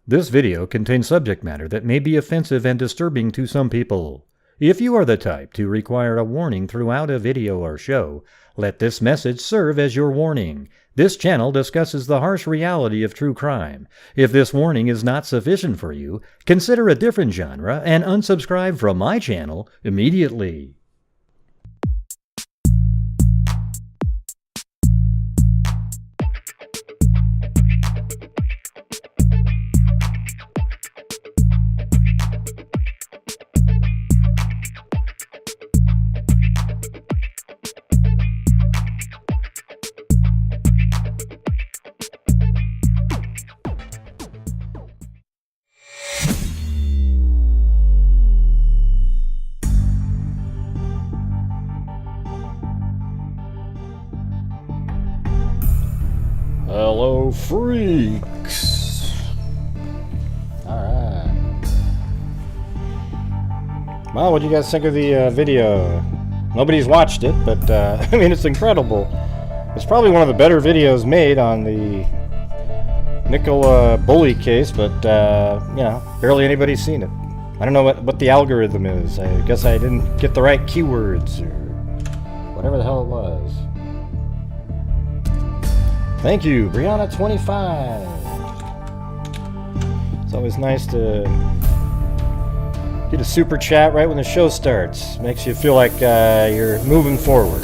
This video contains subject matter that may be offensive and disturbing to some people. If you are the type to require a warning throughout a video or show, let this message serve as your warning. This channel discusses the harsh reality of true crime. If this warning is not sufficient for you, consider a different genre and unsubscribe from my channel immediately. Hello, freaks. Alright. Well, what do you guys think of the video? Nobody's watched it, but I mean, it's incredible. It's probably one of the better videos made on the Nicola Bulley case, but you know, barely anybody's seen it. I don't know what the algorithm is. I guess I didn't get the right keywords or whatever the hell it was. Thank you, Brianna25. It's always nice to get a super chat right when the show starts. Makes you feel like you're moving forward.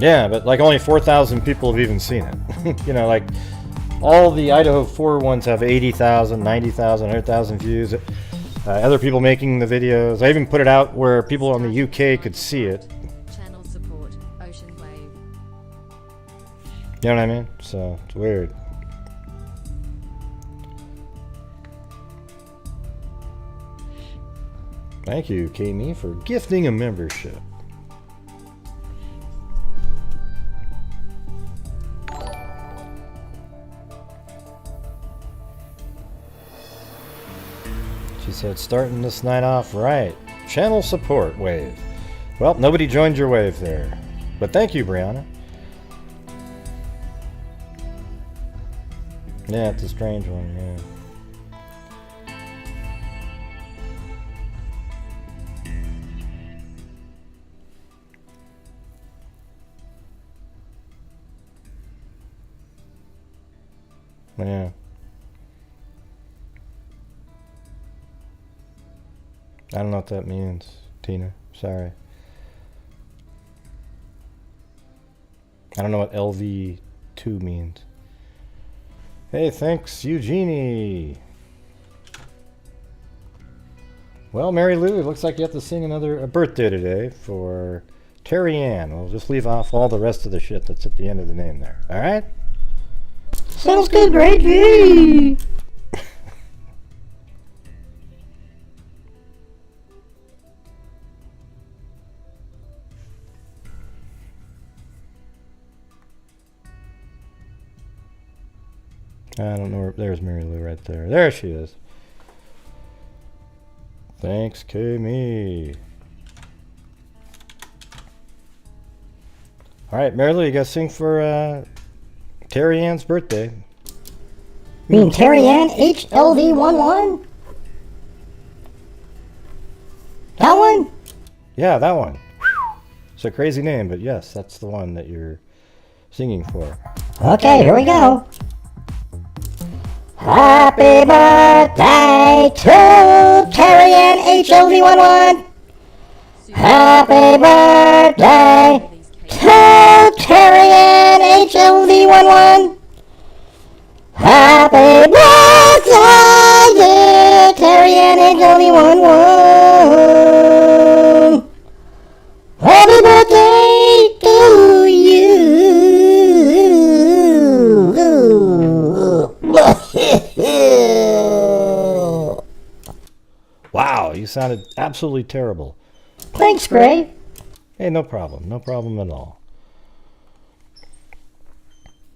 Yeah, but like only 4,000 people have even seen it. You know, like all the Idaho 4 ones have 80,000, 90,000, 100,000 views. Other people making the videos. I even put it out where people on the UK could see it. Channel support, Ocean Wave. You know what I mean? So, it's weird. Thank you, Kami, for gifting a membership. She said, starting this night off right. Channel support wave. Well, nobody joined your wave there. But thank you, Brianna. Yeah, it's a strange one, yeah. Yeah. I don't know what that means, Tina. Sorry. I don't know what LV2 means. Hey, thanks, Eugenie. Well, Mary Lou, it looks like you have to sing a birthday today for Terry Ann. We'll just leave off all the rest of the shit that's at the end of the name there. All right? Sounds good, great G. I don't know where. There's Mary Lou right there. There she is. Thanks, Kami. All right, Mary Lou, you got to sing for Terry Ann's birthday. You mean Terry Ann HLV11? That one? Yeah, that one. It's a crazy name, but yes, that's the one that you're singing for. Okay, here we go. Happy birthday to Terry Ann HLV11. Happy birthday to Terry Ann HLV11. Happy birthday, dear Terry Ann HLV11. Happy birthday to you. Wow, you sounded absolutely terrible. Thanks, Gray. Hey, no problem. No problem at all.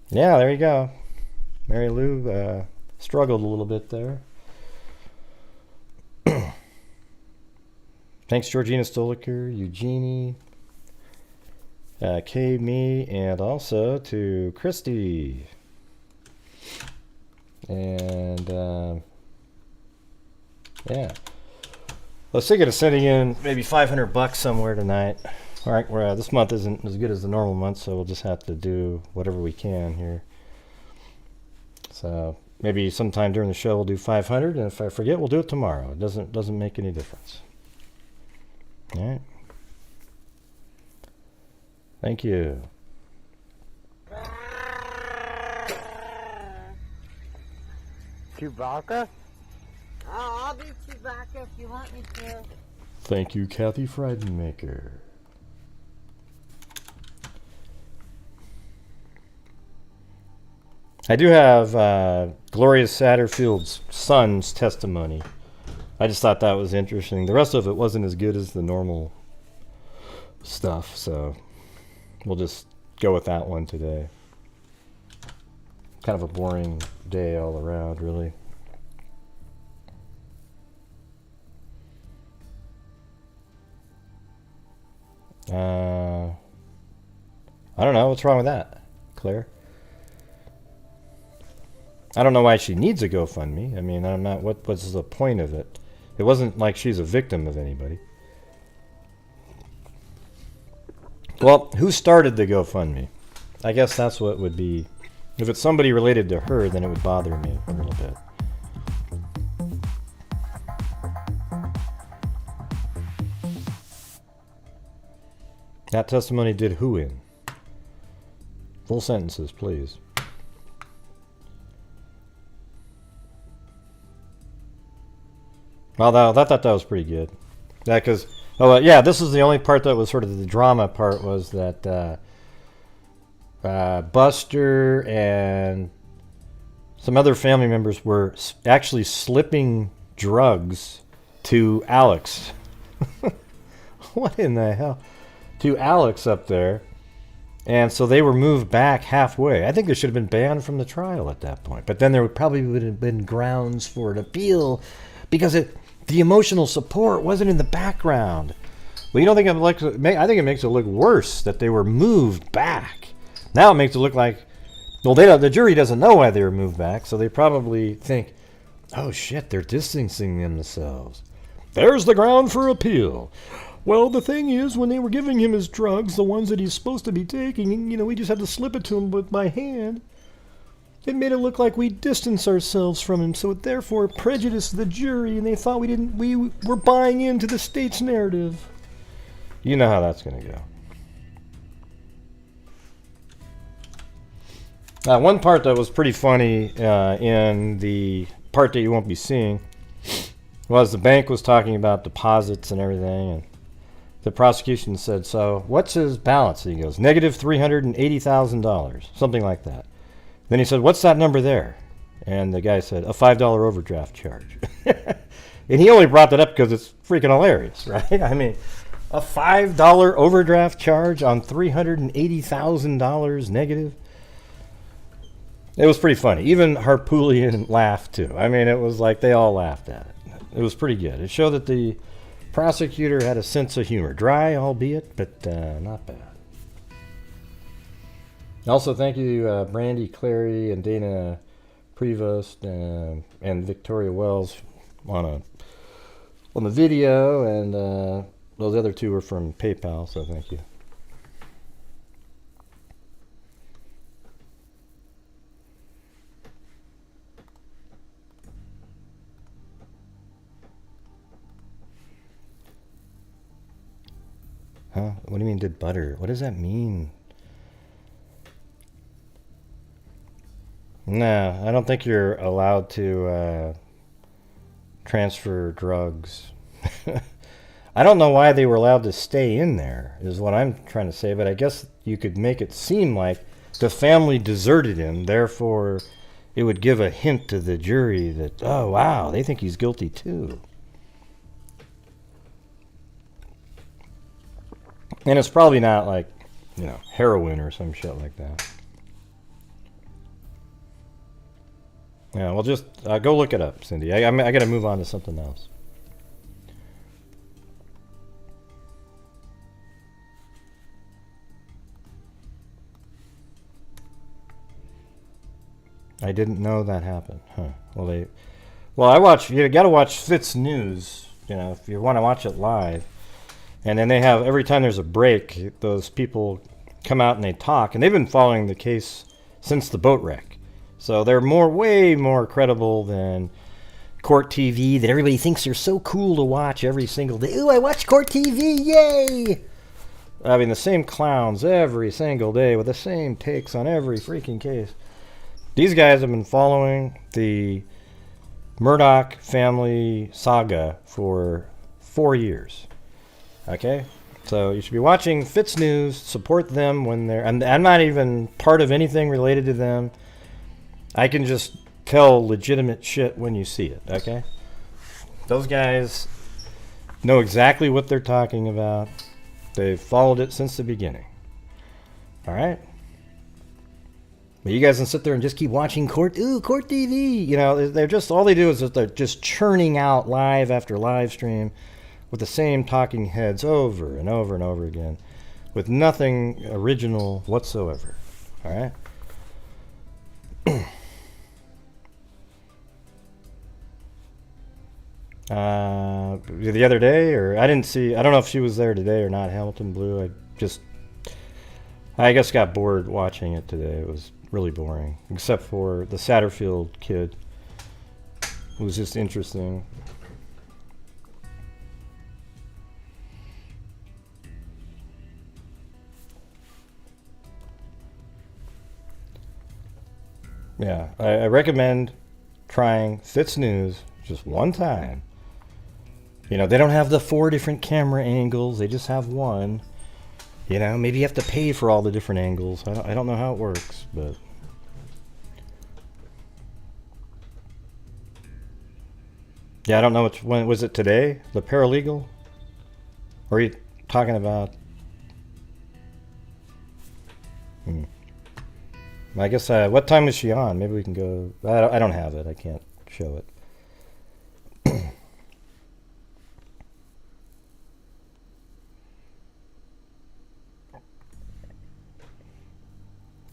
Yeah, there you go. Mary Lou struggled a little bit there. Thanks, Georgina Stoliker, Eugenie, Kay, me, and also to Christy. And, yeah. I was thinking of sending in maybe $500 somewhere tonight. All right, this month isn't as good as the normal month, so we'll just have to do whatever we can here. So maybe sometime during the show we'll do 500, and if I forget, we'll do it tomorrow. It doesn't make any difference. All right. Thank you. Chewbacca? Oh, I'll do Chewbacca if you want me to. Thank you, Kathy Friedenmaker. I do have Gloria Satterfield's son's testimony. I just thought that was interesting. The rest of it wasn't as good as the normal stuff, so we'll just go with that one today. Kind of a boring day all around, really. I don't know. What's wrong with that, Claire? I don't know why she needs a GoFundMe. I mean, I'm not. What's the point of it? It wasn't like she's a victim of anybody. Well, who started the GoFundMe? I guess that's what would be. If it's somebody related to her, then it would bother me a little bit. That testimony did who in? Full sentences, please. Well, I thought that was pretty good. Yeah, because, yeah, this is the only part that was sort of the drama part, was that Buster and some other family members were actually slipping drugs to Alex. What in the hell? To Alex up there. And so they were moved back halfway. I think they should have been banned from the trial at that point. But then there would have been grounds for an appeal because the emotional support wasn't in the background. Well, you don't think I think it makes it look worse that they were moved back. Now it makes it look like, well, the jury doesn't know why they were moved back, so they probably think, oh shit, they're distancing themselves. There's the ground for appeal. Well, the thing is, when they were giving him his drugs, the ones that he's supposed to be taking, we just had to slip it to him with my hand. It made it look like we distanced ourselves from him, so it therefore prejudiced the jury, and they thought we were buying into the state's narrative. You know how that's going to go. One part that was pretty funny in the part that you won't be seeing was the bank was talking about deposits and everything, and the prosecution said, so what's his balance? And he goes, negative $380,000, something like that. Then he said, what's that number there? And the guy said, a $5 overdraft charge. And he only brought that up because it's freaking hilarious, right? I mean, a $5 overdraft charge on $380,000 negative. It was pretty funny. Even Harpoolian laughed too. I mean, it was like they all laughed at it. It was pretty good. It showed that the prosecutor had a sense of humor. Dry, albeit, but not bad. Also, thank you, Brandy Clary and Dana Prevost and Victoria Wells on the video, and those other two were from PayPal, so thank you. Huh? What do you mean did butter? What does that mean? No, I don't think you're allowed to transfer drugs. I don't know why they were allowed to stay in there, is what I'm trying to say, but I guess you could make it seem like the family deserted him, therefore it would give a hint to the jury that, oh wow, they think he's guilty too. And it's probably not like, heroin or some shit like that. Yeah, well, just go look it up, Cindy. I got to move on to something else. I didn't know that happened. Huh. Well, you got to watch Fitz News, if you want to watch it live. And then they have, every time there's a break, those people come out and they talk. And they've been following the case since the boat wreck. So they're way more credible than Court TV that everybody thinks are so cool to watch every single day. Ooh, I watch Court TV, yay! I mean, the same clowns every single day with the same takes on every freaking case. These guys have been following the Murdaugh family saga for 4 years. Okay? So you should be watching Fitz News. Support them when they're... And I'm not even part of anything related to them. I can just tell legitimate shit when you see it. Okay? Those guys know exactly what they're talking about. They've followed it since the beginning. All right? But you guys can sit there and just keep watching Court TV. They're just, all they do is they're just churning out live after live stream with the same talking heads over and over and over again with nothing original whatsoever. All right? The other day, or I don't know if she was there today or not, Hamilton Blue. I guess got bored watching it today. It was really boring, except for the Satterfield kid. It was just interesting. Yeah, I recommend trying Fitz News just one time. They don't have the 4 different camera angles. They just have one. Maybe you have to pay for all the different angles. I don't know how it works, but... Yeah, I don't know when was it today? The paralegal? Or are you talking about... I guess, what time is she on? Maybe we can go... I don't have it. I can't show it.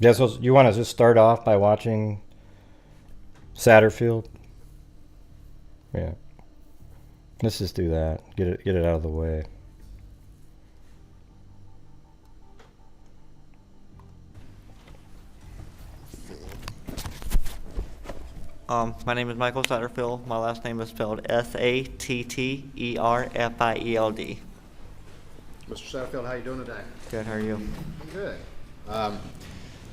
Yeah, so you want to just start off by watching Satterfield? Yeah. Let's just do that. Get it out of the way. My name is Michael Satterfield. My last name is spelled Satterfield. Mr. Satterfield, how you doing today? Good, how are you? I'm good.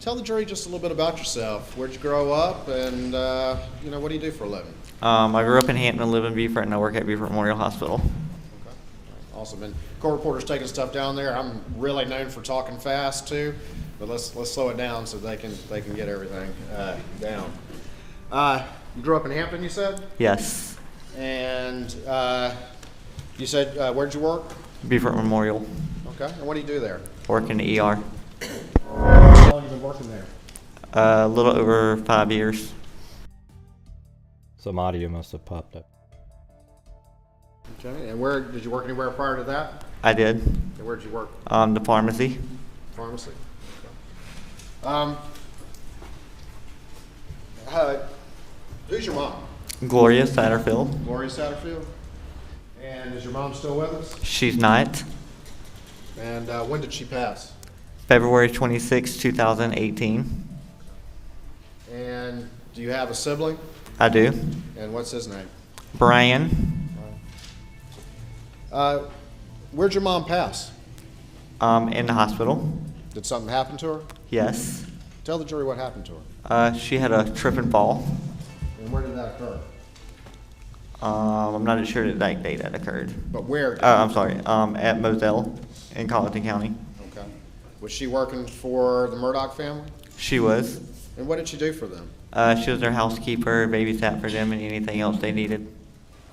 Tell the jury just a little bit about yourself. Where'd you grow up, and what do you do for a living? I grew up in Hampton, live in Beaufort, and I work at Beaufort Memorial Hospital. Okay. Awesome. And court reporter's taking stuff down there. I'm really known for talking fast too, but let's slow it down so they can get everything down. You grew up in Hampton, you said? Yes. And you said where'd you work? Beaufort Memorial. Okay. And what do you do there? Work in the ER. How long have you been working there? A little over 5 years. Some audio must have popped up. Okay. And where did you work anywhere prior to that? I did. And where'd you work? The pharmacy. Pharmacy. Who's your mom? Gloria Satterfield. Gloria Satterfield. And is your mom still with us? She's not. And when did she pass? February 26, 2018. And do you have a sibling? I do. And what's his name? Brian. Where'd your mom pass? In the hospital. Did something happen to her? Yes. Tell the jury what happened to her. She had a trip and fall. And where did that occur? I'm not sure the exact date that occurred. But where? I'm sorry. At Moselle in Colleton County. Okay. Was she working for the Murdaugh family? She was. And what did she do for them? She was their housekeeper, babysat for them, and anything else they needed.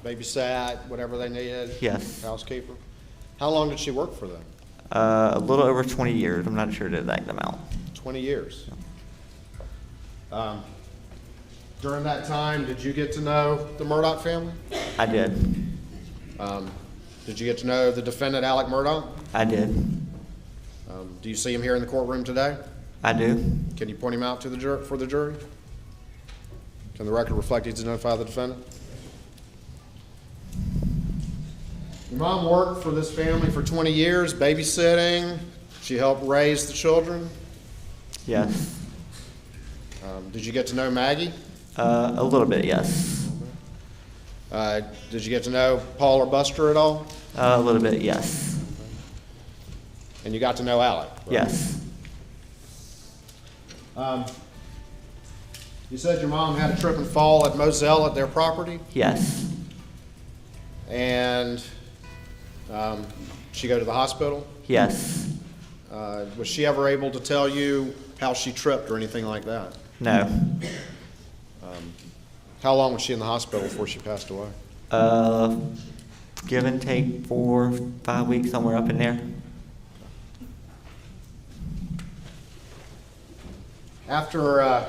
Babysat, whatever they needed? Yes. Housekeeper? How long did she work for them? A little over 20 years. I'm not sure the exact amount. 20 years. During that time, did you get to know the Murdaugh family? I did. Did you get to know the defendant, Alec Murdaugh? I did. Do you see him here in the courtroom today? I do. Can you point him out to the for the jury? Can the record reflect he's identified the defendant? Your mom worked for this family for 20 years, babysitting. She helped raise the children. Yes. Did you get to know Maggie? A little bit, yes. Did you get to know Paul or Buster at all? A little bit, yes. And you got to know Alec? Right? Yes. You said your mom had a trip and fall at Moselle at their property? Yes. And she go to the hospital? Yes. Was she ever able to tell you how she tripped or anything like that? No. How long was she in the hospital before she passed away? Give and take 4, 5 weeks, somewhere up in there. After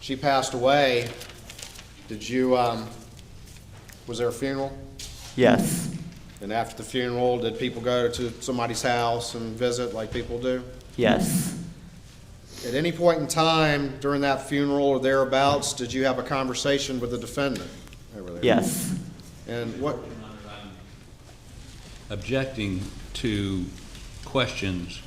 she passed away, did you, was there a funeral? Yes. And after the funeral, did people go to somebody's house and visit like people do? Yes. At any point in time during that funeral or thereabouts, did you have a conversation with the defendant over there? Yes. And what? Objecting to questions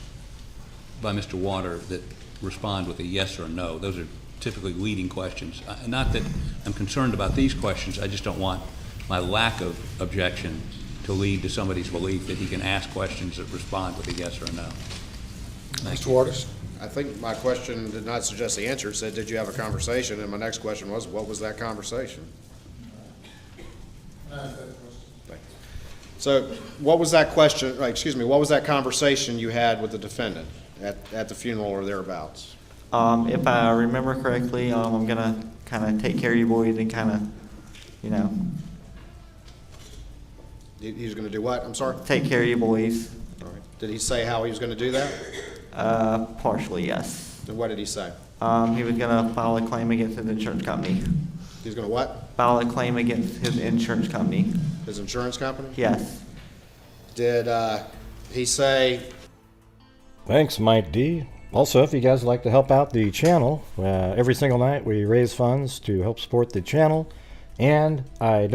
by Mr. Water that respond with a yes or no. Those are typically leading questions. Not that I'm concerned about these questions, I just don't want my lack of objection to lead to somebody's belief that he can ask questions that respond with a yes or a no. Mr. Waters? I think my question did not suggest the answer. It said, did you have a conversation? And my next question was, what was that conversation? So what was that question, what was that conversation you had with the defendant at the funeral or thereabouts? If I remember correctly, I'm gonna kind of take care of you boys and kind of, you know, He was going to do what? I'm sorry? take care of you boys. All right. Did he say how he was going to do that? Partially, yes. And what did he say? He was gonna file a claim against his insurance company. He's going to what? File a claim against his insurance company. His insurance company? Yes. Did he say, Thanks, Mike D. Also, if you guys would like to help out the channel, every single night we raise funds to help support the channel, and I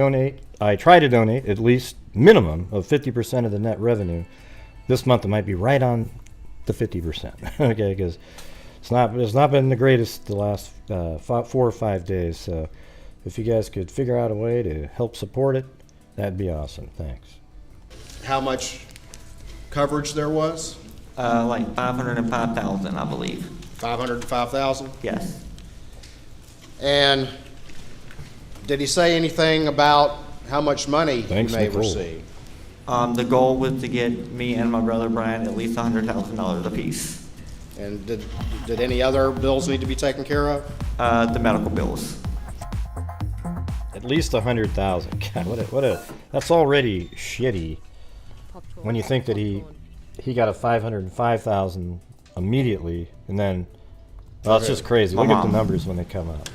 try to donate at least minimum of 50% of the net revenue. This month it might be right on the 50%, okay, because it's not been the greatest the last 4 or 5 days, so if you guys could figure out a way to help support it, that'd be awesome. Thanks. how much coverage there was? Like 505,000, I believe. 505,000? Yes. And did he say anything about how much money Thanks, he may Nicole. receive? The goal was to get me and my brother Brian at least $100,000 apiece. And did any other bills need to be taken care of? The medical bills. At least 100,000. God, what a that's already shitty when you think that he got a 505,000 immediately, and then well, it's just crazy. My Look at the mom. numbers when they come out.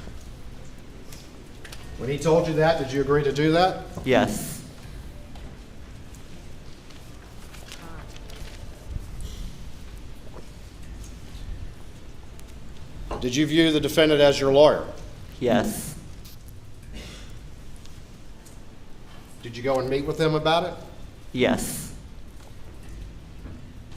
When he told you that, did you agree to do that? Yes. Did you view the defendant as your lawyer? Yes. Did you go and meet with him about it? Yes.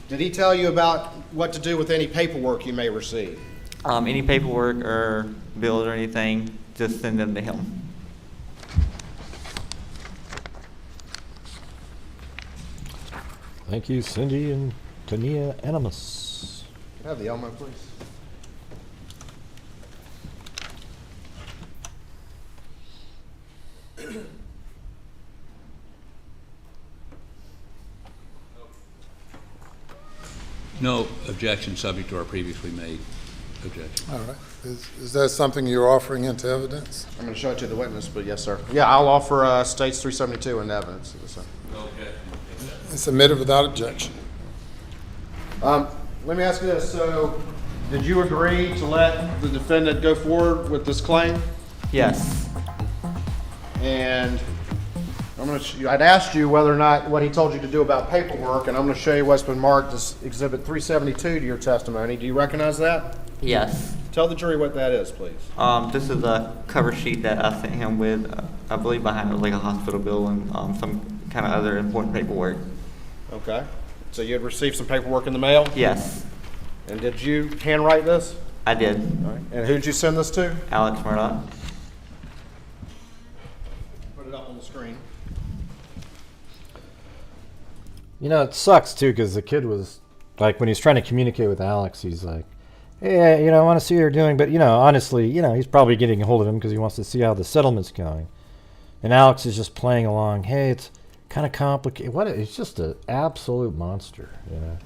Did he tell you about what to do with any paperwork you may receive? Any paperwork or bills or anything, just send them to him. Thank you, Cindy and Tania Animus. Can I have the Elmo, please? No objection subject to our previously made objection. All right. Is that something you're offering into evidence? I'm going to show it to the witness, but yes, sir. Yeah, I'll offer States 372 into evidence. Yes, sir. It's submitted without objection. Let me ask you this. So, did you agree to let the defendant go forward with this claim? Yes. And I'd asked you whether or not what he told you to do about paperwork, and I'm going to show you what's been marked as Exhibit 372 to your testimony. Do you recognize that? Yes. Tell the jury what that is, please. This is a cover sheet that I sent him with, I believe behind it was like a hospital bill and some kind of other important paperwork. Okay. So you had received some paperwork in the mail? Yes, And did you handwrite this? I did. All right. And who did you send this to? Alex Murdaugh. Put it up on the screen. You know, it sucks too because the kid was like, when he's trying to communicate with Alex, he's like, "Hey, you know, I want to see what you're doing," but you know, honestly, you know, he's probably getting a hold of him because he wants to see how the settlement's going. And Alex is just playing along. Hey, it's kind of complicated. It's just an absolute monster, you know.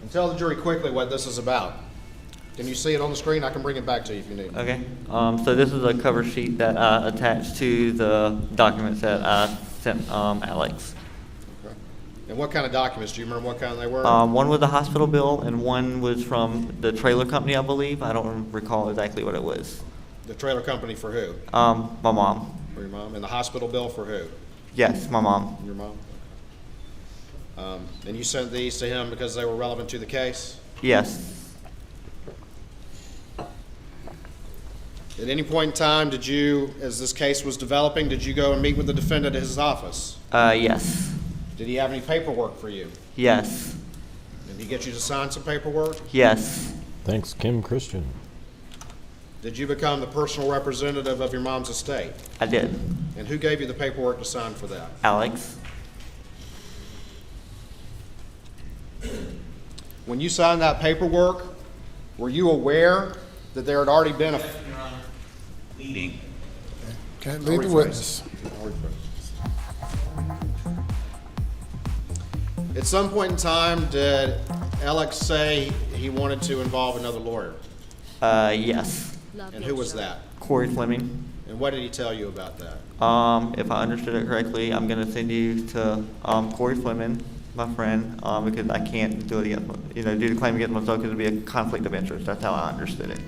And tell the jury quickly what this is about. Can you see it on the screen? I can bring it back to you if you need. Okay. So this is a cover sheet that I attached to the documents that I sent Alex. Okay. And what kind of documents? Do you remember what kind they were? One was a hospital bill, and one was from the trailer company, I believe. I don't recall exactly what it was. The trailer company for who? My mom. For your mom. And the hospital bill for who? Yes, my mom. Your mom. And you sent these to him because they were relevant to the case? Yes. At any point in time, did you, as this case was developing, did you go and meet with the defendant at his office? Yes. Did he have any paperwork for you? Yes. Did he get you to sign some paperwork? Yes. Thanks, Kim Christian. Did you become the personal representative of your mom's estate? I did. And who gave you the paperwork to sign for that? Alex. When you signed that paperwork, were you aware that there had already been a... Leading. Can't leave the witness. At some point in time, did Alex say he wanted to involve another lawyer? Yes. And who was that? Corey Fleming. And what did he tell you about that? If I understood it correctly, I'm going to send you to Corey Fleming, my friend, because I can't do it against, do the claim against myself because it would be a conflict of interest. That's how I understood it.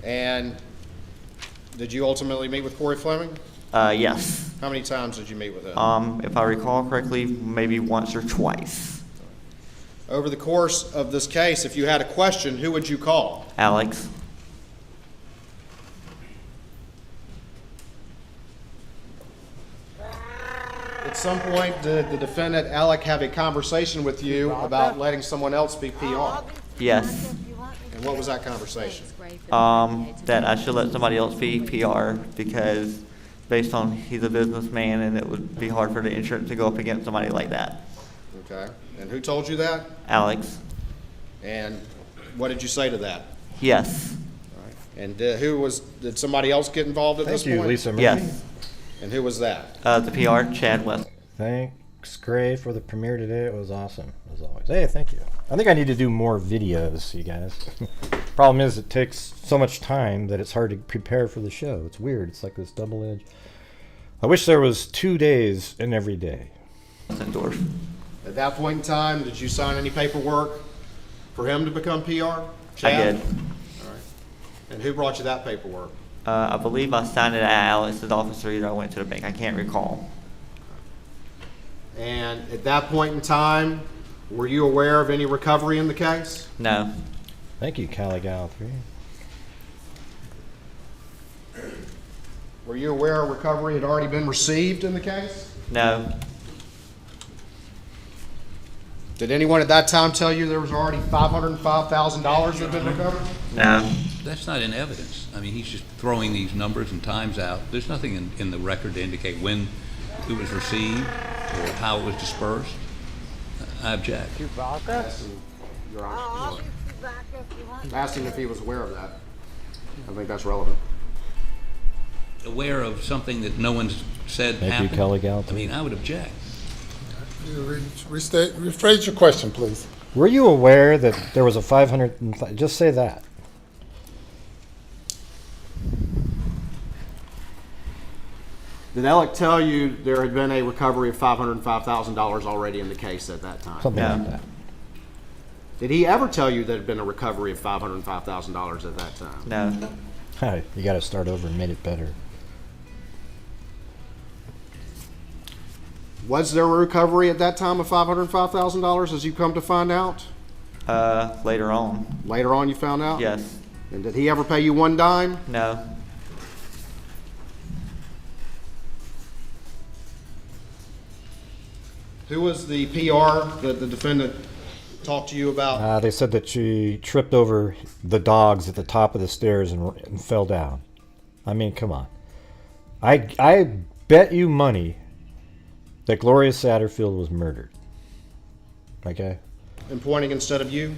And did you ultimately meet with Corey Fleming? Yes. How many times did you meet with him? If I recall correctly, maybe once or twice. Over the course of this case, if you had a question, who would you call? Alex. At some point, did the defendant, Alec, have a conversation with you about letting someone else be PR? Yes. And what was that conversation? That I should let somebody else be PR because based on he's a businessman and it would be hard for the insurance to go up against somebody like that. Okay. And who told you that? Alex. And what did you say to that? Yes. All right. And did somebody else get involved at this Thank you, point? Lisa Murphy. Yes. And who was that? The PR, Chad West. Thanks, Gray, for the premiere today. It was awesome, as always. Hey, thank you. I think I need to do more videos, you guys. Problem is, it takes so much time that it's hard to prepare for the show. It's weird. It's like this double edge. I wish there was 2 days in every day. Endorf. At that point in time, did you sign any paperwork for him to become PR? Chad? I did. All right. And who brought you that paperwork? I believe I signed it at Alex's office or either I went to the bank. I can't recall. And at that point in time, were you aware of any recovery in the case? No. Thank you, Caligal 3. Were you aware a recovery had already been received in the case? No. Did anyone at that time tell you there was already $505,000 that had been recovered? No. That's not in evidence. I mean, he's just throwing these numbers and times out. There's nothing in the record to indicate when it was received or how it was dispersed. I object. I asked him if he was aware of that. I think that's relevant. Aware of something that no one's said Thank happened? you, Kelly Gal. I mean, I would object. Rephrase your question, please. Were you aware that there was a 500? Just say that. Did Alec tell you there had been a recovery of $505,000 already in the case at that time? Something No. like that. Did he ever tell you there had been a recovery of $505,000 at that time? No. Hi, you got to start over and made it better. Was there a recovery at that time of $505,000 as you come to find out? Later on. Later on you found out? Yes. And did he ever pay you one dime? No. Who was the PR that the defendant talked to you about? They said that she tripped over the dogs at the top of the stairs and fell down. I mean, come on. I bet you money that Gloria Satterfield was murdered. Okay? And pointing instead of you?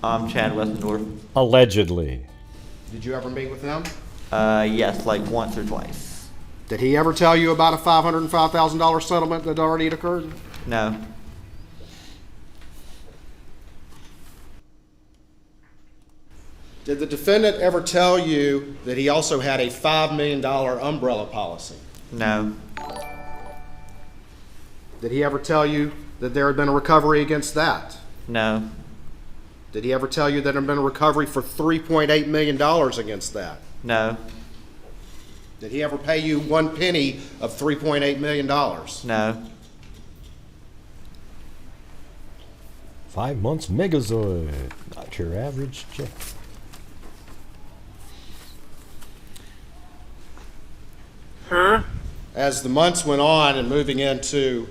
Chad Westendorf. Allegedly. Did you ever meet with him? Yes, like once or twice. Did he ever tell you about a $505,000 settlement that already had occurred? No. Did the defendant ever tell you that he also had a $5 million umbrella policy? No. Did he ever tell you that there had been a recovery against that? No. Did he ever tell you that there had been a recovery for $3.8 million against that? No. Did he ever pay you one penny of $3.8 million? No. 5 months Megazord. Not your average check. As the months went on and moving into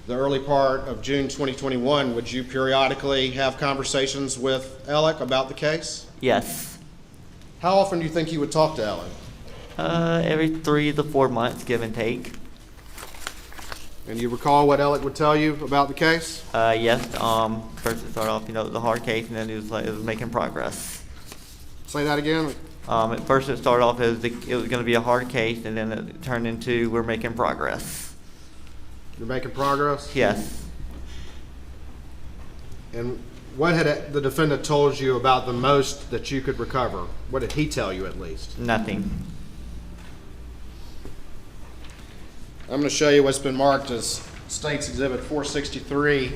the early part of June 2021, would you periodically have conversations with Alec about the case? Yes. How often do you think you would talk to Alec? Every 3 to 4 months, give and take. And you recall what Alec would tell you about the case? Yes. First it started off, the hard case, and then it was making progress. Say that again. At first it started off as it was going to be a hard case, and then it turned into we're making progress. You're making progress? Yes. And what had the defendant told you about the most that you could recover? What did he tell you at least? Nothing. I'm going to show you what's been marked as State's Exhibit 463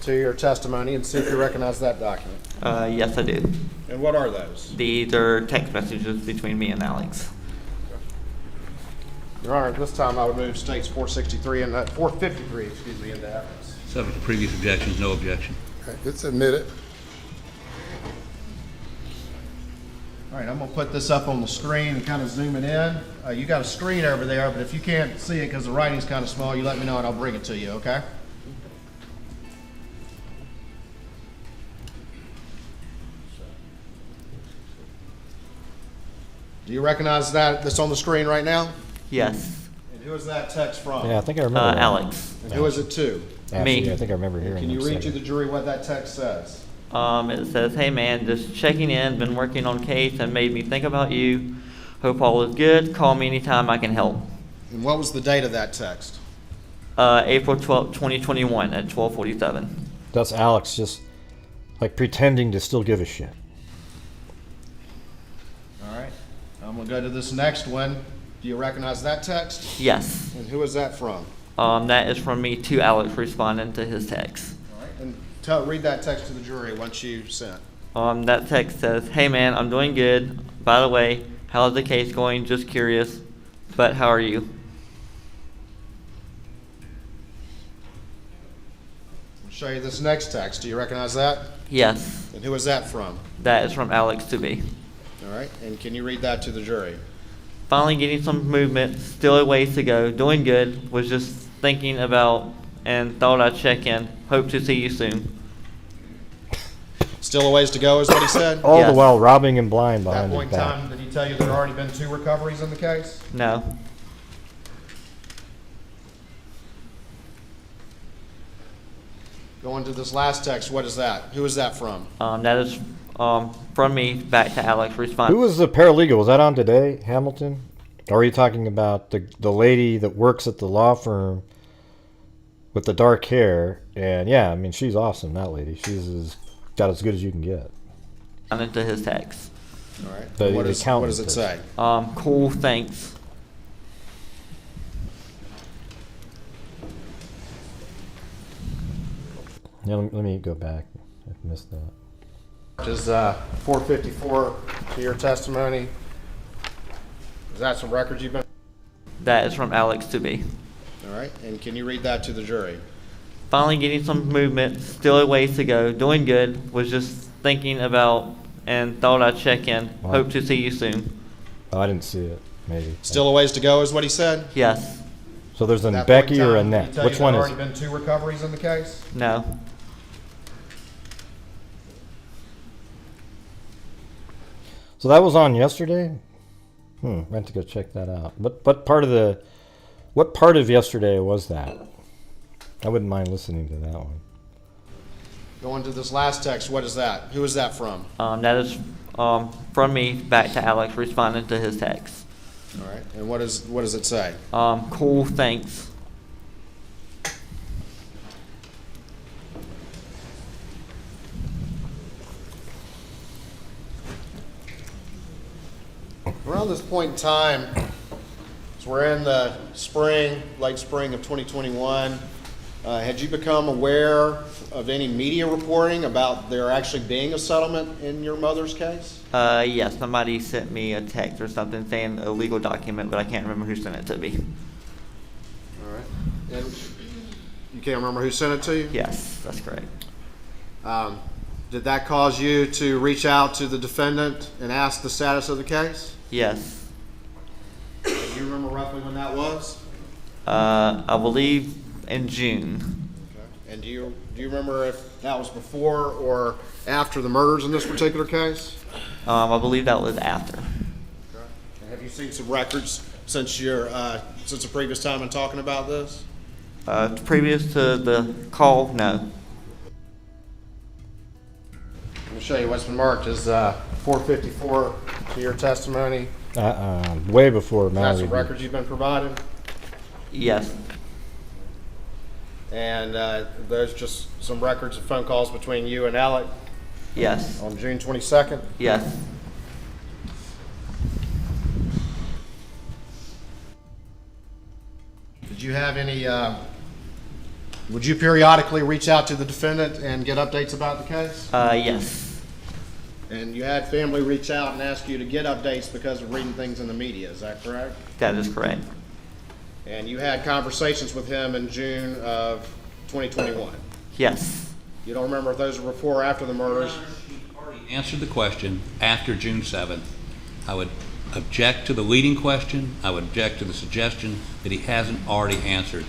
to your testimony and see if you recognize that document. Yes, I do. And what are those? These are text messages between me and Alex. Your Honor, this time I would move States 463 and 453, excuse me, into evidence. Subject to previous objections, no objection. Okay, it's admitted. All right, I'm going to put this up on the screen and kind of zoom it in. You got a screen over there, but if you can't see it because the writing's kind of small, you let me know and I'll bring it to you, okay? Do you recognize that's on the screen right now? Yes. And who is that text from? Yeah, I think I remember that. Alex. And who is it to? Actually, Me. I think I remember hearing Can you him read say to the jury what that text says? It says, hey man, just checking in, been working on case and made me think about you. Hope all is good. Call me anytime I can help. And what was the date of that text? April 12th, 2021 at 12:47. That's Alex just like pretending to still give a shit. All right. I'm going to go to this next one. Do you recognize that text? Yes. And who is that from? That is from me to Alex responding to his text. All right. And read that text to the jury once you sent. That text says, hey man, I'm doing good. By the way, how's the case going? Just curious. But how are you? I'll show you this next text. Do you recognize that? Yes. And who is that from? That is from Alex to me. All right. And can you read that to the jury? Finally getting some movement. Still a ways to go. Doing good. Was just thinking about and thought I'd check in. Hope to see you soon. Still a ways to go is what he said? All Yes. the while robbing him blind At that behind his point in back. time, did he tell you there had already been 2 recoveries in the case? No. Going to this last text, what is that? Who is that from? That is from me back to Alex responding. Who was the paralegal? Was that on today, Hamilton? Or are you talking about the lady that works at the law firm with the dark hair? And yeah, I mean, she's awesome, that lady. She's got as good as you can get. Into his text. All right. The What does it say? Cool, thanks. Yeah, let me go back. I missed that. Is 454 to your testimony? Is that some records you've been? That is from Alex to me. All right, and can you read that to the jury? Finally getting some movement, still a ways to go, doing good, was just thinking about and thought I'd check in. Wow. Hope to see you soon. Oh, I didn't see it. Maybe. Still a ways to go is what he said? Yes. So there's At a that point Becky in or a time, did he Net? tell Which you one there'd is? already been 2 recoveries in the case? No. So that was on yesterday? I have to go check that out. What part of yesterday was that? I wouldn't mind listening to that one. Going to this last text, what is that? Who is that from? That is from me back to Alex responding to his text. All right, and what does it say? Cool, thanks. Around this point in time, so we're in the late spring of 2021, had you become aware of any media reporting about there actually being a settlement in your mother's case? Yes, somebody sent me a text or something saying a legal document, but I can't remember who sent it to me. All right. And you can't remember who sent it to you? Yes, that's correct. Did that cause you to reach out to the defendant and ask the status of the case? Yes. Do you remember roughly when that was? I believe in June. Okay. And do you remember if that was before or after the murders in this particular case? I believe that was after. Okay. And have you seen some records since the previous time in talking about this? Previous to the call, no. Let me show you what's been marked as 454 to your testimony. Way before That's Mallory. the records you've been provided. Yes. And there's just some records of phone calls between you and Alec Yes. on June 22nd. Yes. Did you have any, would you periodically reach out to the defendant and get updates about the case? Yes. And you had family reach out and ask you to get updates because of reading things in the media, is that correct? That is correct. And you had conversations with him in June of 2021? Yes. You don't remember if those were before or after the murders? He already answered the question after June 7th. I would object to the leading question. I would object to the suggestion that he hasn't already answered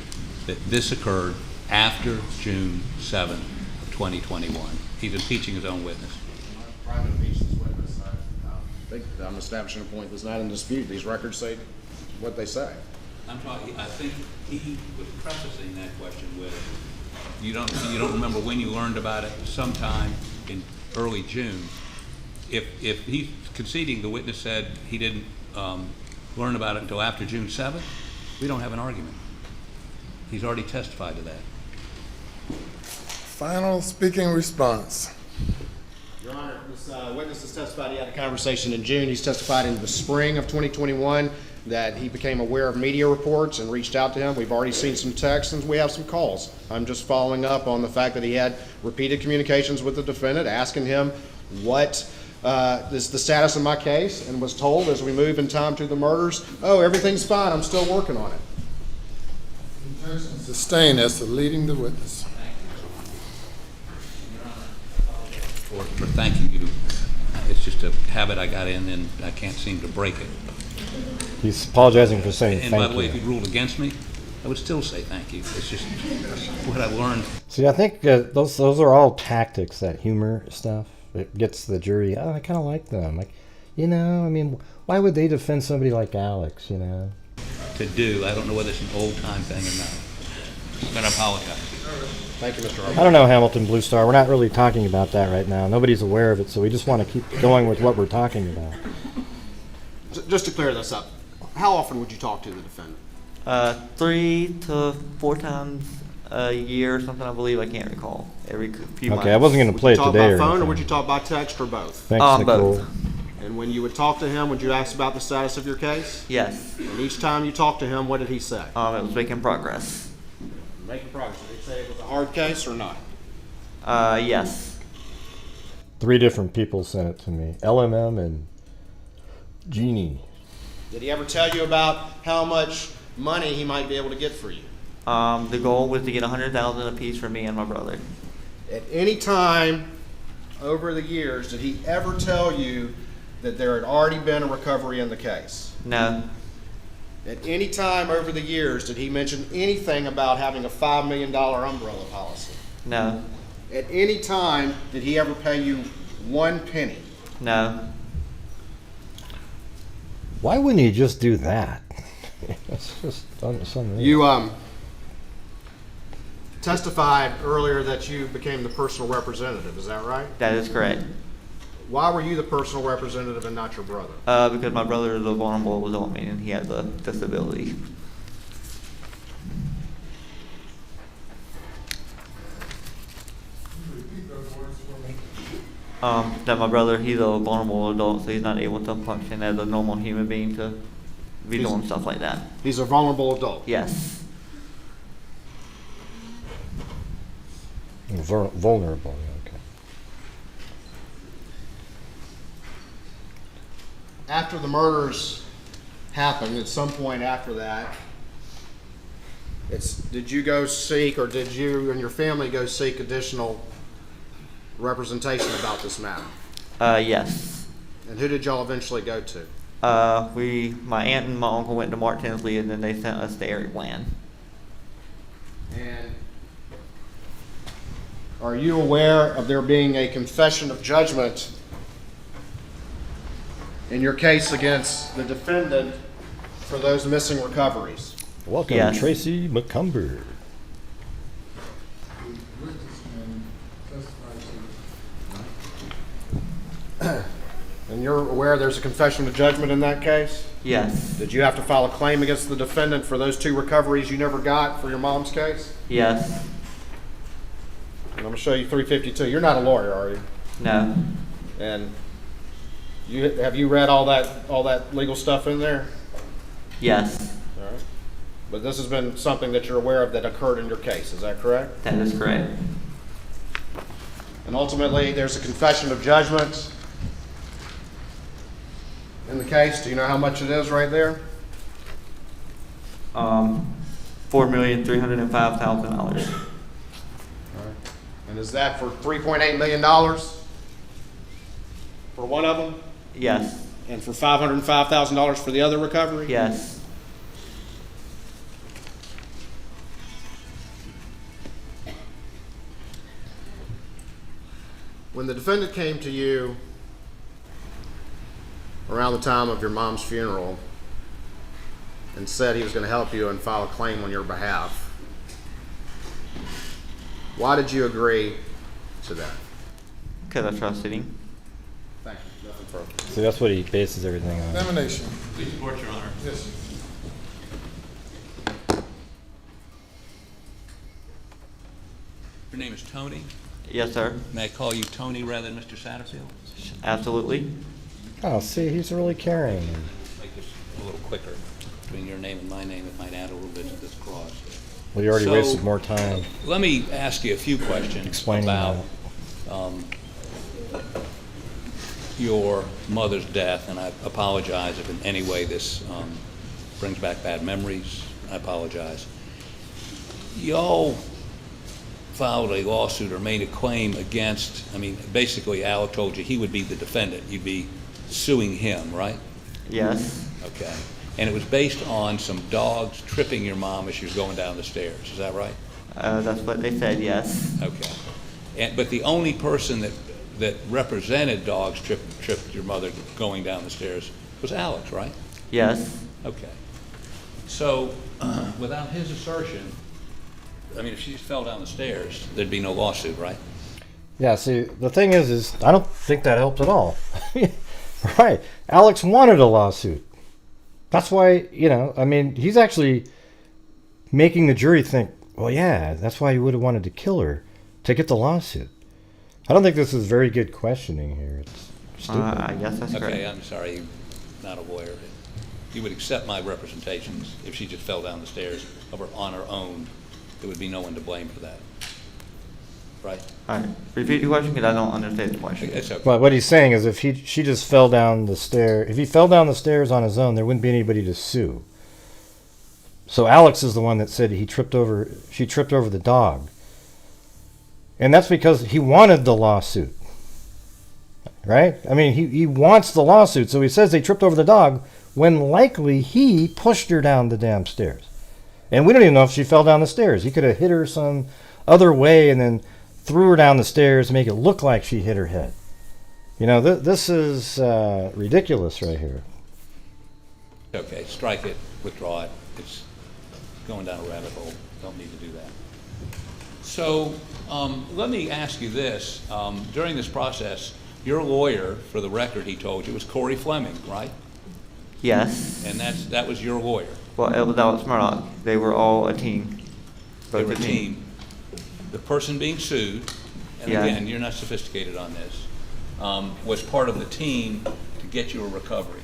that this occurred after June 7th of 2021. He's impeaching his own witness. I'm trying to impeach this witness. I think I'm establishing a point that's not in dispute. These records say what they say. I'm talking. I think he was prefacing that question with, you don't remember when you learned about it, sometime in early June. If he's conceding the witness said he didn't learn about it until after June 7th, we don't have an argument. He's already testified to that. Final speaking response. Your Honor, this witness has testified he had a conversation in June. He's testified in the spring of 2021 that he became aware of media reports and reached out to him. We've already seen some texts and we have some calls. I'm just following up on the fact that he had repeated communications with the defendant, asking him what is the status of my case, and was told as we move in time to the murders, oh, everything's fine, I'm still working on it. Sustained as to leading the witness. For thanking you. It's just a habit I got in and I can't seem to break it. He's apologizing for saying And thank by the way, you. if you ruled against me, I would still say thank you. It's just what I learned. See, I think those are all tactics, that humor stuff. It gets the jury, oh, I kind of like them. Like, I mean, why would they defend somebody like Alex, To do. I don't know whether it's an old-time thing or not. I'm going to apologize. Thank you, Mr. I Harper. don't know, Hamilton Blue Star. We're not really talking about that right now. Nobody's aware of it, so we just want to keep going with what we're talking about. Just to clear this up, how often would you talk to the defendant? 3 to 4 times a year or something, I believe. I can't recall. Every few months. Okay, I wasn't going to play it Would you talk today by phone or anything. would you talk by text or both? Thanks, Nicole. Both. And when you would talk to him, would you ask about the status of your case? Yes. And each time you talked to him, what did he say? It was making progress. Making progress. Did he say it was a hard case or not? Yes. 3 different people sent it to me. LMM and Jeannie. Did he ever tell you about how much money he might be able to get for you? The goal was to get 100,000 apiece for me and my brother. At any time over the years, did he ever tell you that there had already been a recovery in the case? No. At any time over the years, did he mention anything about having a $5 million umbrella policy? No. At any time, did he ever pay you 1 penny? No. Why wouldn't he just do that? That's just something. You testified earlier that you became the personal representative. Is that right? That is correct. Why were you the personal representative and not your brother? Because my brother is a vulnerable adult, meaning he has a disability. That my brother, he's a vulnerable adult, so he's not able to function as a normal human being to be doing stuff like that. He's a vulnerable adult. Yes. Vulnerable, okay. After the murders happened, at some point after that, did you go seek, or did you and your family go seek additional representation about this matter? Yes. And who did y'all eventually go to? My aunt and my uncle went to Mark Tinsley, and then they sent us to Eric Bland. And are you aware of there being a confession of judgment in your case against the defendant for those missing recoveries? Welcome, Yes. Tracy McCumber. And you're aware there's a confession of judgment in that case? Yes. Did you have to file a claim against the defendant for those 2 recoveries you never got for your mom's case? Yes. And I'm going to show you 352. You're not a lawyer, are you? No. And have you read all that legal stuff in there? Yes. All right. But this has been something that you're aware of that occurred in your case. Is that correct? That is correct. And ultimately, there's a confession of judgment in the case. Do you know how much it is right there? $4,305,000. And is that for $3.8 million for one of them? Yes. And for $505,000 for the other recovery? Yes. When the defendant came to you around the time of your mom's funeral and said he was going to help you and file a claim on your behalf, why did you agree to that? Because I trusted him. Thank you. Nothing further. So that's what he bases everything on. Examination. Please report, Your Honor. Yes. Your name is Tony. Yes, sir. May I call you Tony rather than Mr. Satterfield? Absolutely. Oh, see, he's really caring. Make this a little quicker. Between your name and my name, it might add a little bit to this clause. Well, you already So, wasted more time Let me ask you a few questions explaining about that. your mother's death, and I apologize if in any way this brings back bad memories. I apologize. Y'all filed a lawsuit or made a claim against, basically Alec told you he would be the defendant. You'd be suing him, right? Yes. Okay. And it was based on some dogs tripping your mom as she was going down the stairs. Is that right? That's what they said, yes. Okay. But the only person that represented dogs tripped your mother going down the stairs was Alex, right? Yes. Okay. So, without his assertion, if she just fell down the stairs, there'd be no lawsuit, right? Yeah, see, the thing is I don't think that helps at all. Right. Alex wanted a lawsuit. That's why, he's actually making the jury think, well, yeah, that's why he would have wanted to kill her, to get the lawsuit. I don't think this is very good questioning here. It's stupid. I guess that's correct. Okay, I'm sorry, you're not aware of it. You would accept my representations if she just fell down the stairs on her own. There would be no one to blame for that. Right? All right. Repeat your question because I don't understand the question. It's okay. Well, what he's saying is if she just fell down the stairs, if he fell down the stairs on his own, there wouldn't be anybody to sue. So Alex is the one that said she tripped over the dog. And that's because he wanted the lawsuit. Right? I mean, he wants the lawsuit, so he says they tripped over the dog when likely he pushed her down the damn stairs. And we don't even know if she fell down the stairs. He could have hit her some other way and then threw her down the stairs to make it look like she hit her head. You know, this is ridiculous right here. Okay, strike it, withdraw it. It's going down a rabbit hole. Don't need to do that. So let me ask you this. During this process, your lawyer, for the record, he told you, was Corey Fleming, right? Yes. And that was your lawyer. Well, that was Murdaugh. They were all a team. They Both were a team. The person being sued, and Yes. again, you're not sophisticated on this, was part of the team to get you a recovery.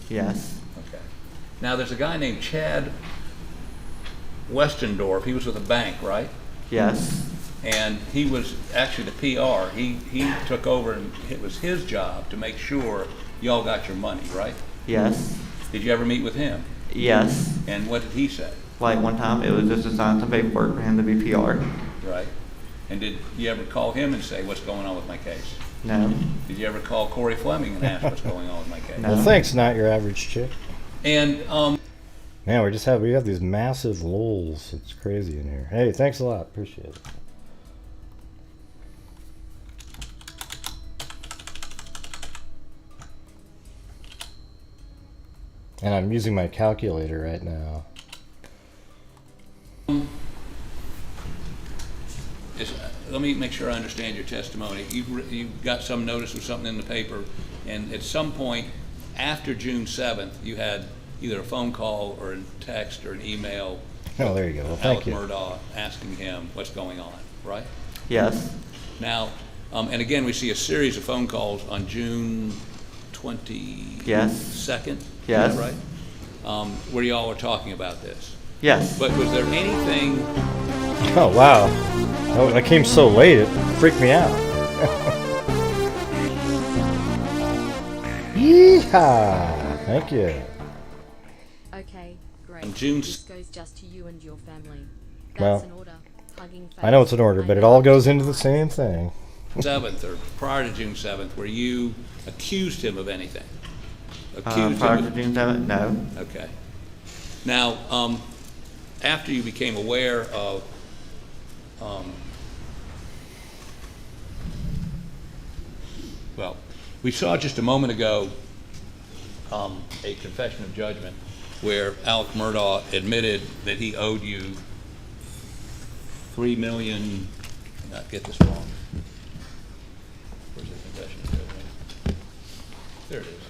Yes. Okay. Now, there's a guy named Chad Westendorf. He was with a bank, right? Yes. And he was actually the PR. He took over, and it was his job to make sure y'all got your money, right? Yes. Did you ever meet with him? Yes. And what did he say? Like one time, it was just to sign some paperwork for him to be PR. Right. And did you ever call him and say, what's going on with my case? No. Did you ever call Corey Fleming and ask what's going on with my case? No. Well, thanks, not your average chick. And Man, we have these massive lulls. It's crazy in here. Hey, thanks a lot. Appreciate it. And I'm using my calculator right now. let me make sure I understand your testimony. You got some notice of something in the paper, and at some point after June 7th, you had either a phone call or a text or an email. Oh, there you go. Well, thank you. Murdaugh asking him what's going on, right? Yes. Now, and again, we see a series of phone calls on June 22nd. Yes. Is Yes. that right? Where y'all were talking about this. Yes. But was there anything? Oh, wow. Oh, that came so late, it freaked me out. Yeehaw! Thank you. Okay, great. On June This goes just to you and your family. That's Well, an order. Hugging face. I know it's an order, but it all goes into the same thing. 7th or prior to June 7th, where you accused him of anything? Prior to June 7th? No. Okay. Now, after you became aware of well, we saw just a moment ago a confession of judgment where Alec Murdaugh admitted that he owed you $3 million. Not get this wrong. Where's the confession of judgment? There it is.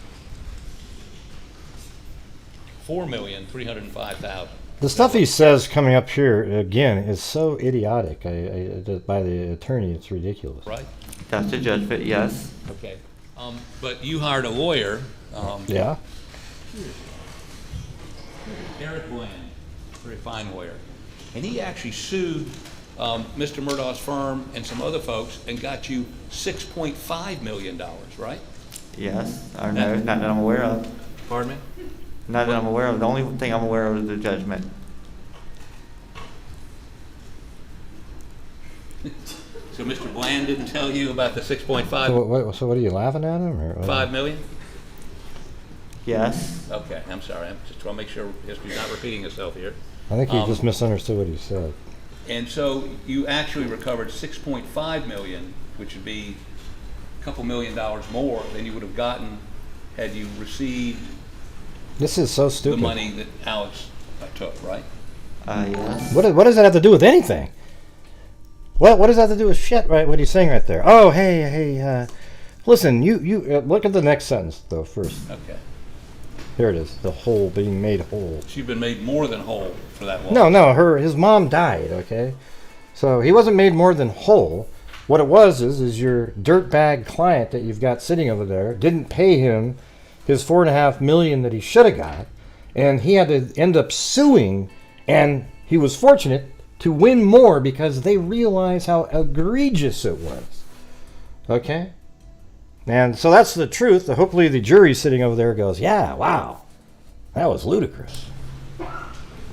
$4,305,000. The stuff he says coming up here, again, is so idiotic. By the attorney, it's ridiculous. Right? That's the judgment, yes. Okay. But you hired a lawyer. Yeah? Eric Bland, very fine lawyer. And he actually sued Mr. Murdaugh's firm and some other folks and got you $6.5 million, right? Yes. Or no, not that I'm aware of. Pardon me? Not that I'm aware of. The only thing I'm aware of is the judgment. So Mr. Bland didn't tell you about the 6.5 So what are you laughing at him? Or, $5 million? Yes. Okay, I'm sorry. I'm just trying to make sure history's not repeating itself here. I think you just misunderstood what he said. And so you actually recovered $6.5 million, which would be a couple $1 million more than you would have gotten had you received This is so stupid. the money that Alex took, right? Yes. What does that have to do with anything? What does that have to do with shit? Right? What he's saying right there. Oh, hey. Listen, you look at the next sentence though first. Okay. Here it is. The whole being made whole. She's been made more than whole for that long. No. His mom died. Okay, so he wasn't made more than whole. What it was is your dirtbag client that you've got sitting over there didn't pay him his $4.5 million that he should have got, and he had to end up suing. And he was fortunate to win more because they realized how egregious it was. Okay? And so that's the truth. Hopefully the jury sitting over there goes, yeah, wow, that was ludicrous.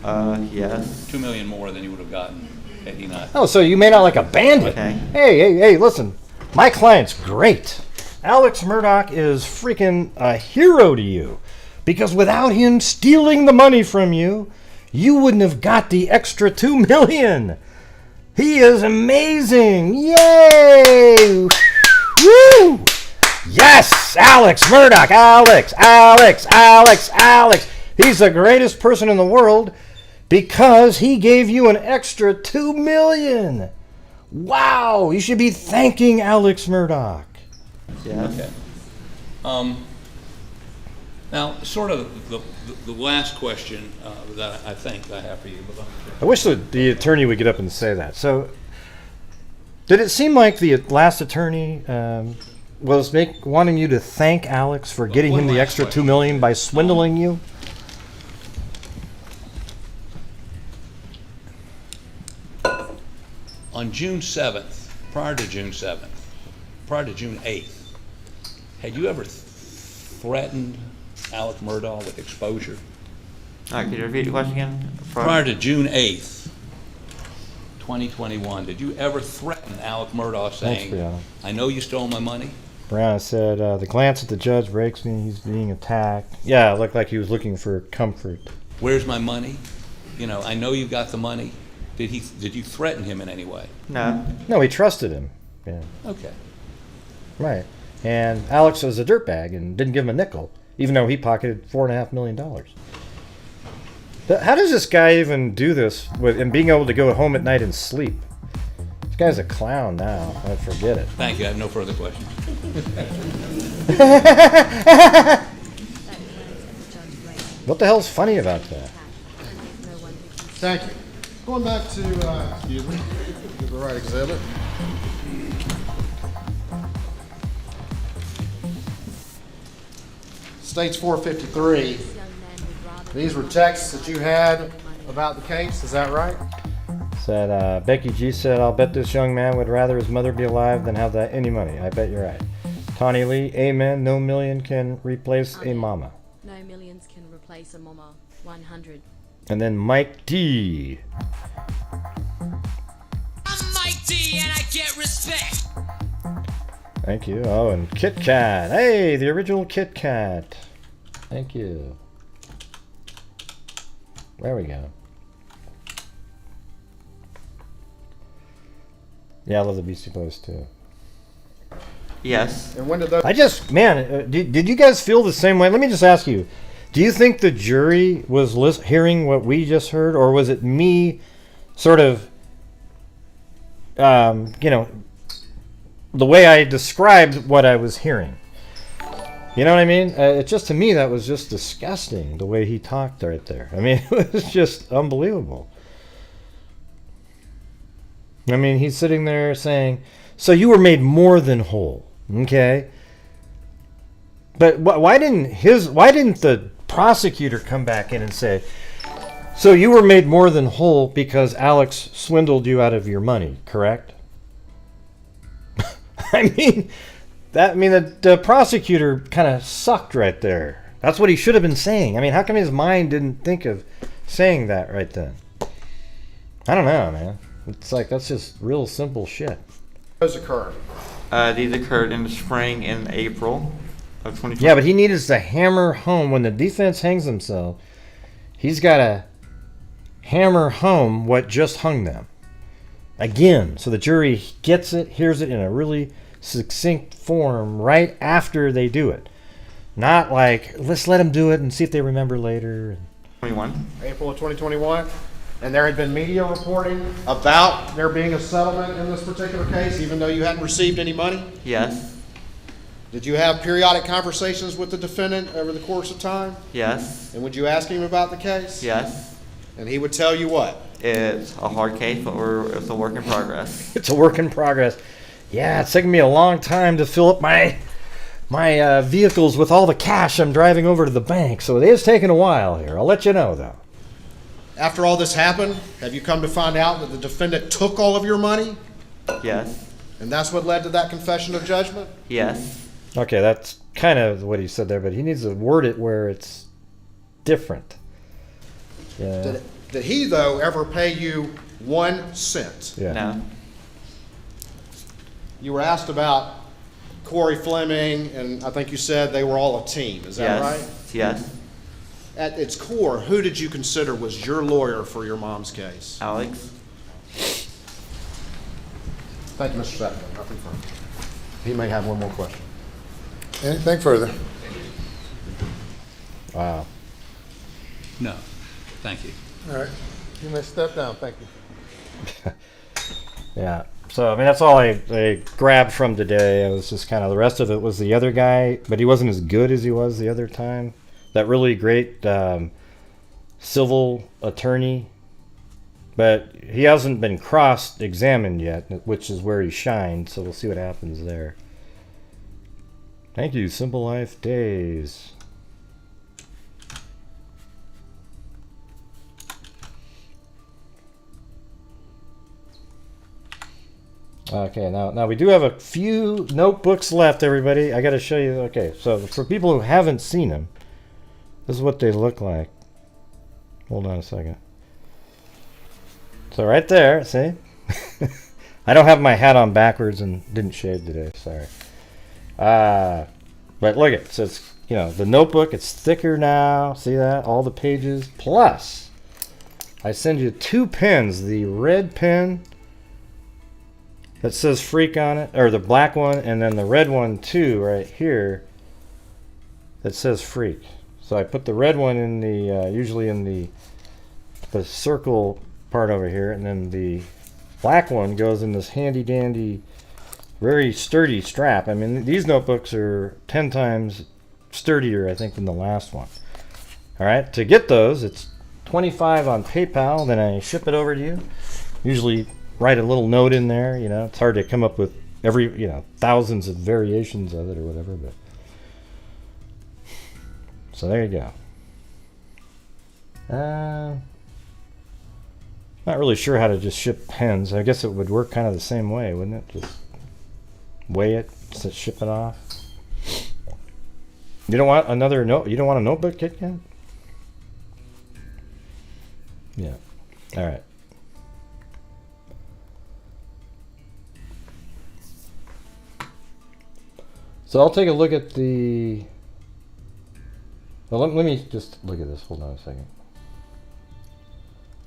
Yes. 2 million more than you would have gotten had he not. Oh, so you may not like a bandit. Okay. Hey, listen. My client's great. Alex Murdaugh is freaking a hero to you. Because without him stealing the money from you, you wouldn't have got the extra 2 million. He is amazing. Yay! Woo! Yes! Alex Murdaugh! Alex! He's the greatest person in the world because he gave you an extra 2 million. Wow! You should be thanking Alex Murdaugh. Yes. Okay. Now, sort of the last question that I think I have for you. But I wish the attorney would get up and say that. So, did it seem like the last attorney was wanting you to thank Alex for getting him the extra 2 million by swindling you? on June 7th, prior to June 8th, had you ever threatened Alex Murdaugh with exposure? All right, could you repeat the question again? Prior to June 8th, 2021, did you ever threaten Alex Murdaugh saying, I know you stole my money? Brianna said, the glance at the judge breaks me, he's being attacked. Yeah, it looked like he was looking for comfort. Where's my money? You know, I know you got the money. Did you threaten him in any way? No. No, he trusted him. Yeah. Okay. Right. And Alex was a dirtbag and didn't give him a nickel, even though he pocketed $4.5 million. How does this guy even do this and being able to go home at night and sleep? This guy's a clown now. I forget it. Thank you. I have no further questions. What the hell's funny about that? Thank you. Going back to, excuse me, get the right exhibit. States 453. These were texts that you had about the case, is that right? Said, Becky G said, I'll bet this young man would rather his mother be alive than have that any money. I bet you're right. Tawny Lee, amen. No million can replace a mama. No millions can replace a mama. 100. And then Mike D. I'm Mike D and I get respect. Thank you. Oh, and Kit Kat. Hey, the original Kit Kat. Thank you. There we go. Yeah, I love the Beastie Boys too. Yes. And when did those... I just, man, did you guys feel the same way? Let me just ask you. Do you think the jury was hearing what we just heard, or was it me sort of, you know, the way I described what I was hearing? You know what I mean? It just, to me, that was just disgusting, the way he talked right there. I mean, it was just unbelievable. I mean, he's sitting there saying, so you were made more than whole, okay? But why didn't the prosecutor come back in and say, so you were made more than whole because Alex swindled you out of your money, correct? I mean, the prosecutor kind of sucked right there. That's what he should have been saying. I mean, how come his mind didn't think of saying that right then? I don't know, man. It's like, that's just real simple shit. Those occurred? These occurred in the spring and April of 2020. Yeah, but he needs to hammer home, when the defense hangs themselves, he's got to hammer home what just hung them. Again, so the jury gets it, hears it in a really succinct form right after they do it. Not like, let's let them do it and see if they remember later. 21. April of 2021. And there had been media reporting about there being a settlement in this particular case, even though you hadn't received any money? Yes. Did you have periodic conversations with the defendant over the course of time? Yes. And would you ask him about the case? Yes. And he would tell you what? It's a hard case, but it's a work in progress. It's a work in progress. Yeah, it's taken me a long time to fill up my vehicles with all the cash I'm driving over to the bank, so it is taking a while here. I'll let you know, though. After all this happened, have you come to find out that the defendant took all of your money? Yes. And that's what led to that confession of judgment? Yes. Okay, that's kind of what he said there, but he needs to word it where it's different. Yeah. Did he, though, ever pay you 1 cent? Yeah. No. You were asked about Corey Fleming, and I think you said they were all a team. Is that right? Yes. At its core, who did you consider was your lawyer for your mom's case? Alex. Thank you, Mr. Satterfield. Nothing further. He may have one more question. Anything further? Wow. No, thank you. All right. You may step down. Thank you. Yeah. So, I mean, that's all I grabbed from today. It was just kind of, the rest of it was the other guy, but he wasn't as good as he was the other time. That really great civil attorney, but he hasn't been cross-examined yet, which is where he shined, so we'll see what happens there. Thank you, Simple Life Days. Okay, now we do have a few notebooks left, everybody. I got to show you. Okay, so for people who haven't seen them, this is what they look like. Hold on a second. So right there, see? I don't have my hat on backwards and didn't shave today, sorry. But look at it. So it's, you know, the notebook, it's thicker now. See that? All the pages. Plus, I send you 2 pens. The red pen that says freak on it, or the black one, and then the red one too, right here, that says freak. So I put the red one in the, usually in the circle part over here, and then the black one goes in this handy dandy, very sturdy strap. I mean, these notebooks are 10 times sturdier, I think, than the last one. All right, to get those, it's $25 on PayPal, then I ship it over to you. Usually write a little note in there, you know, it's hard to come up with every, you know, thousands of variations of it or whatever, but so there you go. Not really sure how to just ship pens. I guess it would work kind of the same way, wouldn't it? Just weigh it, ship it off. You don't want another note? You don't want a notebook, Kit Kat? Yeah. All right. So I'll take a look at the. Well, let me just look at this. Hold on a second.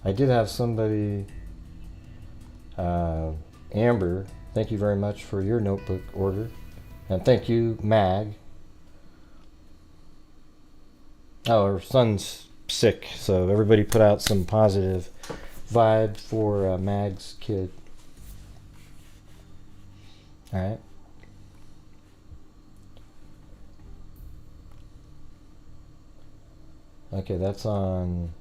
I did have somebody, Amber, thank you very much for your notebook order. And thank you, Mag. Oh, her son's sick, so everybody put out some positive vibe for Mag's kid. All right. Okay, that's on.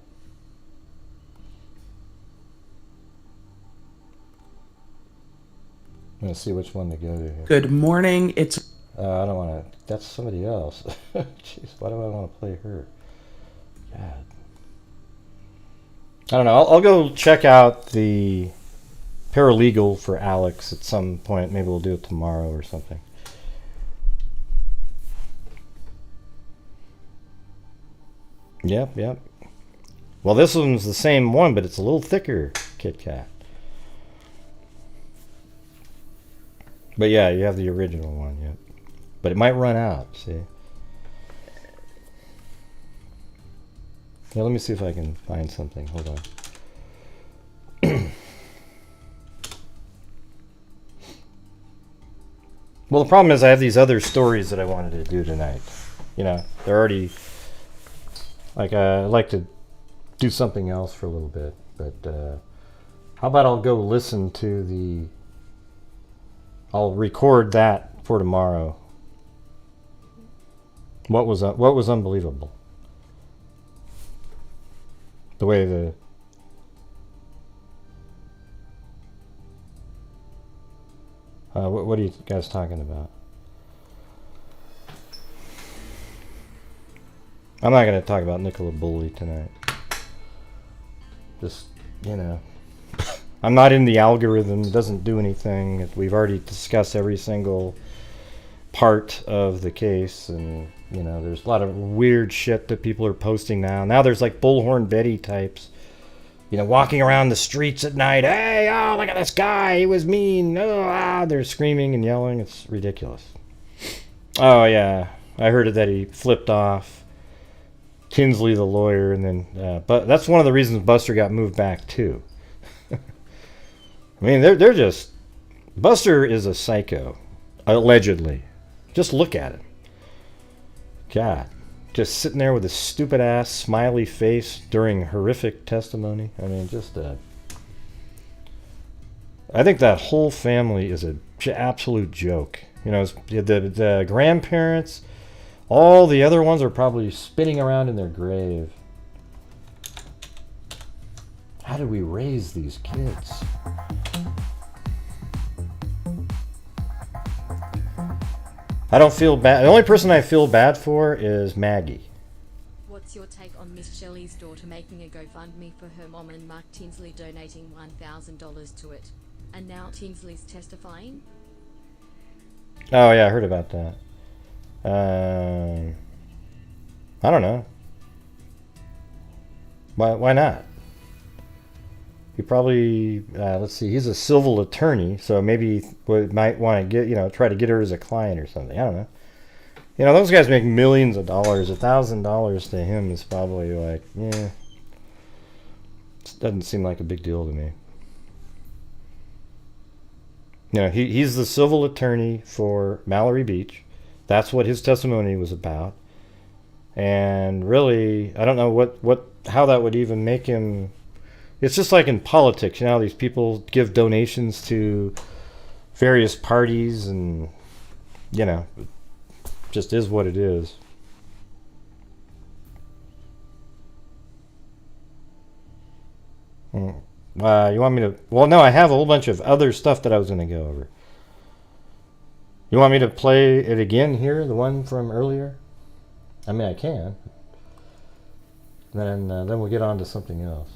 I'm gonna see which one to go to here. Good morning. It's. I don't want to. That's somebody else. Jeez, why do I want to play her? God. I don't know. I'll go check out the paralegal for Alex at some point. Maybe we'll do it tomorrow or something. Yep. Well, this one's the same one, but it's a little thicker, Kit Kat. But yeah, you have the original one, yep. But it might run out, see? Yeah, let me see if I can find something. Hold on. Well, the problem is I have these other stories that I wanted to do tonight. You know, they're already... Like, I'd like to do something else for a little bit, but how about I'll go listen to the... I'll record that for tomorrow. What was unbelievable? The way the... what are you guys talking about? I'm not going to talk about Nicola Bulley tonight. Just, you know, I'm not in the algorithm. It doesn't do anything. We've already discussed every single part of the case, and, you know, there's a lot of weird shit that people are posting now. Now there's like Bullhorn Betty types walking around the streets at night. Hey, oh, look at this guy. He was mean. Oh, they're screaming and yelling. It's ridiculous. Oh, yeah. I heard that he flipped off Kinsley, the lawyer, and then... but that's one of the reasons Buster got moved back, too. I mean, they're just... Buster is a psycho, allegedly. Just look at him. God. Just sitting there with a stupid-ass, smiley face during horrific testimony. I mean, just... I think that whole family is an absolute joke. The grandparents, all the other ones are probably spinning around in their grave. How did we raise these kids? I don't feel bad. The only person I feel bad for is Maggie. What's your take on Miss Shelley's daughter making a GoFundMe for her mom and Mark Tinsley donating $1,000 to it? And now Tinsley's testifying? Oh, yeah, I heard about that. I don't know. Why not? He probably, let's see, he's a civil attorney, so maybe he might want to get, try to get her as a client or something. I don't know. Those guys make millions of dollars. $1,000 to him is probably like, it doesn't seem like a big deal to me. He's the civil attorney for Mallory Beach. That's what his testimony was about. And really, I don't know how that would even make him... It's just like in politics, these people give donations to various parties and, just is what it is. You want me to... Well, no, I have a whole bunch of other stuff that I was going to go over. You want me to play it again here, the one from earlier? I mean, I can. Then we'll get on to something else.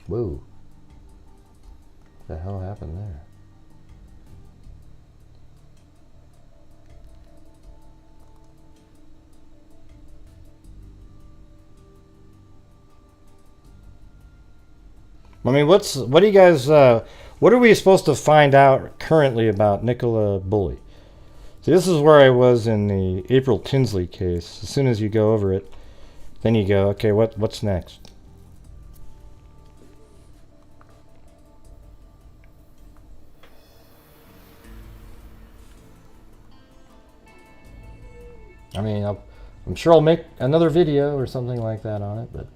Whoa. What the hell happened there? I mean, what do you guys, what are we supposed to find out currently about Nicola Bulley? See, this is where I was in the April Tinsley case. As soon as you go over it, then you go, okay, what's next? I mean, I'm sure I'll make another video or something like that on it, but...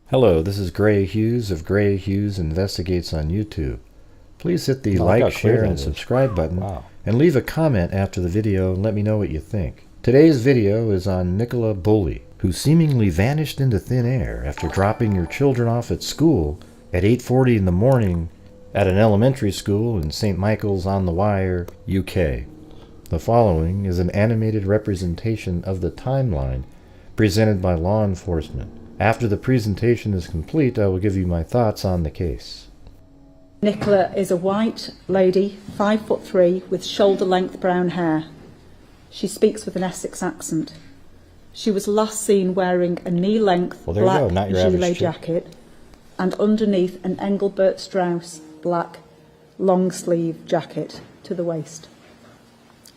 Hello, this is Grant Hughes of Grant Hughes Investigates on YouTube. Please hit the like, share, and subscribe button, and leave a comment after the video and let me know what you think. Today's video is on Nicola Bulley, who seemingly vanished into thin air after dropping your children off at school at 8:40 in the morning at an elementary school in St. Michael's-on-the-Wyre, UK. The following is an animated representation of the timeline presented by law enforcement. After the presentation is complete, I will give you my thoughts on the case. Nicola is a white lady, 5'3", with shoulder-length brown hair. She speaks with an Essex accent. She was last seen wearing a knee-length black gilet jacket and underneath an Engelbert Strauss black long-sleeve jacket to the waist.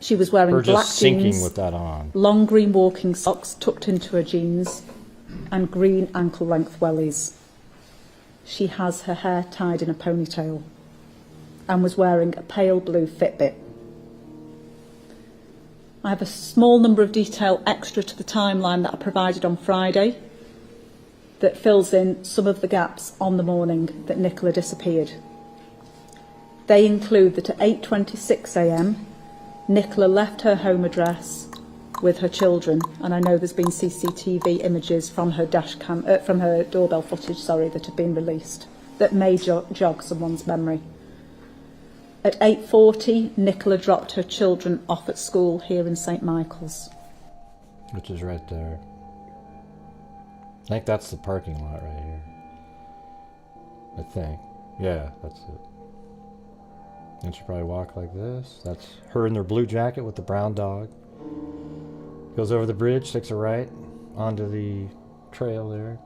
She was wearing black jeans, with that on. long green walking socks tucked into her jeans, and green ankle-length wellies. She has her hair tied in a ponytail and was wearing a pale blue Fitbit. I have a small number of detail extra to the timeline that I provided on Friday that fills in some of the gaps on the morning that Nicola disappeared. They include that at 8:26 a.m, Nicola left her home address with her children, and I know there's been CCTV images from her from her doorbell footage, that have been released that may jog someone's memory. At 8:40, Nicola dropped her children off at school here in St Michael's. Which is right there. I think that's the parking lot right here. I think. Yeah, that's it. And she probably walk like this. That's her in their blue jacket with the brown dog. Goes over the bridge, takes a right onto the trail there.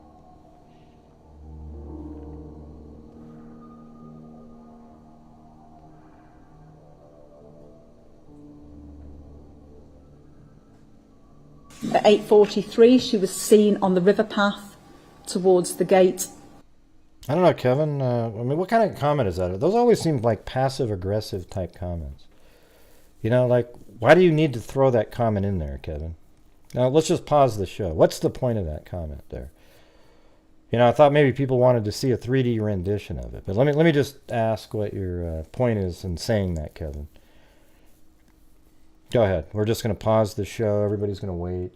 At 8:43, she was seen on the river path towards the gate. I don't know, Kevin. I mean, what kind of comment is that? Those always seem like passive-aggressive type comments. You know, like, why do you need to throw that comment in there, Kevin? Now, let's just pause the show. What's the point of that comment there? You know, I thought maybe people wanted to see a 3D rendition of it. But let me just ask what your point is in saying that, Kevin. Go ahead. We're just going to pause the show. Everybody's going to wait.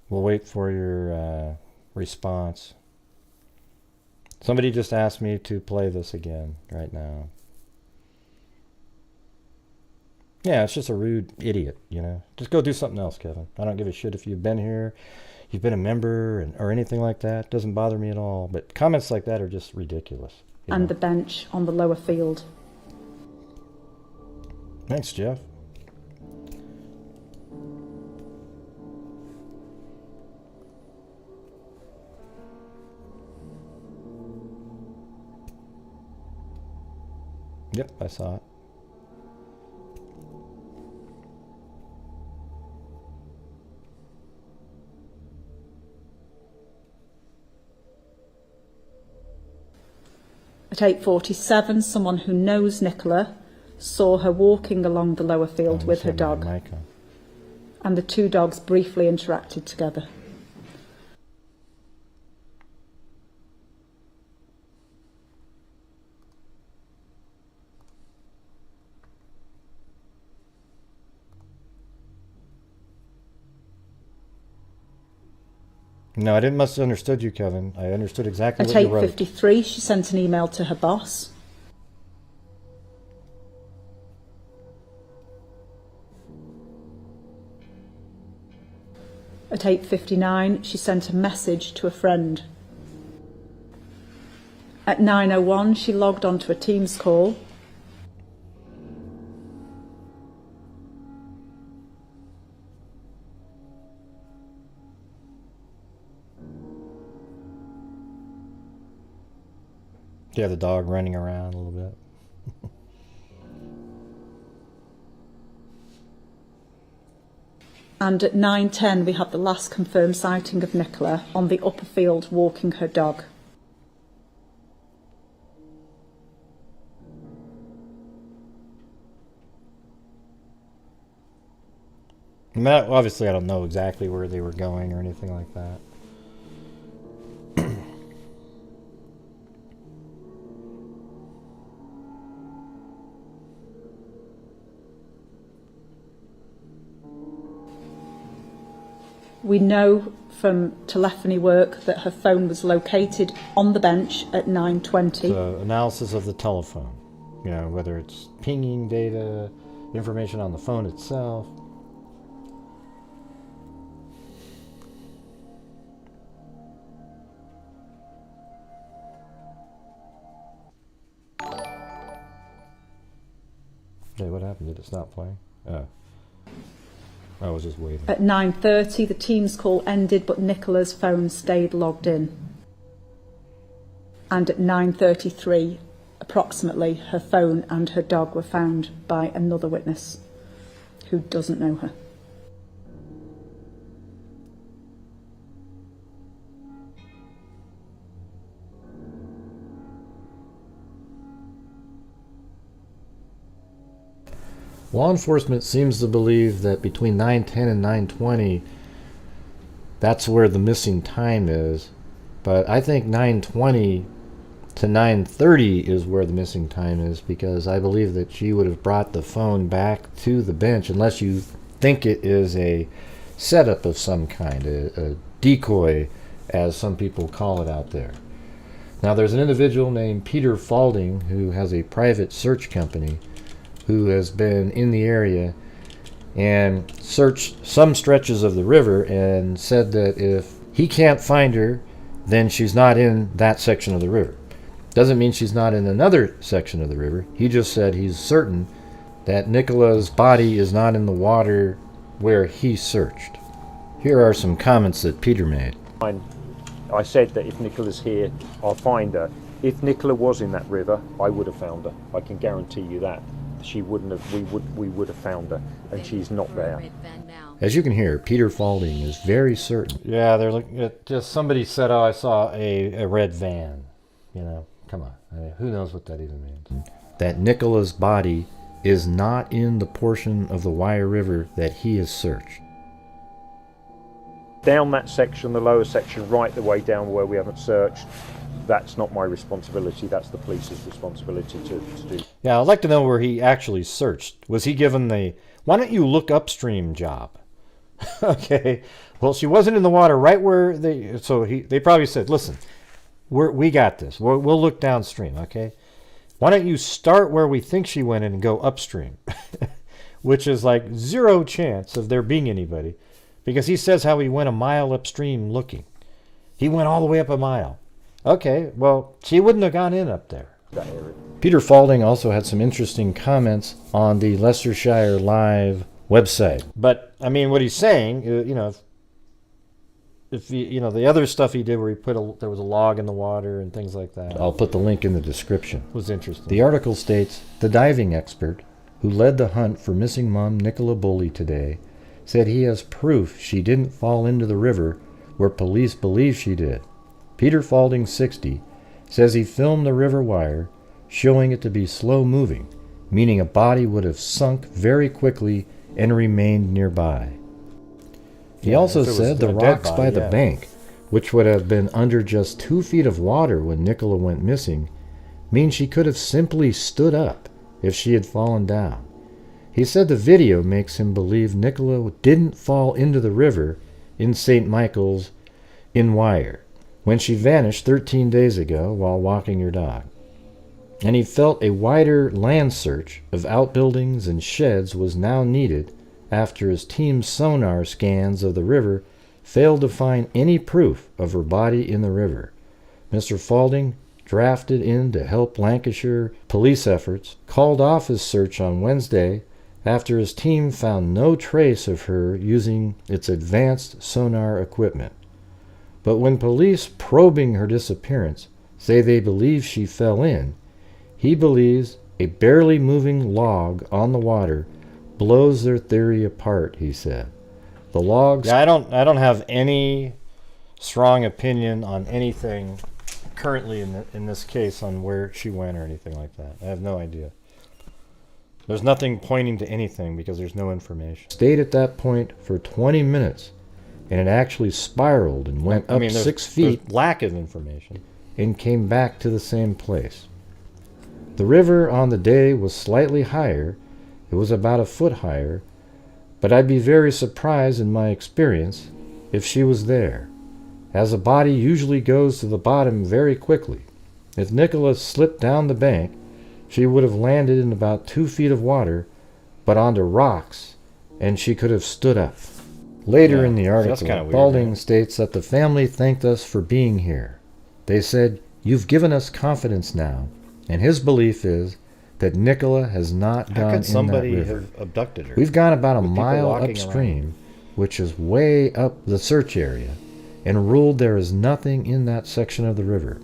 We'll wait for your response. Somebody just asked me to play this again right now. Yeah, it's just a rude idiot, you know. Just go do something else, Kevin. I don't give a shit if you've been here, you've been a member, or anything like that. It doesn't bother me at all. But comments like that are just ridiculous. And the bench on the lower field. Thanks, Jeff. Yep, I saw it. At 8:47, someone who knows Nicola saw her walking along the lower field with her dog. And the two dogs briefly interacted together. No, I must have understood you, Kevin. I understood exactly At what you wrote. 8:53, she sent an email to her boss. At 8:59, she sent a message to a friend. At 9:01, she logged onto a Teams call. Yeah, the dog running around a little bit. And at 9:10, we have the last confirmed sighting of Nicola on the upper field walking her dog. Obviously, I don't know exactly where they were going or anything like that. We know from telephony work that her phone was located on the bench at 9:20. The analysis of the telephone, you know, whether it's pinging data, information on the phone itself. Hey, what happened? Did it stop playing? I was just waiting. At 9:30, the Teams call ended, but Nicola's phone stayed logged in. And at 9:33, approximately, her phone and her dog were found by another witness who doesn't know her. Law enforcement seems to believe that between 9:10 and 9:20, that's where the missing time is. But I think 9:20 to 9:30 is where the missing time is, because I believe that she would have brought the phone back to the bench, unless you think it is a setup of some kind, a decoy, as some people call it out there. Now, there's an individual named Peter Falding who has a private search company who has been in the area and searched some stretches of the river and said that if he can't find her, then she's not in that section of the river. Doesn't mean she's not in another section of the river. He just said he's certain that Nicola's body is not in the water where he searched. Here are some comments that Peter made. I said that if Nicola's here, I'll find her. If Nicola was in that river, I would have found her. I can guarantee you that. She wouldn't have. We would have found her, and she's not there. As you can hear, Peter Falding is very certain. Yeah, they're looking at just somebody said, "Oh, I saw a red van." You know, come on. I mean, who knows what that even means? That Nicola's body is not in the portion of the Wye River that he has searched. Down that section, the lower section, right the way down where we haven't searched, that's not my responsibility. That's the police's responsibility to do. Yeah, I'd like to know where he actually searched. Was he given the, why don't you look upstream job? Okay, well, she wasn't in the water right where they probably said, listen, we got this. We'll look downstream, okay? Why don't you start where we think she went in and go upstream? Which is like zero chance of there being anybody. Because he says how he went a mile upstream looking. He went all the way up a mile. Okay, well, she wouldn't have gone in up there. Peter Falding also had some interesting comments on the Leicestershire Live website. But, I mean, what he's saying, if the other stuff he did where he there was a log in the water and things like that. I'll put the link in the description. It was interesting. The article states, the diving expert who led the hunt for missing mom Nicola Bulley today said he has proof she didn't fall into the river where police believe she did. Peter Falding, 60, says he filmed the river wire, showing it to be slow-moving, meaning a body would have sunk very quickly and remained nearby. He also said the rocks by the bank, which would have been under just 2 feet of water when Nicola went missing, mean she could have simply stood up if she had fallen down. He said the video makes him believe Nicola didn't fall into the river in St. Michael's in Wire when she vanished 13 days ago while walking her dog. And he felt a wider land search of outbuildings and sheds was now needed after his team's sonar scans of the river failed to find any proof of her body in the river. Mr. Falding, drafted in to help Lancashire police efforts, called off his search on Wednesday after his team found no trace of her using its advanced sonar equipment. But when police probing her disappearance say they believe she fell in, he believes a barely moving log on the water blows their theory apart, he said. The logs... Yeah, I don't have any strong opinion on anything currently in this case on where she went or anything like that. I have no idea. There's nothing pointing to anything because there's no information. Stayed at that point for 20 minutes, and it actually spiraled and went up 6 feet. There's lack of information. And came back to the same place. The river on the day was slightly higher. It was about a foot higher, but I'd be very surprised in my experience if she was there, as a body usually goes to the bottom very quickly. If Nicola slipped down the bank, she would have landed in about 2 feet of water, but onto rocks, and she could have stood up. Later in the article, Falding states that the family thanked us for being here. They said, "You've given us confidence now," and his belief is that Nicola has not gone in that river. How could somebody have abducted her? We've gone about a mile upstream, which is way up the search area, and ruled there is nothing in that section of the river.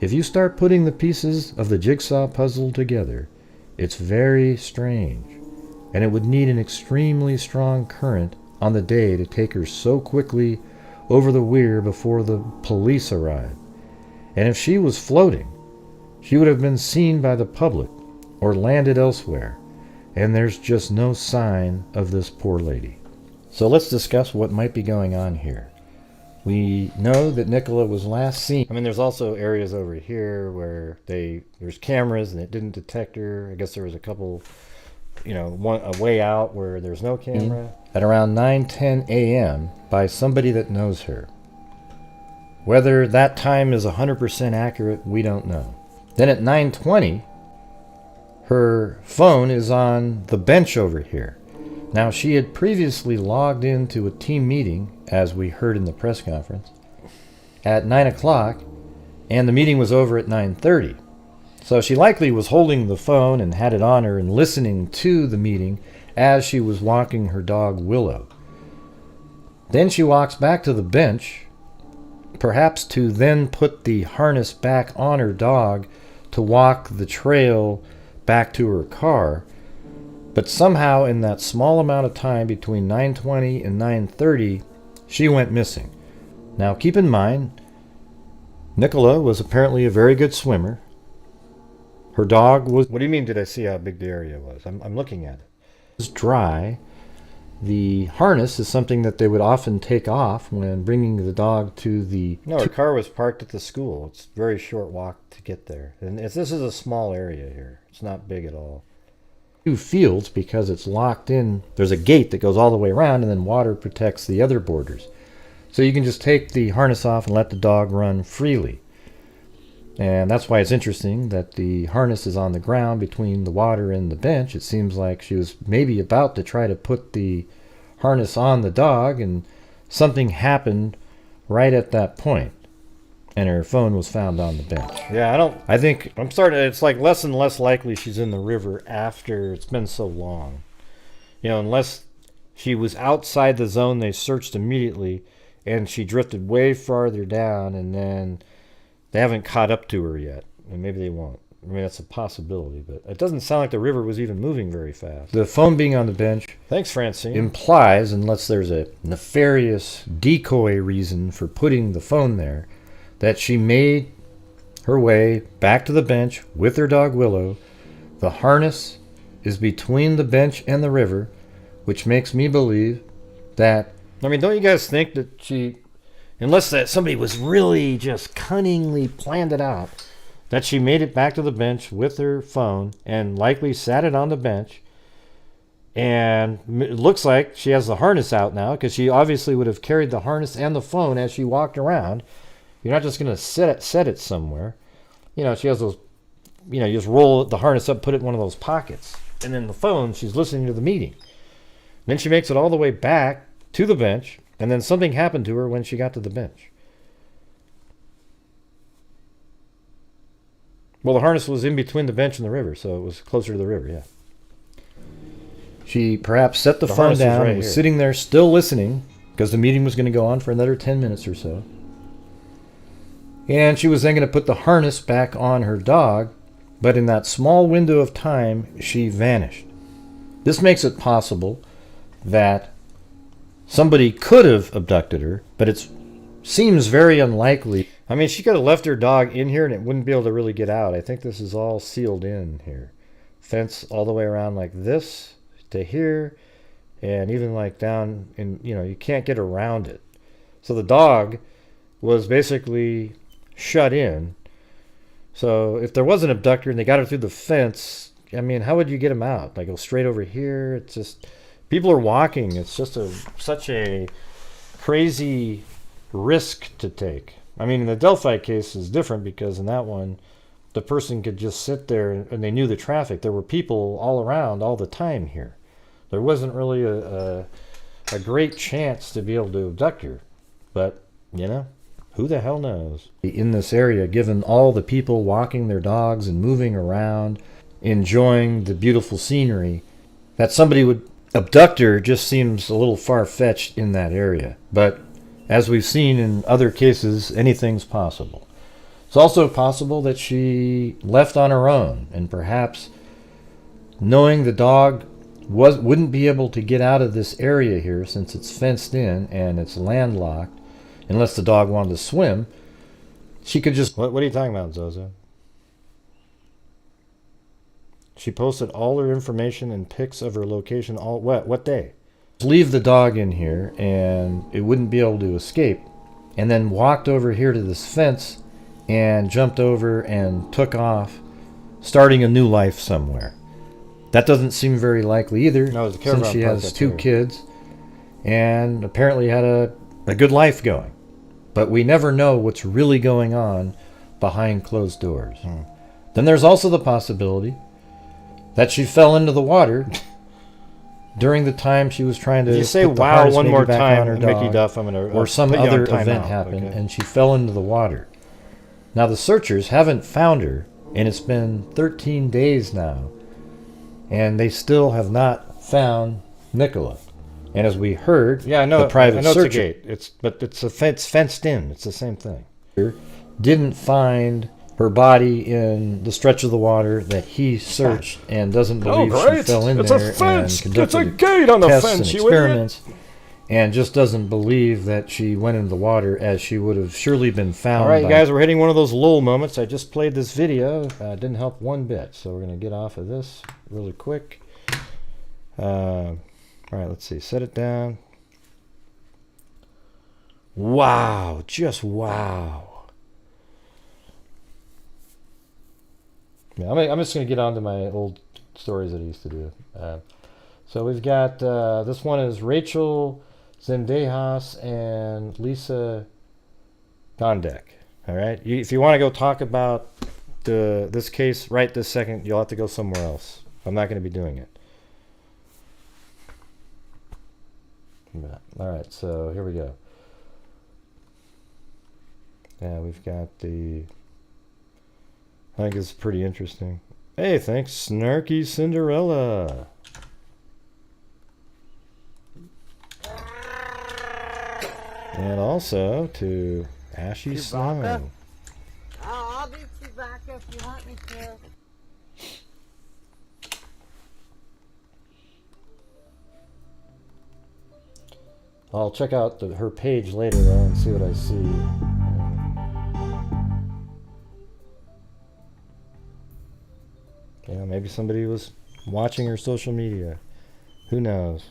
If you start putting the pieces of the jigsaw puzzle together, it's very strange, and it would need an extremely strong current on the day to take her so quickly over the weir before the police arrived. And if she was floating, she would have been seen by the public or landed elsewhere, and there's just no sign of this poor lady. So let's discuss what might be going on here. We know that Nicola was last seen. I mean, there's also areas over here where there's cameras and it didn't detect her. I guess there was a couple, a way out where there's no camera. At around 9:10 a.m. by somebody that knows her. Whether that time is 100% accurate, we don't know. Then at 9:20, her phone is on the bench over here. Now, she had previously logged into a team meeting, as we heard in the press conference, at 9 o'clock, and the meeting was over at 9:30. So she likely was holding the phone and had it on her and listening to the meeting as she was walking her dog Willow. Then she walks back to the bench, perhaps to then put the harness back on her dog to walk the trail back to her car. But somehow in that small amount of time between 9:20 and 9:30, she went missing. Now keep in mind, Nicola was apparently a very good swimmer. Her dog was... What do you mean, did I see how big the area was? I'm looking at it. It was dry. The harness is something that they would often take off when bringing the dog to the... No, her car was parked at the school. It's a very short walk to get there. And this is a small area here. It's not big at all. Two fields, because it's locked in. There's a gate that goes all the way around, and then water protects the other borders. So you can just take the harness off and let the dog run freely. And that's why it's interesting that the harness is on the ground between the water and the bench. It seems like she was maybe about to try to put the harness on the dog, and something happened right at that point. And her phone was found on the bench. Yeah, it's like less and less likely she's in the river after it's been so long. Unless she was outside the zone they searched immediately, and she drifted way farther down, and then they haven't caught up to her yet. And maybe they won't. I mean, that's a possibility, but it doesn't sound like the river was even moving very fast. The phone being on the bench, thanks, Francine, implies, unless there's a nefarious decoy reason for putting the phone there, that she made her way back to the bench with her dog Willow. The harness is between the bench and the river, which makes me believe that... I mean, don't you guys think that she... Unless that somebody was really just cunningly planned it out, that she made it back to the bench with her phone and likely sat it on the bench. And it looks like she has the harness out now, because she obviously would have carried the harness and the phone as she walked around. You're not just going to set it somewhere. She has those, you just roll the harness up, put it in one of those pockets. And then the phone, she's listening to the meeting. Then she makes it all the way back to the bench. And then something happened to her when she got to the bench. Well, the harness was in between the bench and the river, so it was closer to the river, yeah. She perhaps set the phone down and was sitting there still listening, because the meeting was going to go on for another 10 minutes or so. And she was then going to put the harness back on her dog, but in that small window of time, she vanished. This makes it possible that somebody could have abducted her, but it seems very unlikely. I mean, she could have left her dog in here and it wouldn't be able to really get out. I think this is all sealed in here. Fence all the way around like this to here, and even like down in, you can't get around it. So the dog was basically shut in. So if there was an abductor and they got her through the fence, I mean, how would you get him out? Like, go straight over here? It's just... People are walking. It's just such a crazy risk to take. I mean, in the Delphi case is different, because in that one, the person could just sit there and they knew the traffic. There were people all around all the time here. There wasn't really a great chance to be able to abduct her. But, who the hell knows? In this area, given all the people walking their dogs and moving around, enjoying the beautiful scenery, that somebody would abduct her just seems a little far-fetched in that area. But as we've seen in other cases, anything's possible. It's also possible that she left on her own, and perhaps knowing the dog wouldn't be able to get out of this area here since it's fenced in and it's landlocked, unless the dog wanted to swim, she could just... What are you talking about, Zozo? She posted all her information and pics of her location what day? Leave the dog in here and it wouldn't be able to escape. and then walked over here to this fence and jumped over and took off, starting a new life somewhere. That doesn't seem very likely either, No, it's a since caravan she park has up 2 here. kids and apparently had a good life going. But we never know what's really going on behind closed doors. Then there's also the possibility that she fell into the water during the time she was trying to If you say put the wow harness one maybe more back time, on her Mickey dog, Duff, I'm gonna or some put you on other timeout, event happened, okay? and she fell into the water. Now the searchers haven't found her, and it's been 13 days now, and they still have not found Nicola. And as we heard, Yeah, I know. the private I know searcher it's a gate. But it's a fence fenced in. It's the same thing. didn't find her body in the stretch of the water that he searched, and doesn't believe she fell in It's a there fence. and It's a conducted gate on the tests fence, and you idiot. experiments, and just doesn't believe that she went into the water, as she would have surely been found. All right, by guys, we're hitting one of those lull moments. I just played this video. Didn't help one bit. So we're going to get off of this really quick. All right, let's see. Set it down. Wow. Just wow. Yeah, I'm just going to get on to my old stories that I used to do. So we've got, this one is Rachel Zendejas and Lisa Gondek. All right. If you want to go talk about this case right this second, you'll have to go somewhere else. I'm not going to be doing it. All right. So here we go. Yeah, we've got the... I think it's pretty interesting. Hey, thanks, Snarky Cinderella. And also to Ashy Snow. I'll be back if you want me to. I'll check out her page later though and see what I see. Yeah, maybe somebody was watching her social media. Who knows?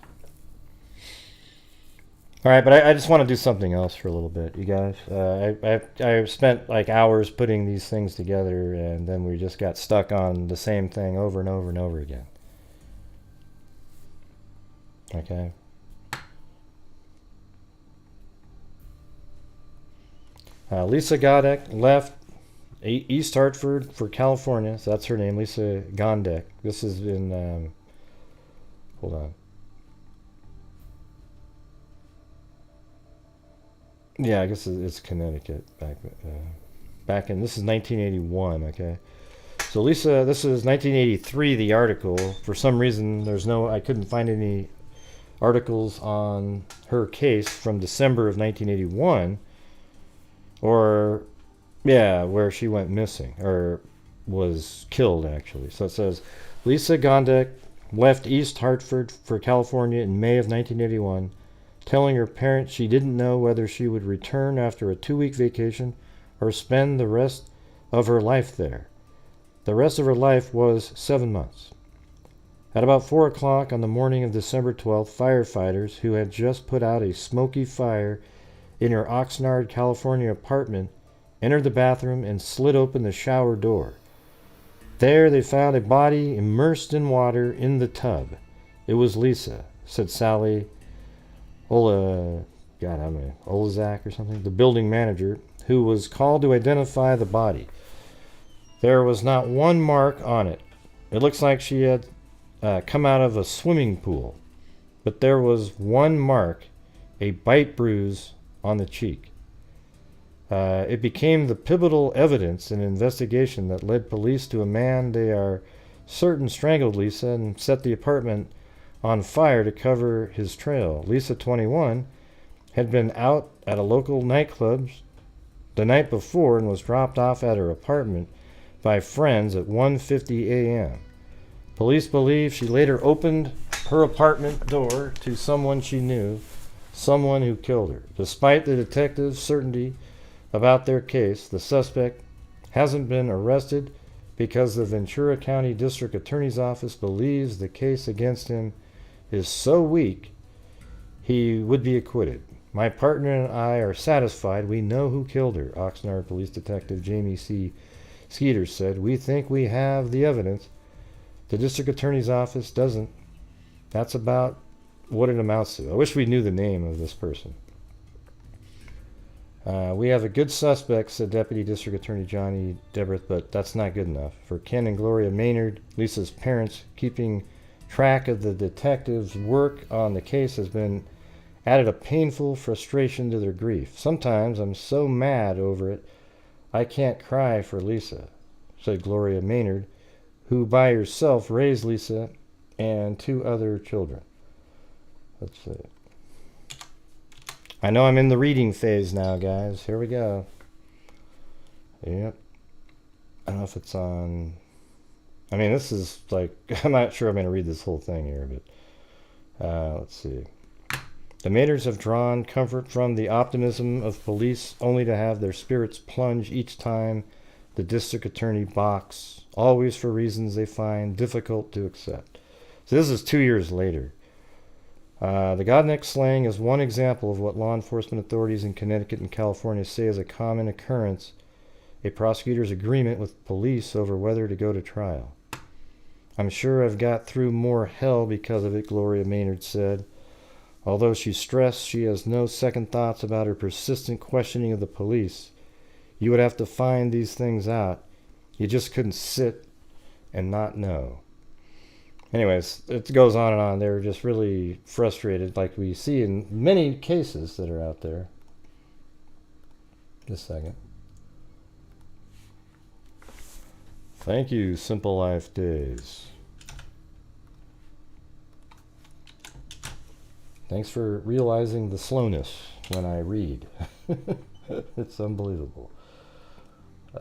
All right, but I just want to do something else for a little bit, you guys. I spent like hours putting these things together, and then we just got stuck on the same thing over and over and over again. Okay. Lisa Godek left East Hartford for California. So that's her name, Lisa Gondek. This is in, hold on. Yeah, I guess it's Connecticut back in, this is 1981, okay. So Lisa, this is 1983, the article. For some reason, I couldn't find any articles on her case from December of 1981, or, yeah, where she went missing, or was killed, actually. So it says, Lisa Gondek left East Hartford for California in May of 1981, telling her parents she didn't know whether she would return after a 2-week vacation or spend the rest of her life there. The rest of her life was 7 months. At about 4 o'clock on the morning of December 12th, firefighters who had just put out a smoky fire in her Oxnard, California apartment entered the bathroom and slid open the shower door. There they found a body immersed in water in the tub. It was Lisa, said Sally Olazak or something, the building manager, who was called to identify the body. There was not one mark on it. It looks like she had come out of a swimming pool. But there was one mark, a bite bruise on the cheek. It became the pivotal evidence in an investigation that led police to a man they are certain strangled Lisa and set the apartment on fire to cover his trail. Lisa, 21, had been out at a local nightclub the night before and was dropped off at her apartment by friends at 1:50 a.m. Police believe she later opened her apartment door to someone she knew, someone who killed her. Despite the detectives' certainty about their case, the suspect hasn't been arrested because the Ventura County District Attorney's Office believes the case against him is so weak he would be acquitted. My partner and I are satisfied we know who killed her, Oxnard Police Detective Jamie C. Skeeters said. We think we have the evidence. The district attorney's office doesn't. That's about what it amounts to. I wish we knew the name of this person. We have a good suspect, said Deputy District Attorney Johnny Debreth, but that's not good enough. For Ken and Gloria Maynard, Lisa's parents, keeping track of the detective's work on the case has been added a painful frustration to their grief. Sometimes I'm so mad over it, I can't cry for Lisa, said Gloria Maynard, who by herself raised Lisa and 2 other children. Let's see. I know I'm in the reading phase now, guys. Here we go. Yep. I don't know if it's on... I mean, this is like... I'm not sure I'm going to read this whole thing here, but... let's see. The Maynards have drawn comfort from the optimism of police, only to have their spirits plunge each time the district attorney balks, always for reasons they find difficult to accept. So this is 2 years later. The Godneck slaying is one example of what law enforcement authorities in Connecticut and California say is a common occurrence, a prosecutor's agreement with police over whether to go to trial. I'm sure I've got through more hell because of it, Gloria Maynard said. Although she stressed she has no second thoughts about her persistent questioning of the police. You would have to find these things out. You just couldn't sit and not know. Anyways, it goes on and on. They're just really frustrated, like we see in many cases that are out there. Just a second. Thank you, Simple Life Days. Thanks for realizing the slowness when I read. It's unbelievable.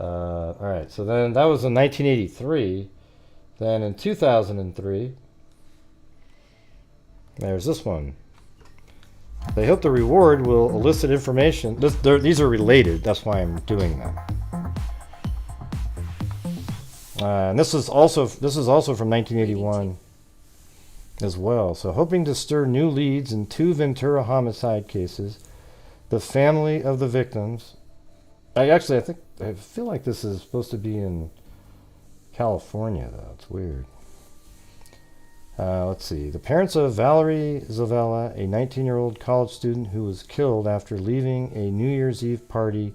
All right, so then that was in 1983. Then in 2003, there's this one. They hope the reward will elicit information. These are related. That's why I'm doing that. And this is also from 1981 as well. So hoping to stir new leads in 2 Ventura homicide cases, the family of the victims. I feel like this is supposed to be in California, though. It's weird. Let's see. The parents of Valerie Zavella, a 19-year-old college student who was killed after leaving a New Year's Eve party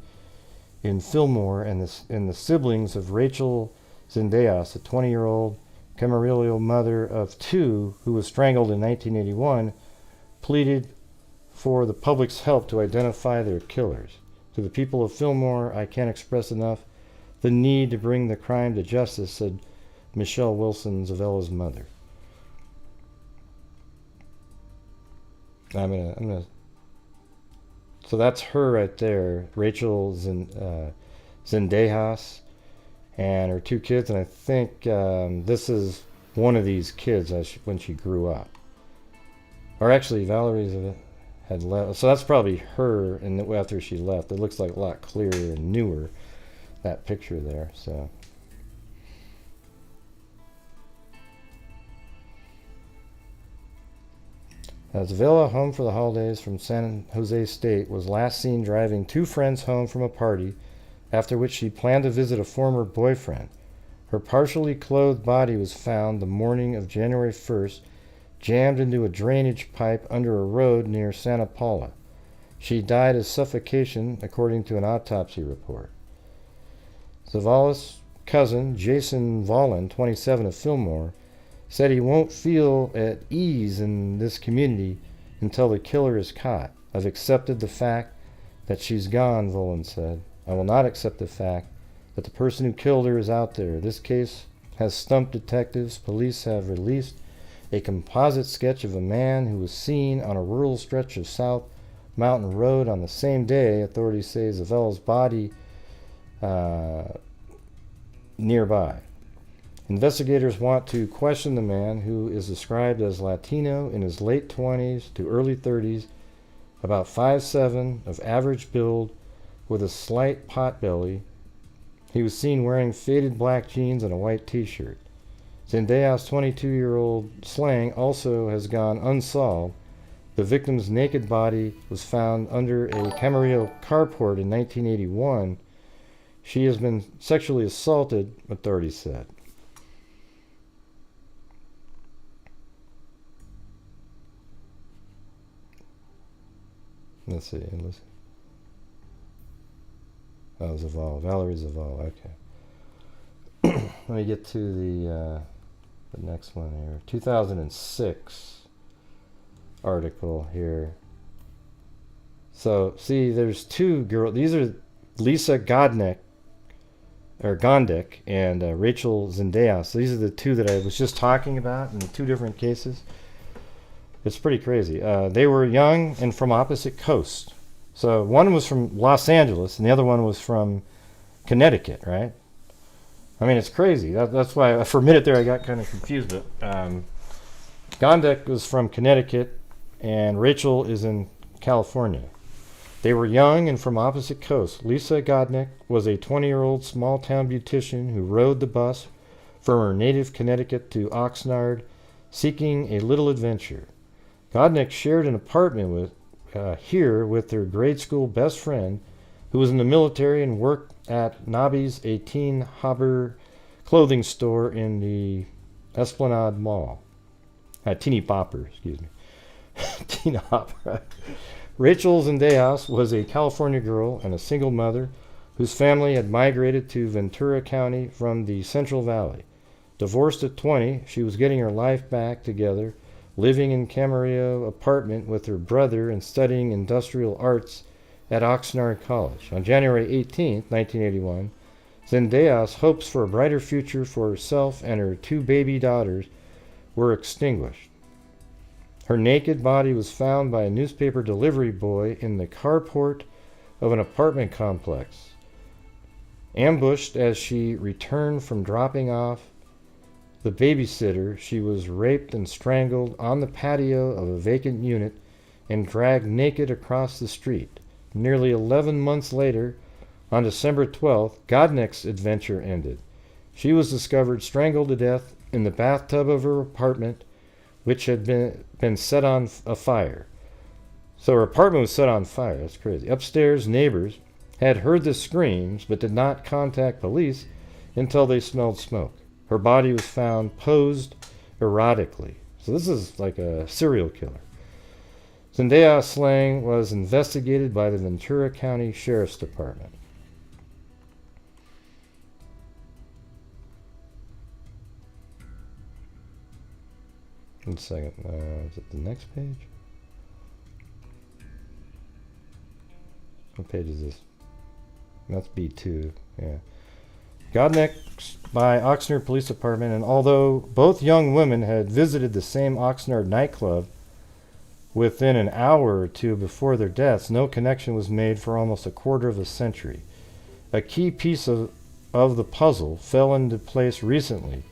in Fillmore, and the siblings of Rachel Zendejas, a 20-year-old Camarillo mother of 2 who was strangled in 1981, pleaded for the public's help to identify their killers. To the people of Fillmore, I can't express enough the need to bring the crime to justice, said Michelle Wilson, Zavella's mother. I'm gonna. So that's her right there, Rachel Zendejas, and her 2 kids, and I think this is one of these kids when she grew up. Or actually, Valerie had left, so that's probably her, and after she left, it looks like a lot clearer and newer. That picture there, so. Zavella, home for the holidays from San Jose State, was last seen driving 2 friends home from a party, after which she planned to visit a former boyfriend. Her partially clothed body was found the morning of January 1st, jammed into a drainage pipe under a road near Santa Paula. She died of suffocation, according to an autopsy report. Zavella's cousin, Jason Volin, 27, of Fillmore, said he won't feel at ease in this community until the killer is caught. I've accepted the fact that she's gone, Volin said. I will not accept the fact that the person who killed her is out there. This case has stumped detectives. Police have released a composite sketch of a man who was seen on a rural stretch of South Mountain Road on the same day. Authorities say Zavella's body nearby. Investigators want to question the man, who is described as Latino, in his late 20s to early 30s, about 5'7", of average build, with a slight potbelly. He was seen wearing faded black jeans and a white t-shirt. Zendeja's 22-year-old slaying also has gone unsolved. The victim's naked body was found under a Camarillo carport in 1981. She has been sexually assaulted, authorities said. Let's see. Oh, Zaval. Valerie Zaval. Okay. Let me get to the next one here. 2006 article here. So, see, there's two girls. These are Lisa Gondek and Rachel Zendejas. So these are the two that I was just talking about in the two different cases. It's pretty crazy. They were young and from opposite coasts. So one was from Los Angeles and the other one was from Connecticut, right? I mean, it's crazy. That's why for a minute there I got kind of confused. But Gondek was from Connecticut and Rachel is in California. They were young and from opposite coasts. Lisa Gondek was a 20-year-old small-town beautician who rode the bus from her native Connecticut to Oxnard seeking a little adventure. Gondek shared an apartment here with her grade school best friend who was in the military and worked at Nobby's, a teen hopper clothing store in the Esplanade Mall. Teeny Popper, excuse me. Teen Hopper. Rachel Zendejas was a California girl and a single mother whose family had migrated to Ventura County from the Central Valley. Divorced at 20, she was getting her life back together, living in Camarillo apartment with her brother and studying industrial arts at Oxnard College. On January 18, 1981, Zendejas' hopes for a brighter future for herself and her two baby daughters were extinguished. Her naked body was found by a newspaper delivery boy in the carport of an apartment complex. Ambushed as she returned from dropping off the babysitter, she was raped and strangled on the patio of a vacant unit and dragged naked across the street. Nearly 11 months later, on December 12th, Gondek's adventure ended. She was discovered strangled to death in the bathtub of her apartment, which had been set on fire. So her apartment was set on fire. That's crazy. Upstairs, neighbors had heard the screams but did not contact police until they smelled smoke. Her body was found posed erotically. So this is like a serial killer. Zendejas' slaying was investigated by the Ventura County Sheriff's Department. One second. Is it the next page? What page is this? That's B2. Yeah. Gondek by Oxnard Police Department, and although both young women had visited the same Oxnard nightclub within an hour or two before their deaths, no connection was made for almost a quarter of a century. A key piece of the puzzle fell into place recently.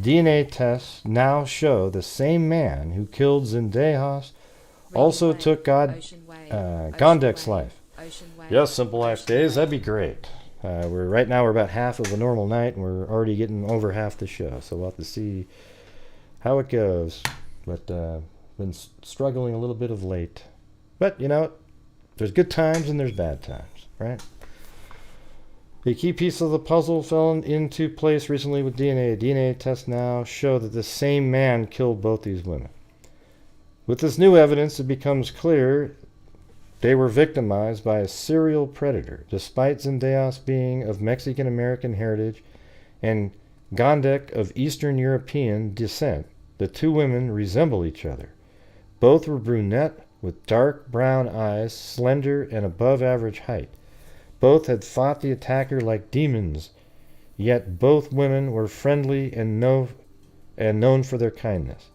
DNA tests now show the same man who killed Zendejas also took Gondek's life. Yes, Simple Life Days, that'd be great. Right now we're about half of a normal night, and we're already getting over half the show, so we'll have to see how it goes. But been struggling a little bit of late. But, you know, there's good times and there's bad times, right? A key piece of the puzzle fell into place recently with DNA. DNA tests now show that the same man killed both these women. With this new evidence, it becomes clear they were victimized by a serial predator. Despite Zendejas being of Mexican-American heritage and Gondek of Eastern European descent, the two women resemble each other. Both were brunette with dark brown eyes, slender and above average height. Both had fought the attacker like demons, yet both women were friendly and known for their kindness.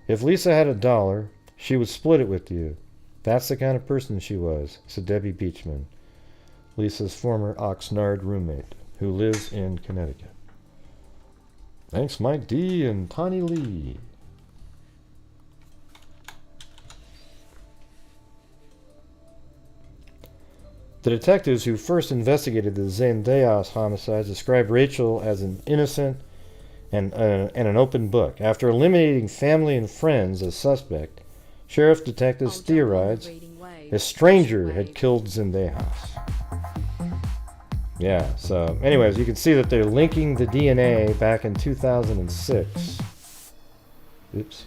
If Lisa had $1, she would split it with you. That's the kind of person she was, said Debbie Beachman, Lisa's former Oxnard roommate, who lives in Connecticut. Thanks, Mike D. and Tawny Lee. The detectives who first investigated the Zendejas homicides described Rachel as an innocent and an open book. After eliminating family and friends as suspect, Sheriff detectives theorized a stranger had killed Zendejas. Yeah, so anyways, you can see that they're linking the DNA back in 2006. Oops.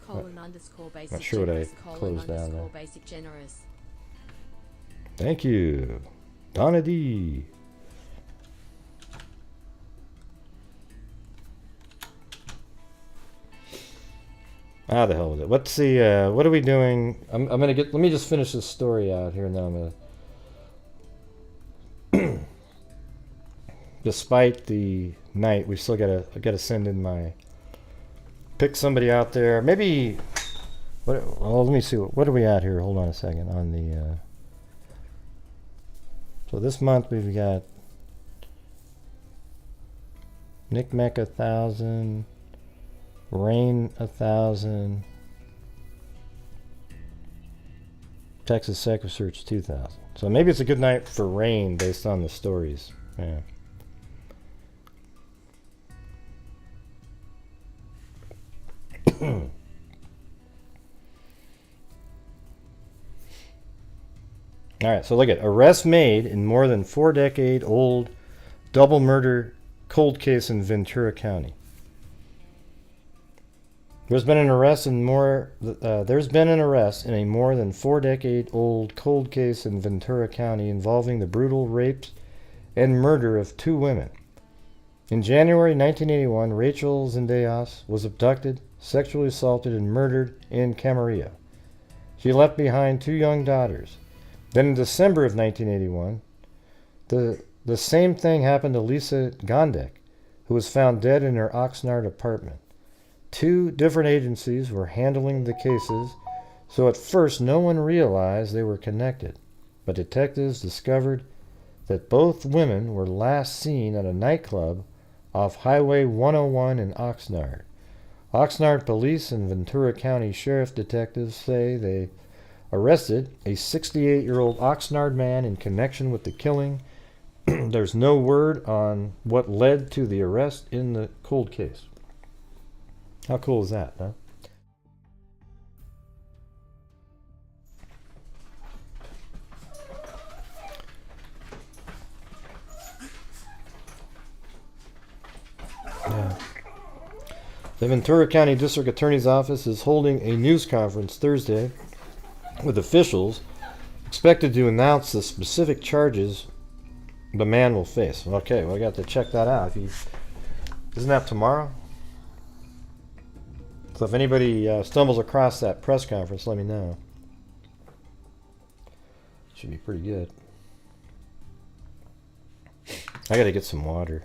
Not sure what I closed down there. Thank you. Donna D. Ah, the hell with it. Let's see, what are we doing? I'm gonna let me just finish this story out here and then I'm gonna despite the night, we still gotta send in my pick somebody out there. Maybe well, let me see what are we at here? Hold on a second on the so this month we've got Nick Meck 1,000, Rain 1,000, Texas Psycho Search 2,000. So maybe it's a good night for Rain based on the stories. Yeah. All right, so look at arrest made in more than 4-decade-old double murder cold case in Ventura County. There's been an arrest in a more than 4-decade-old cold case in Ventura County involving the brutal rape and murder of 2 women. In January 1981, Rachel Zendejas was abducted, sexually assaulted, and murdered in Camarillo. She left behind 2 young daughters. Then in December of 1981, the same thing happened to Lisa Gondek, who was found dead in her Oxnard apartment. 2 different agencies were handling the cases, so at first no one realized they were connected. But detectives discovered that both women were last seen at a nightclub off Highway 101 in Oxnard. Oxnard police and Ventura County Sheriff detectives say they arrested a 68-year-old Oxnard man in connection with the killing. There's no word on what led to the arrest in the cold case. How cool is that, huh? Yeah. The Ventura County District Attorney's Office is holding a news conference Thursday with officials expected to announce the specific charges the man will face. Okay, well, I got to check that out. Isn't that tomorrow? So if anybody stumbles across that press conference, let me know. Should be pretty good. I got to get some water.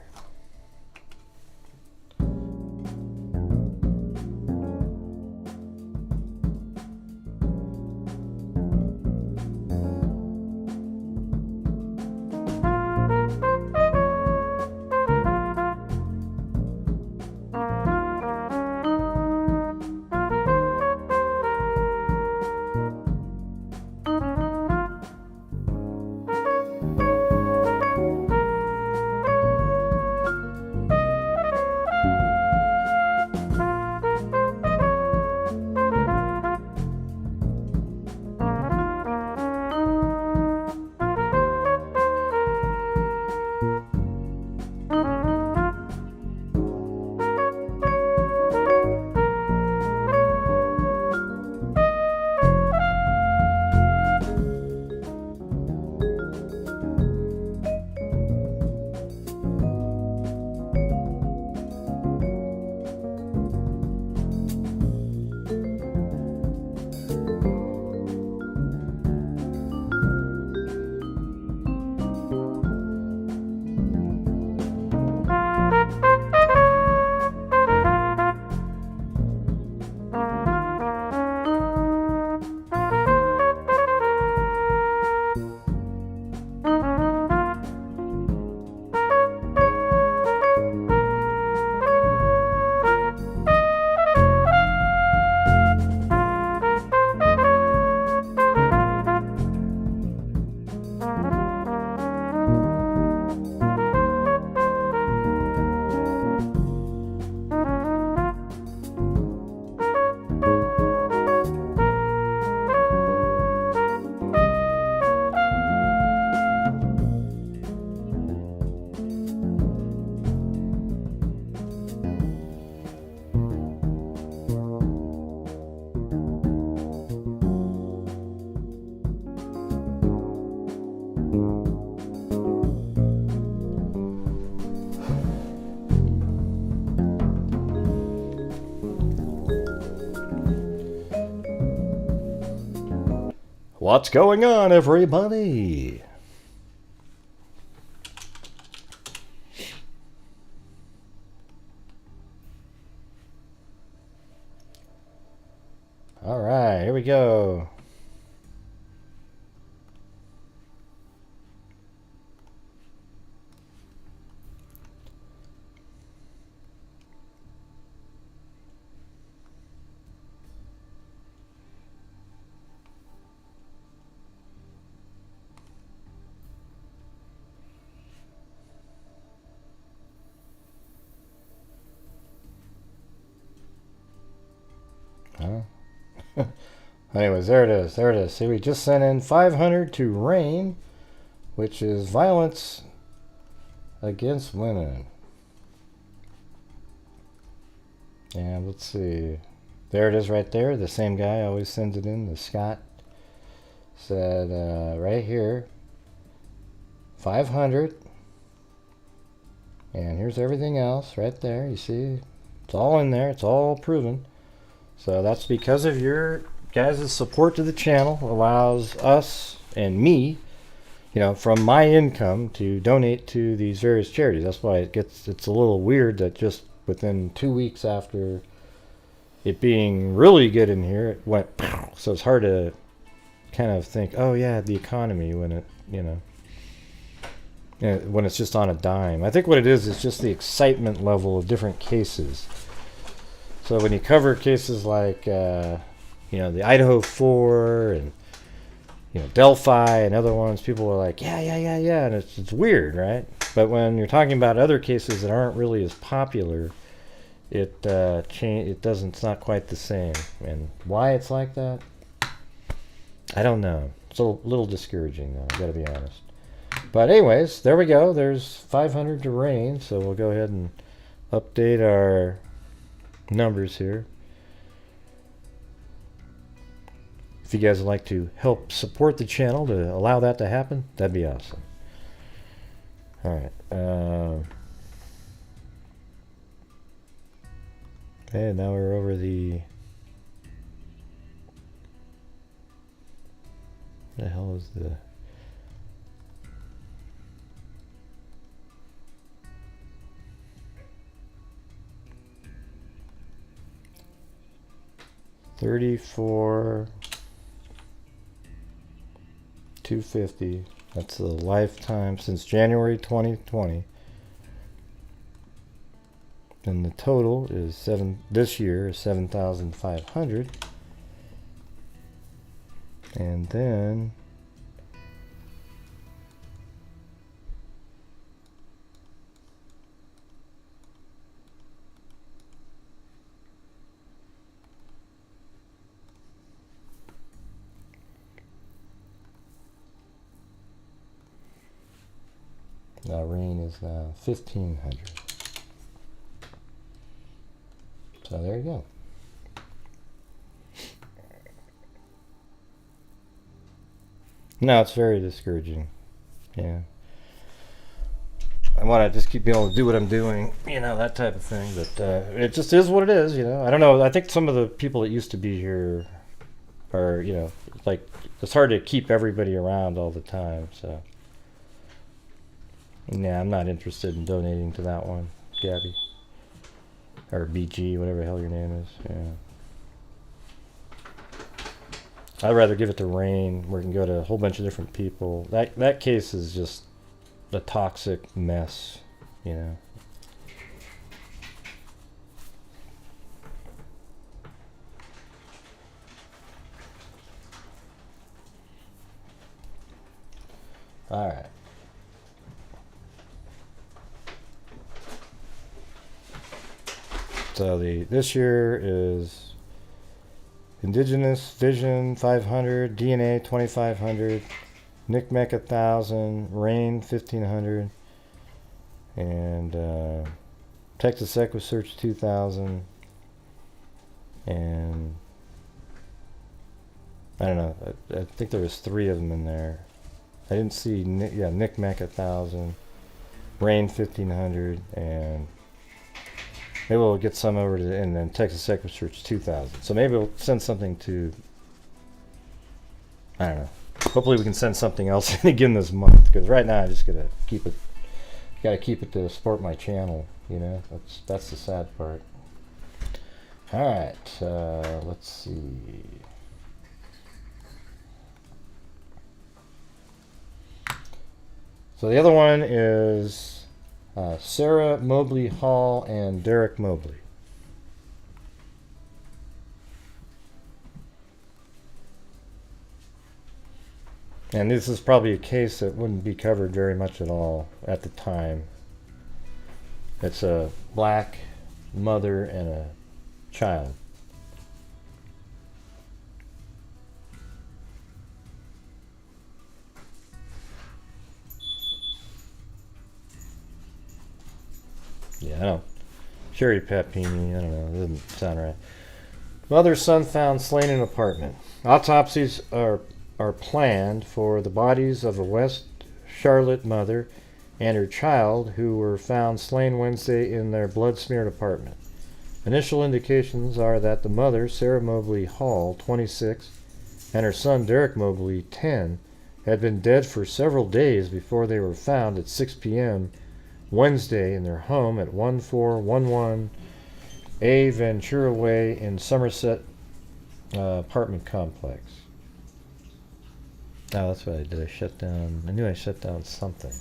What's going on, everybody? All right, here we go. Anyways, there it is. There it is. See, we just sent in 500 to RAIN, which is violence against women. And let's see. There it is right there. The same guy always sends it in. The Scott said right here, 500. And here's everything else right there. You see, it's all in there. It's all proven. So that's because of your guys' support to the channel allows us and me, you know, from my income to donate to these various charities. That's why it's a little weird that just within 2 weeks after it being really good in here, it went. So it's hard to kind of think, oh yeah, the economy when it, you know, when it's just on a dime. I think what it is just the excitement level of different cases. So when you cover cases like, you know, the Idaho 4 and, you know, Delphi and other ones, people are like, yeah, and it's weird, right? But when you're talking about other cases that aren't really as popular, it doesn't. It's not quite the same. And why it's like that, I don't know. It's a little discouraging, though. I got to be honest. But anyways, there we go. There's 500 to RAIN, so we'll go ahead and update our numbers here. If you guys would like to help support the channel to allow that to happen, that'd be awesome. All right. Okay, now we're over the... What the hell is the... $34,250. That's the lifetime since January 2020. And the total is this year is 7,500. And then now RAIN is now 1,500. So there you go. No, it's very discouraging. Yeah. I want to just keep being able to do what I'm doing, you know, that type of thing. But it just is what it is, you know. I don't know. I think some of the people that used to be here are, you know, like, it's hard to keep everybody around all the time. So, yeah, I'm not interested in donating to that one, Gabby. Or BG, whatever the hell your name is. Yeah. I'd rather give it to RAIN, where it can go to a whole bunch of different people. That case is just a toxic mess, you know. All right. So this year is Indigenous Vision 500, DNA 2,500, NCMEC 1,000, RAIN 1,500, and Texas Equisearch 2,000, and I don't know. I think there was 3 of them in there. I didn't see. Yeah, NCMEC 1,000, RAIN 1,500, and maybe we'll get some over to, and then Texas Equisearch 2,000. So maybe we'll send something to I don't know. Hopefully we can send something else in again this month, because right now I just gotta keep it to support my channel. You know, that's the sad part. All right, let's see. So the other one is Sarah Mobley Hall and Derek Mobley. And this is probably a case that wouldn't be covered very much at all at the time. It's a black mother and a child. Yeah, I don't. Sherry Papini, I don't know, it doesn't sound right. Mother, son found slain in apartment. Autopsies are planned for the bodies of a West Charlotte mother and her child who were found slain Wednesday in their blood-smeared apartment. Initial indications are that the mother, Sarah Mobley Hall, 26, and her son, Derek Mobley, 10, had been dead for several days before they were found at 6 p.m. Wednesday in their home at 1411 A Ventura Way in Somerset apartment complex. Oh, that's what I did. I shut down. I knew I shut down something.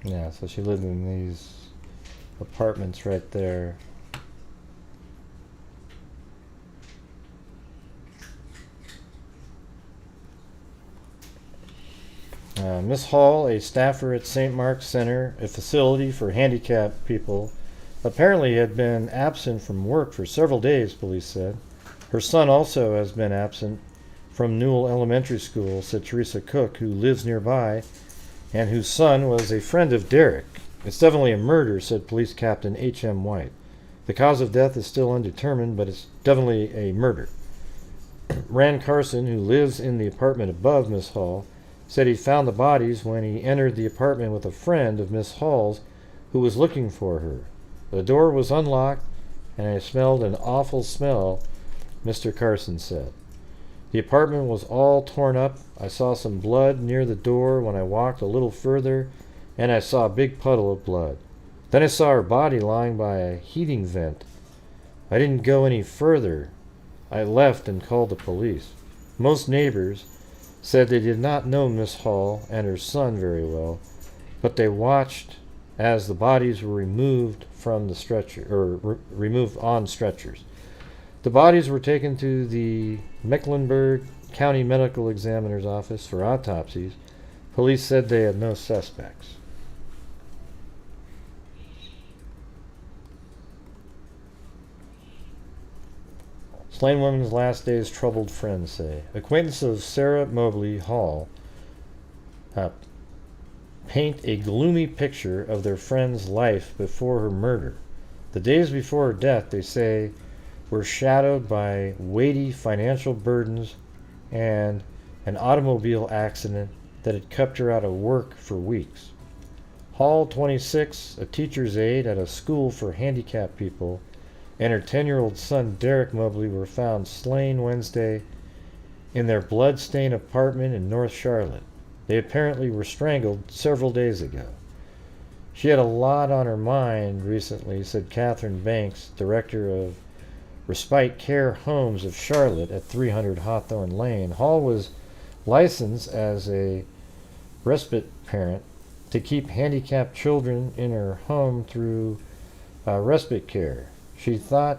Yeah, so she lived in these apartments right there. Miss Hall, a staffer at St. Mark's Center, a facility for handicapped people, apparently had been absent from work for several days, police said. Her son also has been absent from Newell Elementary School, said Teresa Cook, who lives nearby, and whose son was a friend of Derek. It's definitely a murder, said Police Captain H.M. White. The cause of death is still undetermined, but it's definitely a murder. Rand Carson, who lives in the apartment above Miss Hall, said he found the bodies when he entered the apartment with a friend of Miss Hall's who was looking for her. The door was unlocked, and I smelled an awful smell, Mr. Carson said. The apartment was all torn up. I saw some blood near the door when I walked a little further, and I saw a big puddle of blood. Then I saw her body lying by a heating vent. I didn't go any further. I left and called the police. Most neighbors said they did not know Miss Hall and her son very well, but they watched as the bodies were removed from the stretcher, or removed on stretchers. The bodies were taken to the Mecklenburg County Medical Examiner's office for autopsies. Police said they had no suspects. Slain woman's last days, troubled friends say. Acquaintance of Sarah Mobley Hall paint a gloomy picture of their friend's life before her murder. The days before her death, they say, were shadowed by weighty financial burdens and an automobile accident that had kept her out of work for weeks. Hall, 26, a teacher's aide at a school for handicapped people, and her 10-year-old son Derek Mobley were found slain Wednesday in their blood-stained apartment in North Charlotte. They apparently were strangled several days ago. She had a lot on her mind recently, said Catherine Banks, director of Respite Care Homes of Charlotte at 300 Hawthorne Lane. Hall was licensed as a respite parent to keep handicapped children in her home through respite care. She thought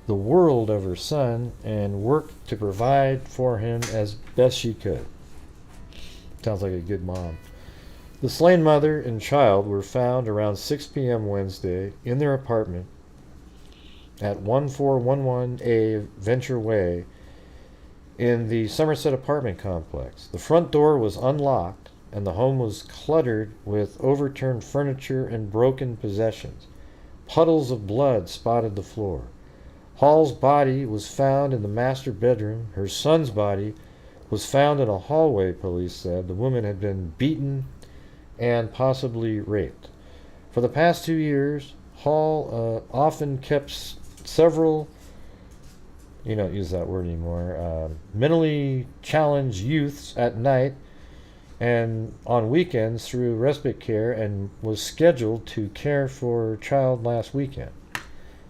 the world of her son and worked to provide for him as best she could. Sounds like a good mom. The slain mother and child were found around 6 p.m. Wednesday in their apartment at 1411A Venture Way in the Somerset apartment complex. The front door was unlocked, and the home was cluttered with overturned furniture and broken possessions. Puddles of blood spotted the floor. Hall's body was found in the master bedroom. Her son's body was found in a hallway, police said. The woman had been beaten and possibly raped. For the past 2 years, Hall often kept several, you don't use that word anymore, mentally challenged youths at night and on weekends through respite care, and was scheduled to care for a child last weekend.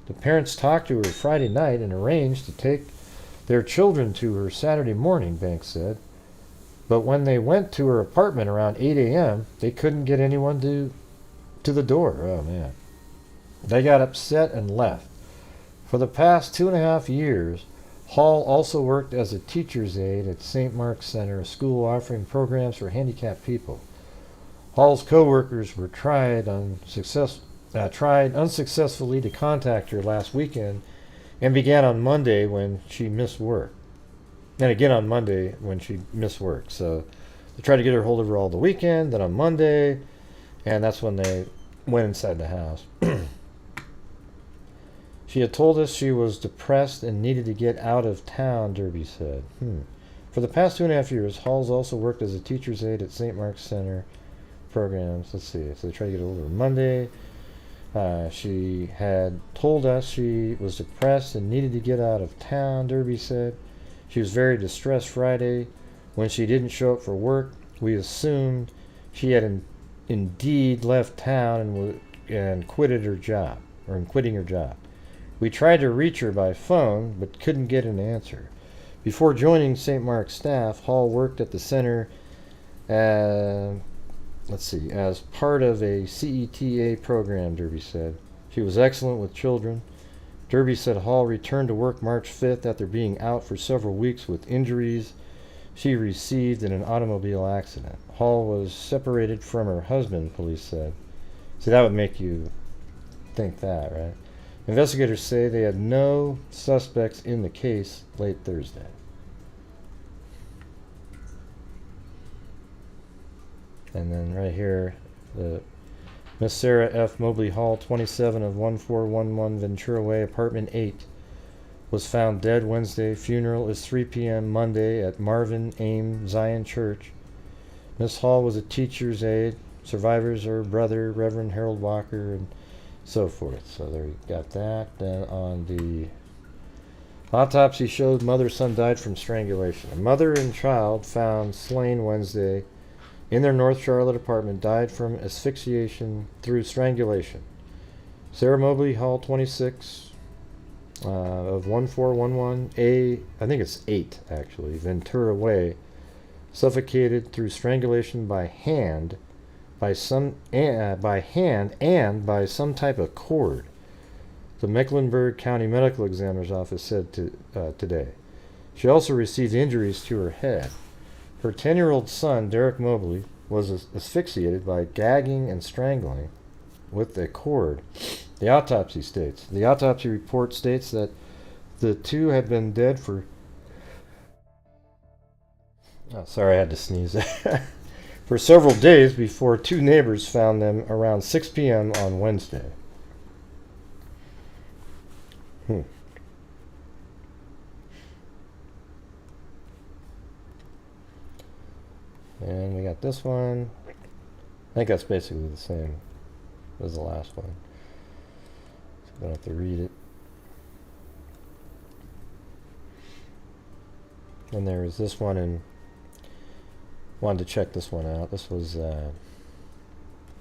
The parents talked to her Friday night and arranged to take their children to her Saturday morning, Banks said. But when they went to her apartment around 8 a.m., they couldn't get anyone to the door. Oh, man. They got upset and left. For the past 2.5 years, Hall also worked as a teacher's aide at St. Mark's Center, a school offering programs for handicapped people. Hall's co-workers were tried unsuccessfully to contact her last weekend, and began on Monday when she missed work. And again on Monday when she missed work. So they tried to get her hold of her all the weekend, then on Monday, and that's when they went inside the house. She had told us she was depressed and needed to get out of town, Derby said. For the past 2.5 years, Hall's also worked as a teacher's aide at St. Mark's Center programs. Let's see. So they tried to get hold of her Monday. She had told us she was depressed and needed to get out of town, Derby said. She was very distressed Friday when she didn't show up for work. We assumed she had indeed left town and quitted her job, or in quitting her job. We tried to reach her by phone, but couldn't get an answer. Before joining St. Mark's staff, Hall worked at the center as part of a CETA program, Derby said. She was excellent with children. Derby said Hall returned to work March 5th after being out for several weeks with injuries she received in an automobile accident. Hall was separated from her husband, police said. See, that would make you think that, right? Investigators say they had no suspects in the case late Thursday. And then right here, Miss Sarah F. Mobley Hall, 27 of 1411 Ventura Way, apartment 8, was found dead Wednesday. Funeral is 3 p.m. Monday at Marvin Aim Zion Church. Miss Hall was a teacher's aide. Survivors are brother, Reverend Harold Walker, and so forth. So there you got that. Then on the autopsy showed mother-son died from strangulation. A mother and child found slain Wednesday in their North Charlotte apartment died from asphyxiation through strangulation. Sarah Mobley Hall, 26 of 1411 I think it's 8 actually, Ventura Way, suffocated through strangulation by hand and by some type of cord, the Mecklenburg County Medical Examiner's Office said today. She also received injuries to her head. Her 10-year-old son, Derek Mobley, was asphyxiated by gagging and strangling with a cord. The autopsy report states that the two had been dead for... Oh, sorry, I had to sneeze. For several days before two neighbors found them around 6 p.m. on Wednesday. And we got this one. I think that's basically the same as the last one. So I don't have to read it. And there was this one, and wanted to check this one out. This was about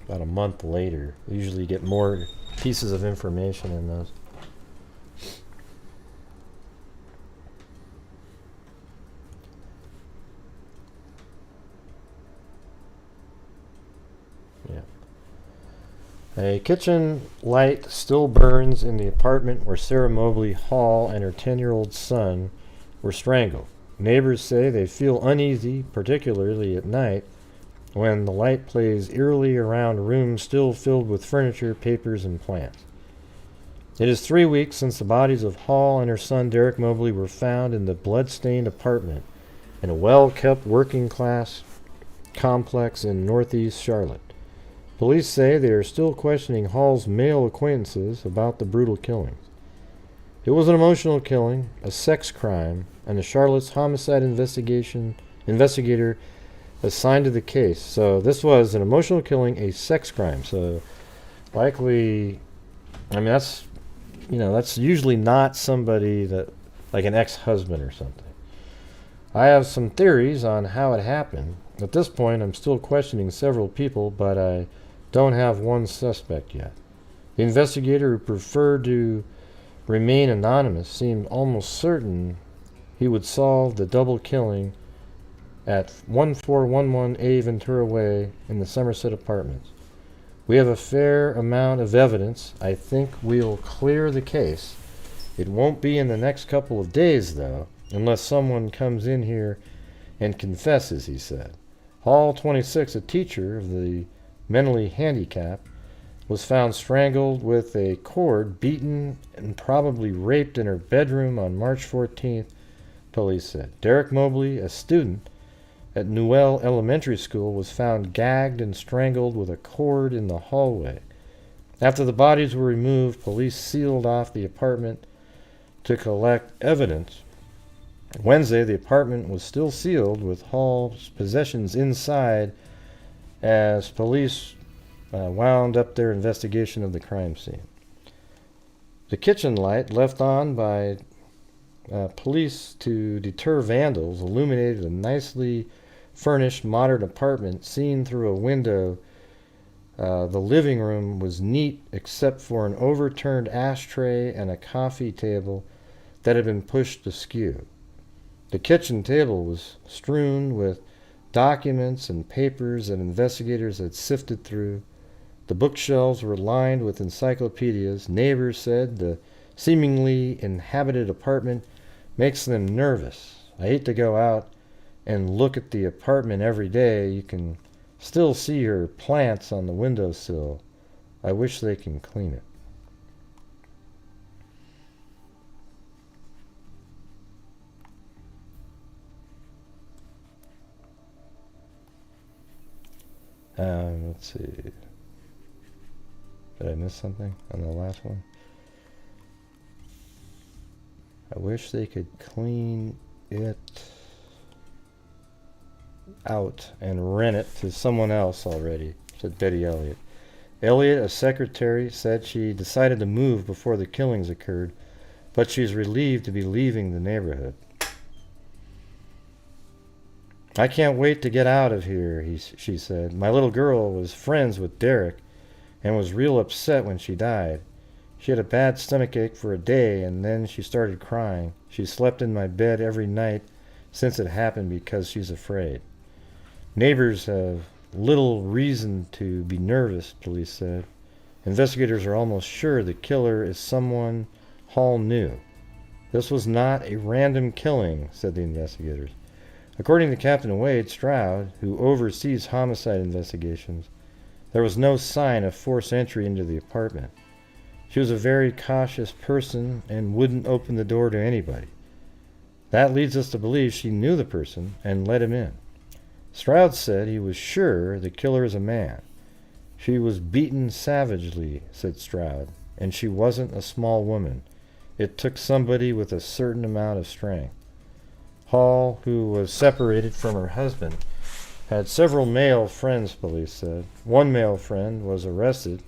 a month later. We usually get more pieces of information in those. Yeah. A kitchen light still burns in the apartment where Sarah Mobley Hall and her 10-year-old son were strangled. Neighbors say they feel uneasy, particularly at night, when the light plays eerily around rooms still filled with furniture, papers, and plants. It is 3 weeks since the bodies of Hall and her son Derek Mobley were found in the blood-stained apartment in a well-kept working-class complex in northeast Charlotte. Police say they are still questioning Hall's male acquaintances about the brutal killings. It was an emotional killing, a sex crime, and the Charlotte's homicide investigator assigned to the case. So this was an emotional killing, a sex crime. So likely, I mean, that's usually not somebody that, like an ex-husband or something. I have some theories on how it happened. At this point, I'm still questioning several people, but I don't have one suspect yet. The investigator, who preferred to remain anonymous, seemed almost certain he would solve the double killing at 1411A Ventura Way in the Somerset Apartments. We have a fair amount of evidence. I think we'll clear the case. It won't be in the next couple of days, though, unless someone comes in here and confesses, he said. Hall, 26, a teacher of the mentally handicapped, was found strangled with a cord, beaten, and probably raped in her bedroom on March 14th, police said. Derek Mobley, a student at Newell Elementary School, was found gagged and strangled with a cord in the hallway. After the bodies were removed, police sealed off the apartment to collect evidence. Wednesday, the apartment was still sealed with Hall's possessions inside as police wound up their investigation of the crime scene. The kitchen light, left on by police to deter vandals, illuminated a nicely furnished modern apartment seen through a window. The living room was neat except for an overturned ashtray and a coffee table that had been pushed askew. The kitchen table was strewn with documents and papers that investigators had sifted through. The bookshelves were lined with encyclopedias. Neighbors said the seemingly inhabited apartment makes them nervous. I hate to go out and look at the apartment every day. You can still see her plants on the windowsill. I wish they can clean it. Let's see. Did I miss something on the last one? I wish they could clean it out and rent it to someone else already, said Betty Elliott. Elliott, a secretary, said she decided to move before the killings occurred, but she's relieved to be leaving the neighborhood. I can't wait to get out of here, she said. My little girl was friends with Derek and was real upset when she died. She had a bad stomachache for a day, and then she started crying. She slept in my bed every night since it happened because she's afraid. Neighbors have little reason to be nervous, police said. Investigators are almost sure the killer is someone Hall knew. This was not a random killing, said the investigators. According to Captain Wade Stroud, who oversees homicide investigations, there was no sign of forced entry into the apartment. She was a very cautious person and wouldn't open the door to anybody. That leads us to believe she knew the person and let him in. Stroud said he was sure the killer is a man. She was beaten savagely, said Stroud, and she wasn't a small woman. It took somebody with a certain amount of strength. Hall, who was separated from her husband, had several male friends, police said. One male friend was arrested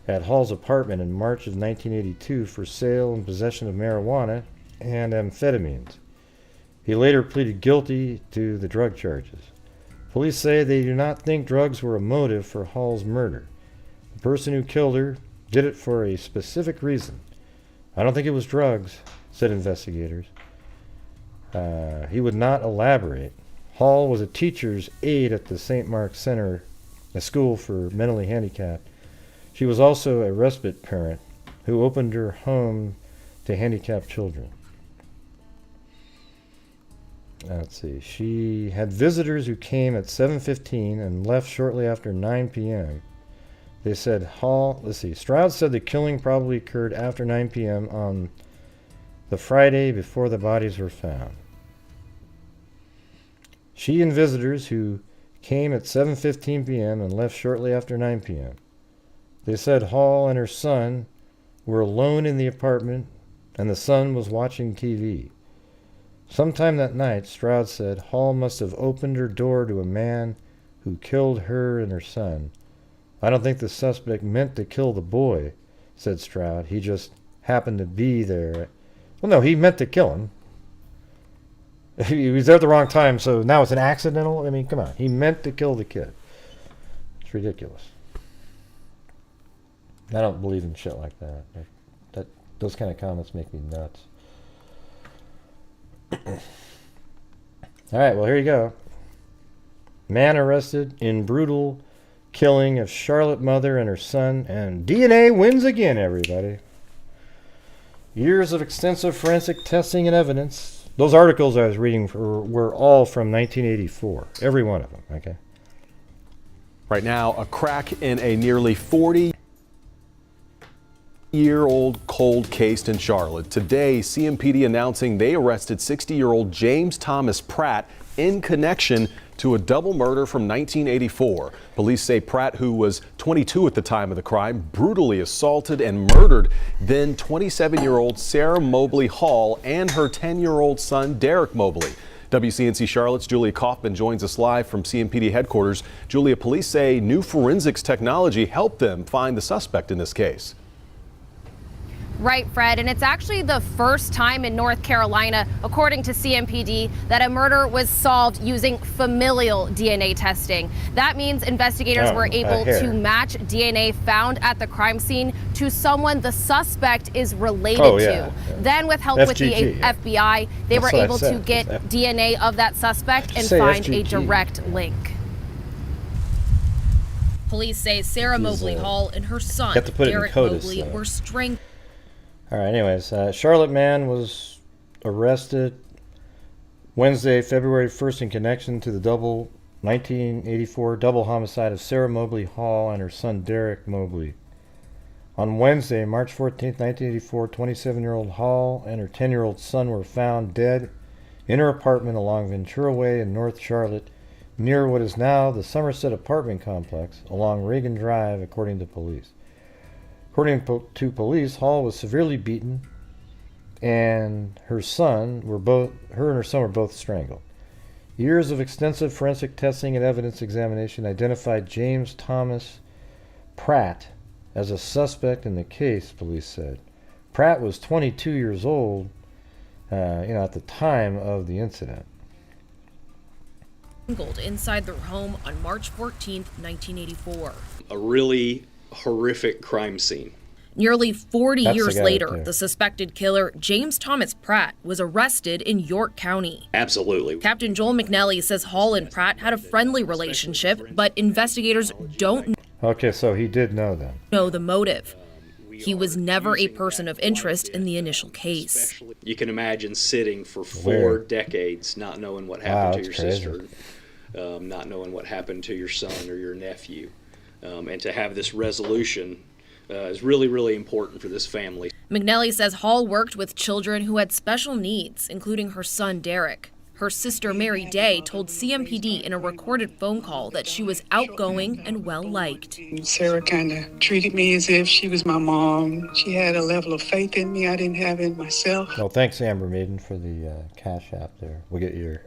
at Hall's apartment in March of 1982 for sale and possession of marijuana and amphetamines. He later pleaded guilty to the drug charges. Police say they do not think drugs were a motive for Hall's murder. The person who killed her did it for a specific reason. I don't think it was drugs, said investigators. He would not elaborate. Hall was a teacher's aide at the St. Mark's Center, a school for mentally handicapped. She was also a respite parent who opened her home to handicapped children. Let's see. She had visitors who came at 7:15 and left shortly after 9 p.m. They said Hall, let's see, Stroud said the killing probably occurred after 9 p.m. on the Friday before the bodies were found. She and visitors who came at 7:15 p.m. and left shortly after 9 p.m. They said Hall and her son were alone in the apartment and the son was watching TV. Sometime that night, Stroud said Hall must have opened her door to a man who killed her and her son. I don't think the suspect meant to kill the boy, said Stroud. He just happened to be there. Well, no, he meant to kill him. He was there at the wrong time, so now it's an accidental? I mean, come on. He meant to kill the kid. It's ridiculous. I don't believe in shit like that. Those kind of comments make me nuts. All right, well, here you go. Man arrested in brutal killing of Charlotte mother and her son, and DNA wins again, everybody. Years of extensive forensic testing and evidence. Those articles I was reading were all from 1984. Every one of them, okay? Right now, a crack in a nearly 40-year-old cold case in Charlotte. Today, CMPD announcing they arrested 60-year-old James Thomas Pratt in connection to a double murder from 1984. Police say Pratt, who was 22 at the time of the crime, brutally assaulted and murdered then 27-year-old Sarah Mobley Hall and her 10-year-old son, Derek Mobley. WCNC Charlotte's Julia Kaufman joins us live from CMPD headquarters. Julia, police say new forensics technology helped them find the suspect in this case. Right, Fred, and it's actually the first time in North Carolina, according to CMPD, that a murder was solved using familial DNA testing. That means investigators were able to match DNA found at the crime scene to someone the suspect is related to. Then with help with the FBI, they were able to get DNA of that suspect and find a direct link. Police say Sarah Mobley Hall and her son, Derek Mobley, were strangled. All right, anyways, Charlotte man was arrested Wednesday, February 1st in connection to the 1984 double homicide of Sarah Mobley Hall and her son Derek Mobley. On Wednesday, March 14th, 1984, 27-year-old Hall and her 10-year-old son were found dead in her apartment along Ventura Way in North Charlotte, near what is now the Somerset apartment complex along Reagan Drive, according to police. According to police, Hall was severely beaten, and her and her son were both strangled. Years of extensive forensic testing and evidence examination identified James Thomas Pratt as a suspect in the case, police said. Pratt was 22 years old, at the time of the incident. Inside their home on March 14th, 1984. A really horrific crime scene. Nearly 40 years later, the suspected killer, James Thomas Pratt, was arrested in York County. Absolutely. Captain Joel McNally says Hall and Pratt had a friendly relationship, but investigators don't Okay, so he did know them. know the motive. He was never a person of interest in the initial case. You can imagine sitting for 4 decades not knowing what happened to your sister, not knowing what happened to your son or your nephew. And to have this resolution is really, really important for this family. McNally says Hall worked with children who had special needs, including her son Derek. Her sister Mary Day told CMPD in a recorded phone call that she was outgoing and well-liked. Sarah kind of treated me as if she was my mom. She had a level of faith in me I didn't have in myself. Well, thanks, Amber Maiden, for the Cash App there. We'll get you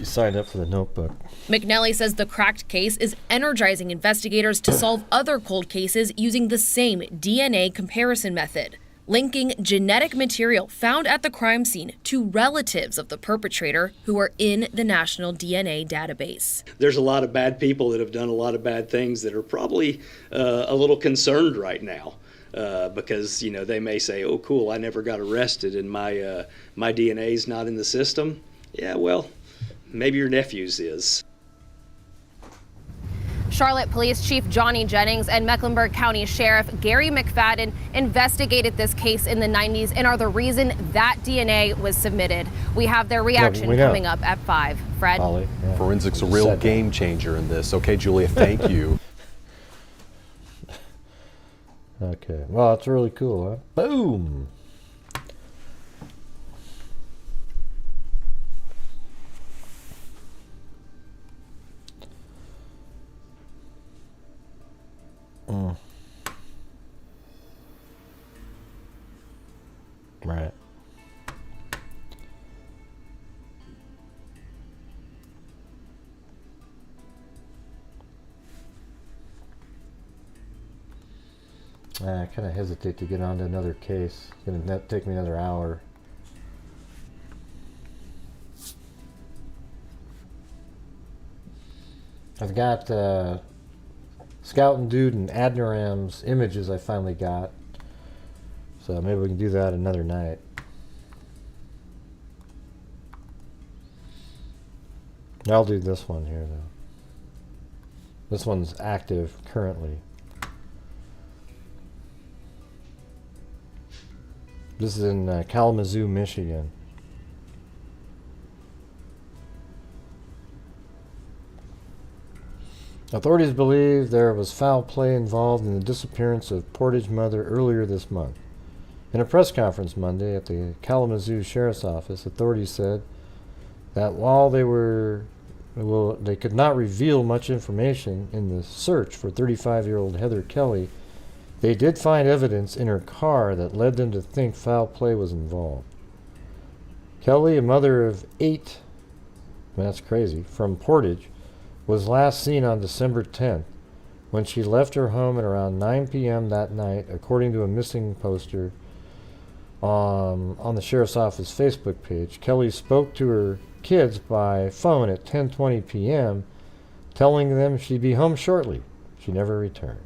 signed up for the notebook. McNally says the cracked case is energizing investigators to solve other cold cases using the same DNA comparison method, linking genetic material found at the crime scene to relatives of the perpetrator who are in the National DNA Database. There's a lot of bad people that have done a lot of bad things that are probably a little concerned right now. Because they may say, "Oh, cool! I never got arrested, and my DNA's not in the system." Yeah, well, maybe your nephew's is. Charlotte Police Chief Johnny Jennings and Mecklenburg County Sheriff Gary McFadden investigated this case in the 90s and are the reason that DNA was submitted. We have their reaction coming up at 5. Fred? Forensics a real game changer in this. Okay, Julia, thank you. Okay. Well, that's really cool, huh? Boom! Right. I kind of hesitate to get on to another case. It's going to take me another hour. I've got Scout and Dude and Adniram's images I finally got. So maybe we can do that another night. I'll do this one here, though. This one's active currently. This is in Kalamazoo, Michigan. Authorities believe there was foul play involved in the disappearance of Portage mother earlier this month. In a press conference Monday at the Kalamazoo Sheriff's Office, authorities said that while they could not reveal much information in the search for 35-year-old Heather Kelley, they did find evidence in her car that led them to think foul play was involved. Kelley, a mother of 8, that's crazy, from Portage, was last seen on December 10th when she left her home at around 9 p.m. that night, according to a missing poster on the Sheriff's Office Facebook page. Kelley spoke to her kids by phone at 10:20 p.m., telling them she'd be home shortly. She never returned.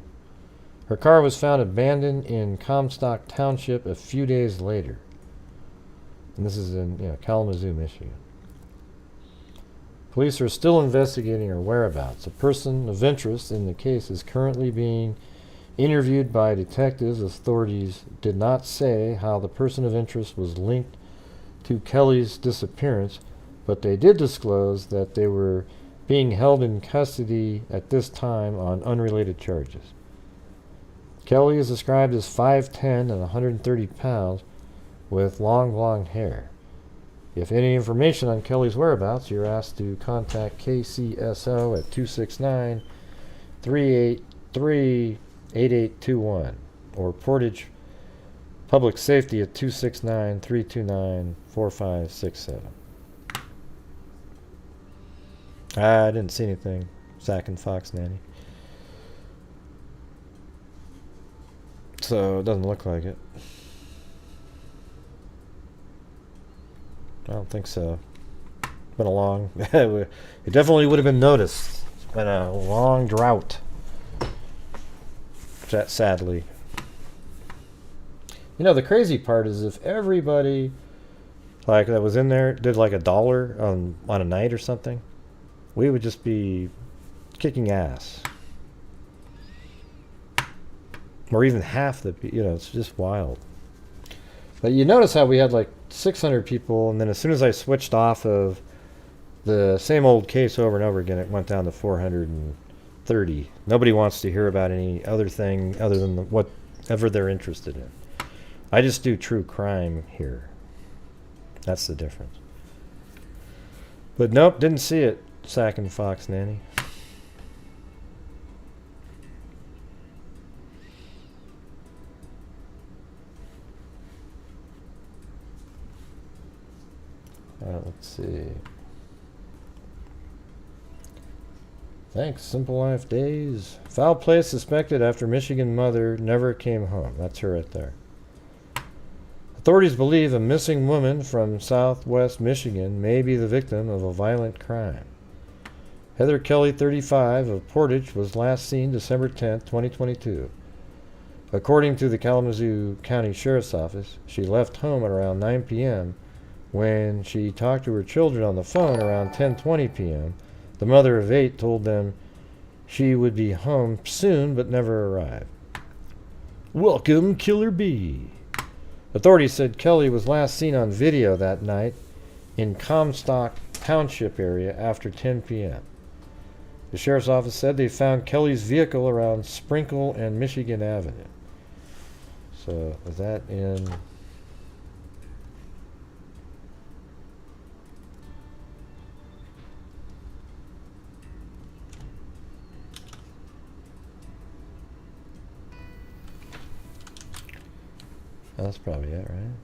Her car was found abandoned in Comstock Township a few days later. And this is in Kalamazoo, Michigan. Police are still investigating her whereabouts. A person of interest in the case is currently being interviewed by detectives. Authorities did not say how the person of interest was linked to Kelley's disappearance, but they did disclose that they were being held in custody at this time on unrelated charges. Kelley is described as 5'10" and 130 pounds with long blonde hair. If any information on Kelley's whereabouts, you're asked to contact KCSO at 269-383-8821 or Portage Public Safety at 269-329-4567. I didn't see anything. Zach and Fox Nanny. So it doesn't look like it. I don't think so. It's been a long... it definitely would have been noticed. It's been a long drought. Sadly. The crazy part is if everybody that was in there did like $1 on a night or something, we would just be kicking ass. Or even half the... it's just wild. But you notice how we had like 600 people, and then as soon as I switched off of the same old case over and over again, it went down to 430. Nobody wants to hear about any other thing other than whatever they're interested in. I just do true crime here. That's the difference. But nope, didn't see it, Sack and Fox Nanny. Let's see. Thanks, Simple Life Days. Foul play suspected after Michigan mother never came home. That's her right there. Authorities believe a missing woman from southwest Michigan may be the victim of a violent crime. Heather Kelley, 35, of Portage, was last seen December 10th, 2022. According to the Kalamazoo County Sheriff's Office, she left home at around 9 p.m. When she talked to her children on the phone around 10:20 p.m., the mother of 8 told them she would be home soon but never arrived. Welcome, Killer Bee. Authorities said Kelley was last seen on video that night in Comstock Township area after 10 p.m. The sheriff's office said they found Kelley's vehicle around Sprinkle and Michigan Avenue. So is that in? That's probably it, right?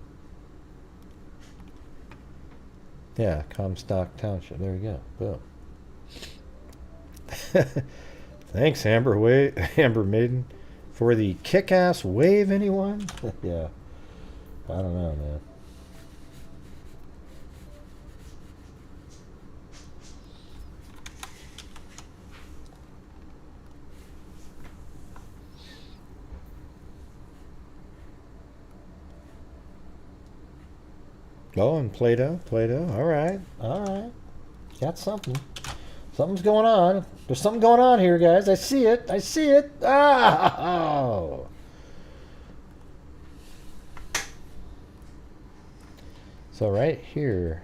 Yeah, Comstock Township. There you go. Boom. Thanks, Amber Maiden, for the kick-ass wave. Anyone? Yeah. I don't know, man. Oh, and Play-Doh. All right. Got something. Something's going on. There's something going on here, guys. I see it. Oh. So right here.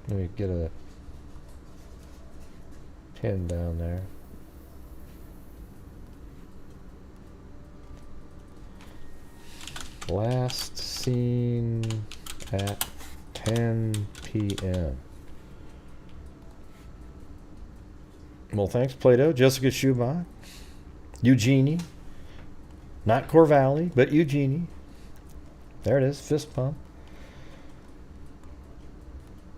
Let me get a pin down there. Last seen at 10 p.m. Well, thanks, Play-Doh. Jessica Schubach. Eugenie. Not Corvallis, but Eugenie. There it is, fist pump.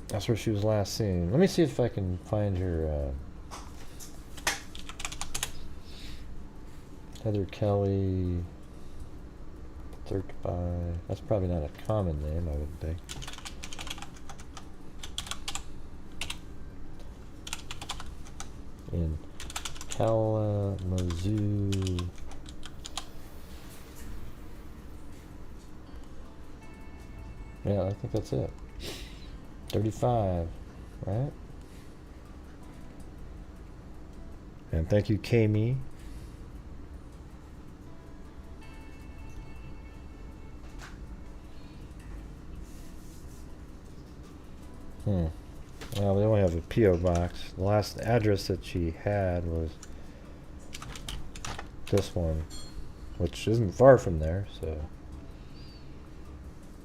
That's where she was last seen. Let me see if I can find her. Heather Kelley. Search by. That's probably not a common name, I would think. In Kalamazoo. Yeah, I think that's it. 35, right? And thank you, Kami. Well, they only have a P.O. box. The last address that she had was this one, which isn't far from there, so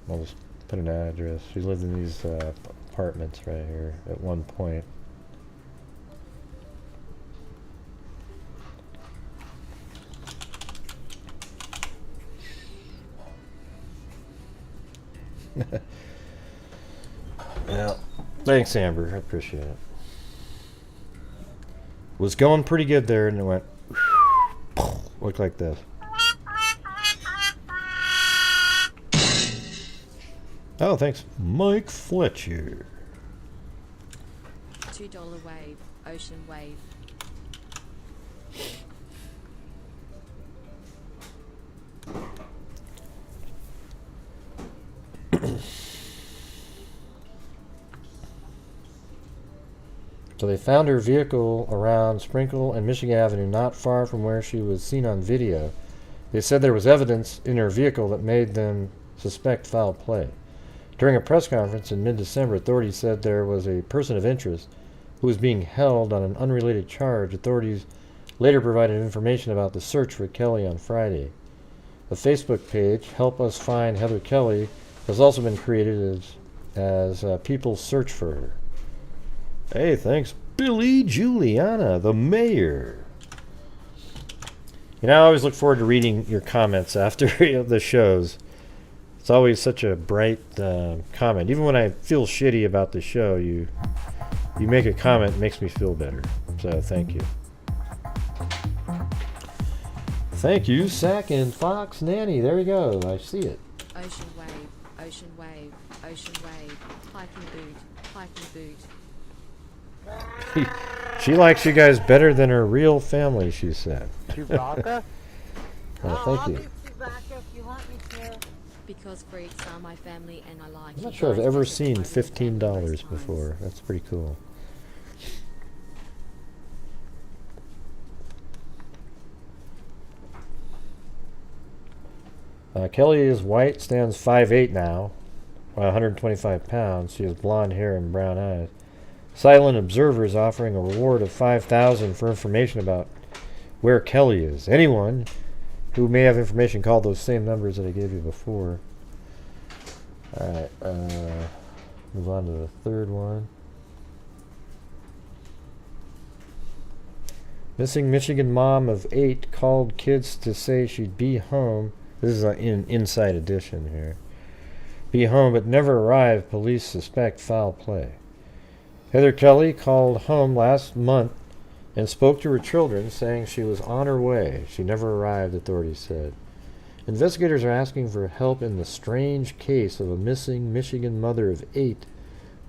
I'll just put an address. She lived in these apartments right here at one point. Yeah. Thanks, Amber. I appreciate it. Was going pretty good there, and it went looked like this. Oh, thanks, Mike Fletcher. $2 wave, ocean wave. So they found her vehicle around Sprinkle and Michigan Avenue, not far from where she was seen on video. They said there was evidence in her vehicle that made them suspect foul play. During a press conference in mid-December, authorities said there was a person of interest who was being held on an unrelated charge. Authorities later provided information about the search for Kelley on Friday. The Facebook page, Help Us Find Heather Kelley, has also been created as people search for her. Hey, thanks, Billy Juliana, the mayor. You know, I always look forward to reading your comments after the shows. It's always such a bright comment. Even when I feel shitty about the show, you make a comment, it makes me feel better. So thank you. Thank you, Sack and Fox Nanny. There you go. I see it. Ocean wave, ocean wave, ocean wave. Hiking boot, hiking boot. She likes you guys better than her real family, she said. Chewbacca? Thank you. Chewbacca if you want me to. Because freaks are my family and I like I'm you not sure I've guys ever to seen testify with them $15 numerous before. times. That's pretty cool. Kelley is white, stands 5'8" now, 125 pounds. She has blonde hair and brown eyes. Silent Observer is offering a reward of $5,000 for information about where Kelley is. Anyone who may have information, call those same numbers that I gave you before. Alright, move on to the third one. Missing Michigan mom of 8 called kids to say she'd be home. This is an Inside Edition here. Be home but never arrived. Police suspect foul play. Heather Kelley called home last month and spoke to her children, saying she was on her way. She never arrived, authorities said. Investigators are asking for help in the strange case of a missing Michigan mother of 8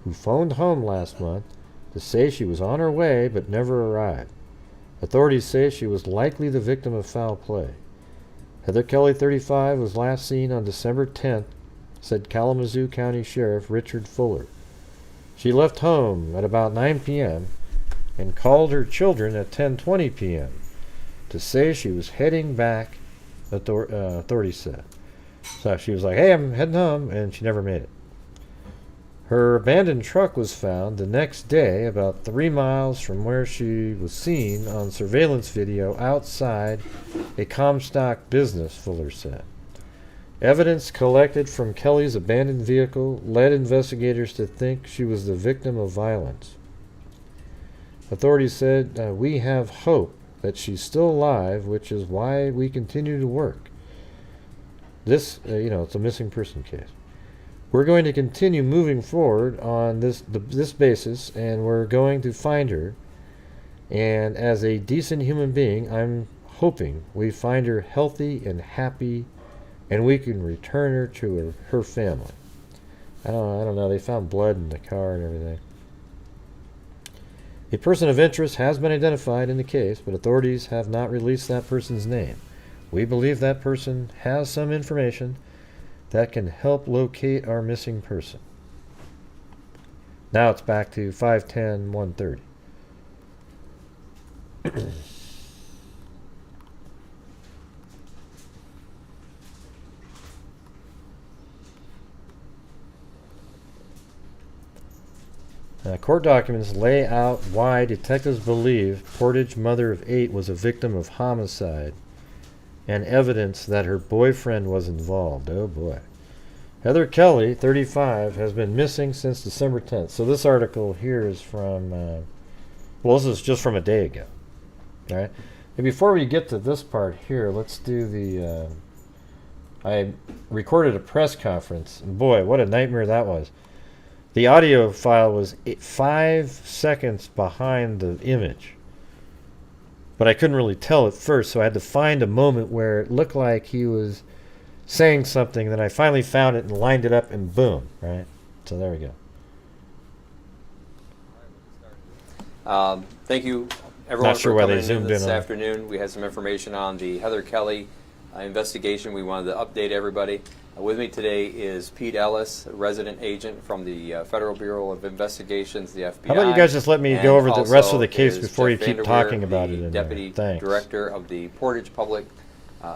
who phoned home last month to say she was on her way but never arrived. Authorities say she was likely the victim of foul play. Heather Kelley, 35, was last seen on December 10th, said Kalamazoo County Sheriff Richard Fuller. She left home at about 9 p.m. and called her children at 10:20 p.m. to say she was heading back, authorities said. So she was like, hey, I'm heading home, and she never made it. Her abandoned truck was found the next day about 3 miles from where she was seen on surveillance video outside a Comstock business, Fuller said. Evidence collected from Kelley's abandoned vehicle led investigators to think she was the victim of violence. Authorities said, we have hope that she's still alive, which is why we continue to work. This, it's a missing person case. We're going to continue moving forward on this basis, and we're going to find her. And as a decent human being, I'm hoping we find her healthy and happy, and we can return her to her family. I don't know. They found blood in the car and everything. A person of interest has been identified in the case, but authorities have not released that person's name. We believe that person has some information that can help locate our missing person. Now it's back to 510-130. Court documents lay out why detectives believe Portage, mother of 8, was a victim of homicide, and evidence that her boyfriend was involved. Oh boy. Heather Kelley, 35, has been missing since December 10th. So this article here is from, this is just from a day ago. All right. And before we get to this part here, let's do the, I recorded a press conference. And boy, what a nightmare that was. The audio file was 5 seconds behind the image. But I couldn't really tell at first, so I had to find a moment where it looked like he was saying something. Then I finally found it and lined it up, and boom, right? So there we go. Thank you, everyone, Not sure for why coming they in zoomed this in on it. afternoon. We had some information on the Heather Kelley investigation. We wanted to update everybody. With me today is Pete Ellis, resident agent from the Federal Bureau of Investigations, the FBI. How about you guys just let me and go over the rest of the also case is before Jeff you keep Vanderweer, talking about it the in Deputy there. Thanks. Director of the Portage Public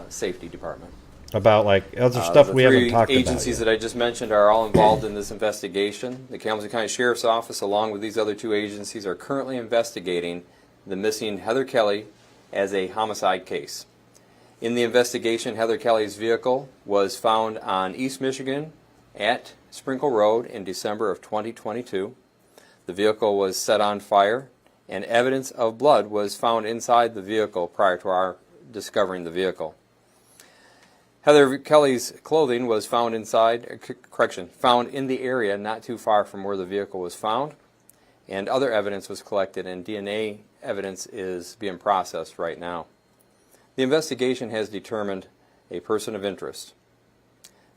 Safety Department. About like other stuff we haven't talked The about. three agencies that I just mentioned are all involved in this investigation. The Kalamazoo County Sheriff's Office, along with these other 2 agencies, are currently investigating the missing Heather Kelley as a homicide case. In the investigation, Heather Kelley's vehicle was found on East Michigan at Sprinkle Road in December of 2022. The vehicle was set on fire, and evidence of blood was found inside the vehicle prior to our discovering the vehicle. Heather Kelley's clothing was found found in the area not too far from where the vehicle was found, and other evidence was collected, and DNA evidence is being processed right now. The investigation has determined a person of interest.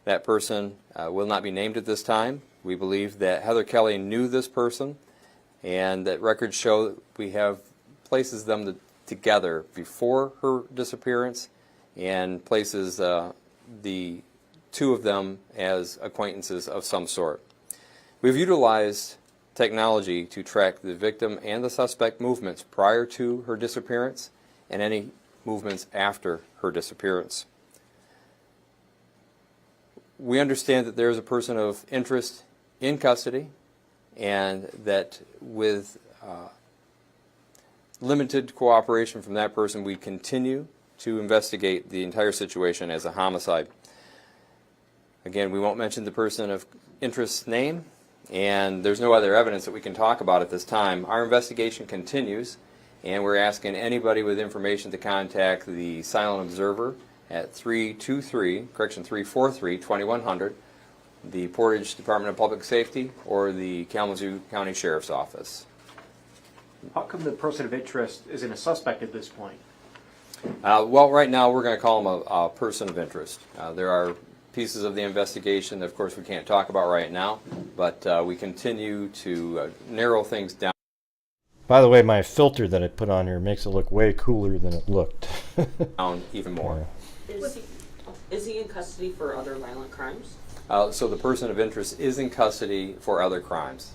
That person will not be named at this time. We believe that Heather Kelley knew this person, and that records show that we have places them together before her disappearance, and places the 2 of them as acquaintances of some sort. We've utilized technology to track the victim and the suspect movements prior to her disappearance and any movements after her disappearance. We understand that there is a person of interest in custody, and that with limited cooperation from that person, we continue to investigate the entire situation as a homicide. Again, we won't mention the person of interest's name, and there's no other evidence that we can talk about at this time. Our investigation continues, and we're asking anybody with information to contact the Silent Observer at 343-2100, the Portage Department of Public Safety, or the Kalamazoo County Sheriff's Office. How come the person of interest isn't a suspect at this point? Well, right now we're going to call him a person of interest. There are pieces of the investigation that, of course, we can't talk about right now, but we continue to narrow things down. By the way, my filter that I put on here makes it look way cooler than it looked. Down even more. Is he in custody for other violent crimes? So the person of interest is in custody for other crimes.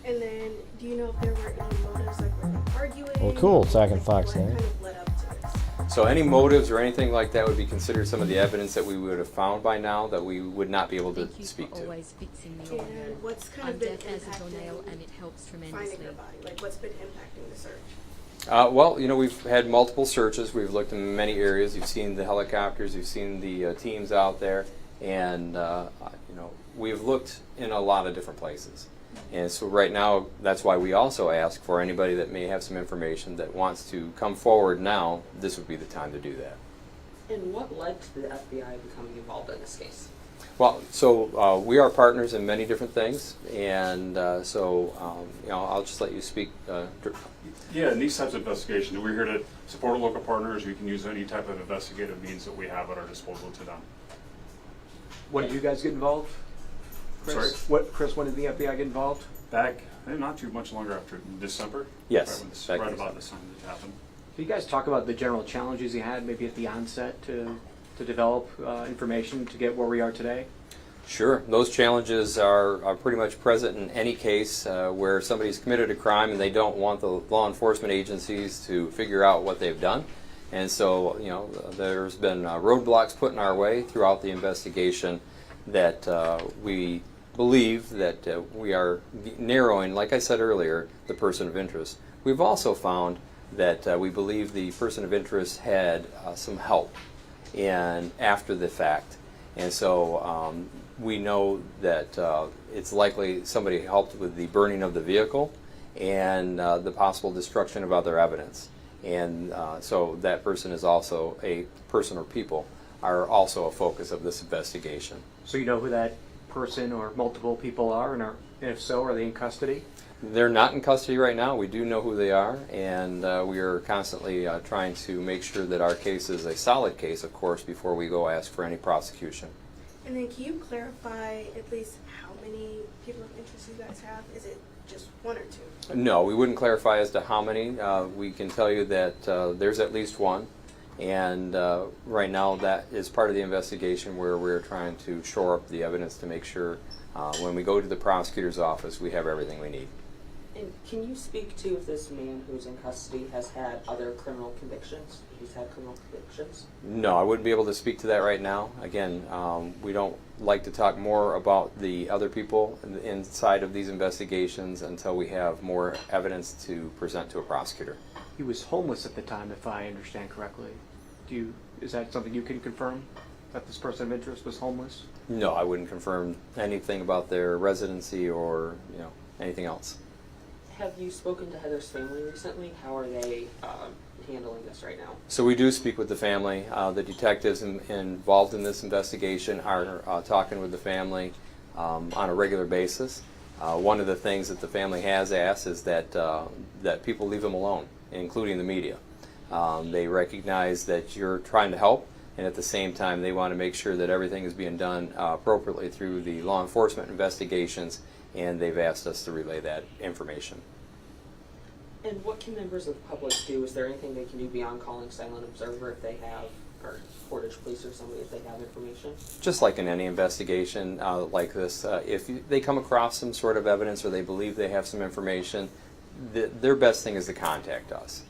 And then, do you know if there were any motives, like were they arguing? Well, cool. Second Fox there. Kind of led up to this? So any motives or anything like that would be considered some of the evidence that we would have found by now that we would not be able to speak to. Always fixing the audio. And what's kind I'm of been deaf as a doornail, impacting and it helps tremendously. finding her body? Like, what's been impacting the search? Well, you know, we've had multiple searches. We've looked in many areas. You've seen the helicopters. You've seen the teams out there. And, you know, we've looked in a lot of different places. And so right now, that's why we also ask for anybody that may have some information that wants to come forward now, this would be the time to do that. And what led to the FBI becoming involved in this case? Well, so we are partners in many different things, and you know, I'll just let you speak. Yeah, in these types of investigations, we're here to support our local partners. We can use any type of investigative means that we have at our disposal to them. When did you guys get involved? Chris? Sorry? Chris, when did the FBI get involved? Back, not too much longer after December. Yes, Right about this time it happened. Can you guys talk about the general challenges you had maybe at the onset to develop information to get where we are today? Sure. Those challenges are pretty much present in any case where somebody's committed a crime and they don't want the law enforcement agencies to figure out what they've done. And so, you know, there's been roadblocks put in our way throughout the investigation that we believe that we are narrowing, like I said earlier, the person of interest. We've also found that we believe the person of interest had some help after the fact. And so we know that it's likely somebody helped with the burning of the vehicle and the possible destruction of other evidence. And so that person is also a person or people are also a focus of this investigation. So you know who that person or multiple people are, and if so, are they in custody? They're not in custody right now. We do know who they are, and we are constantly trying to make sure that our case is a solid case, of course, before we go ask for any prosecution. And then can you clarify at least how many people of interest you guys have? Is it just one or two? No, we wouldn't clarify as to how many. We can tell you that there's at least one, and right now that is part of the investigation where we're trying to shore up the evidence to make sure when we go to the prosecutor's office we have everything we need. And can you speak to if this man who's in custody has had other criminal convictions? If he's had criminal convictions? No, I wouldn't be able to speak to that right now. Again, we don't like to talk more about the other people inside of these investigations until we have more evidence to present to a prosecutor. He was homeless at the time, if I understand correctly. Is that something you can confirm, that this person of interest was homeless? No, I wouldn't confirm anything about their residency or anything else. Have you spoken to Heather's family recently? How are they handling this right now? So we do speak with the family. The detectives involved in this investigation are talking with the family on a regular basis. One of the things that the family has asked is that people leave them alone, including the media. They recognize that you're trying to help, and at the same time they want to make sure that everything is being done appropriately through the law enforcement investigations, and they've asked us to relay that information. And what can members of the public do? Is there anything they can do beyond calling Silent Observer if they have, or Portage Police or somebody if they have information? Just like in any investigation like this, if they come across some sort of evidence or they believe they have some information, their best thing is to contact us.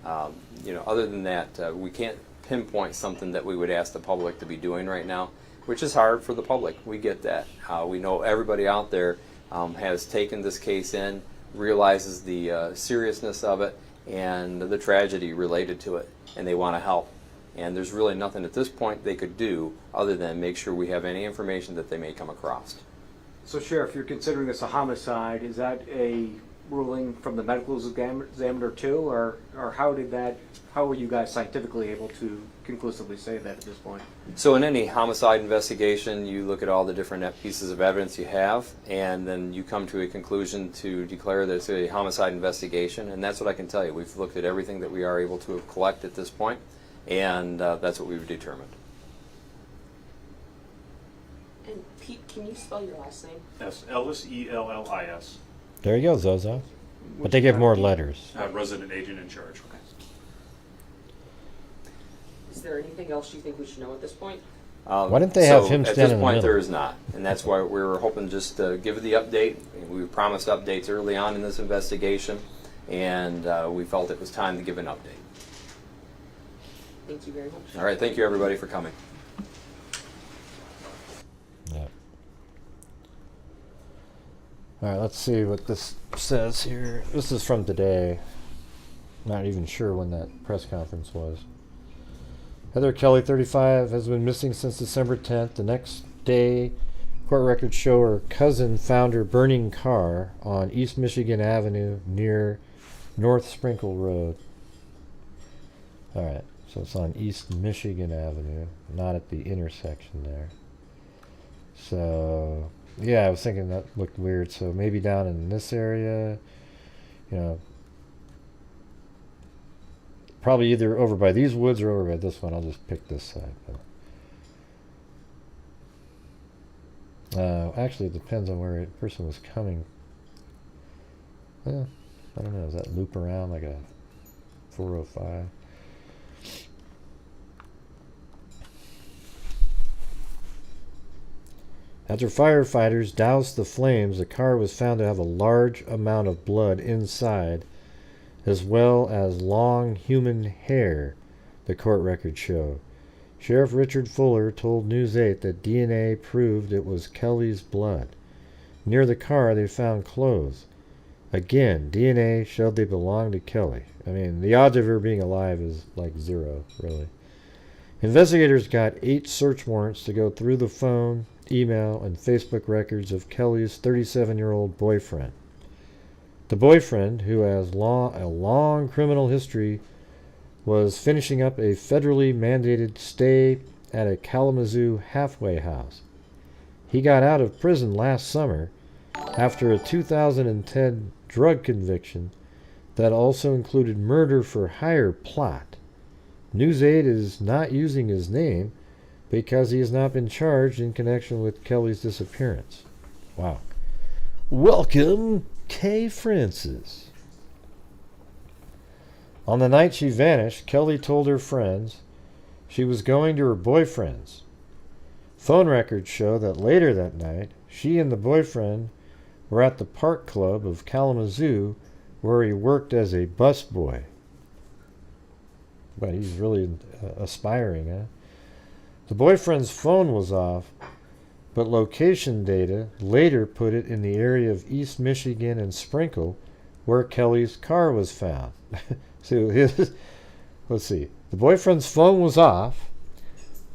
Other than that, we can't pinpoint something that we would ask the public to be doing right now, which is hard for the public. We get that. We know everybody out there has taken this case in, realizes the seriousness of it and the tragedy related to it, and they want to help. And there's really nothing at this point they could do other than make sure we have any information that they may come across. So, Sheriff, you're considering this a homicide. Is that a ruling from the medical examiner too, or how were you guys scientifically able to conclusively say that at this point? So in any homicide investigation, you look at all the different pieces of evidence you have, and then you come to a conclusion to declare that it's a homicide investigation, and that's what I can tell you. We've looked at everything that we are able to collect at this point, and that's what we've determined. And Pete, can you spell your last name? Yes, Ellis, E-L-L-I-S. There you go, Zozo. But they give more letters. Resident agent in charge. Is there anything else you think we should know at this point? Why didn't they have him stand in the At this point, middle? there is not, and that's why we were hoping just to give the update. We promised updates early on in this investigation, and we felt it was time to give an update. Thank you very much. All right, thank you everybody for coming. Yeah. All right, let's see what this says here. This is from today. Not even sure when that press conference was. Heather Kelley, 35, has been missing since December 10th. The next day, court records show her cousin found her burning car on East Michigan Avenue near North Sprinkle Road. All right, so it's on East Michigan Avenue, not at the intersection there. So, yeah, I was thinking that looked weird. So maybe down in this area, you know, probably either over by these woods or over by this one. I'll just pick this side. Actually, it depends on where a person was coming. I don't know. Does that loop around like a 405? After firefighters doused the flames, the car was found to have a large amount of blood inside, as well as long human hair, the court records show. Sheriff Richard Fuller told News 8 that DNA proved it was Kelley's blood. Near the car, they found clothes. Again, DNA showed they belonged to Kelley. I mean, the odds of her being alive is like zero, really. Investigators got 8 search warrants to go through the phone, email, and Facebook records of Kelley's 37-year-old boyfriend. The boyfriend, who has a long criminal history, was finishing up a federally mandated stay at a Kalamazoo halfway house. He got out of prison last summer after a 2010 drug conviction that also included murder for hire plot. News 8 is not using his name because he has not been charged in connection with Kelley's disappearance. Wow. Welcome, Kay Francis. On the night she vanished, Kelley told her friends she was going to her boyfriend's. Phone records show that later that night, she and the boyfriend were at the Park Club of Kalamazoo, where he worked as a busboy. But he's really aspiring, huh? The boyfriend's phone was off, but location data later put it in the area of East Michigan and Sprinkle, where Kelley's car was found. So let's see. The boyfriend's phone was off,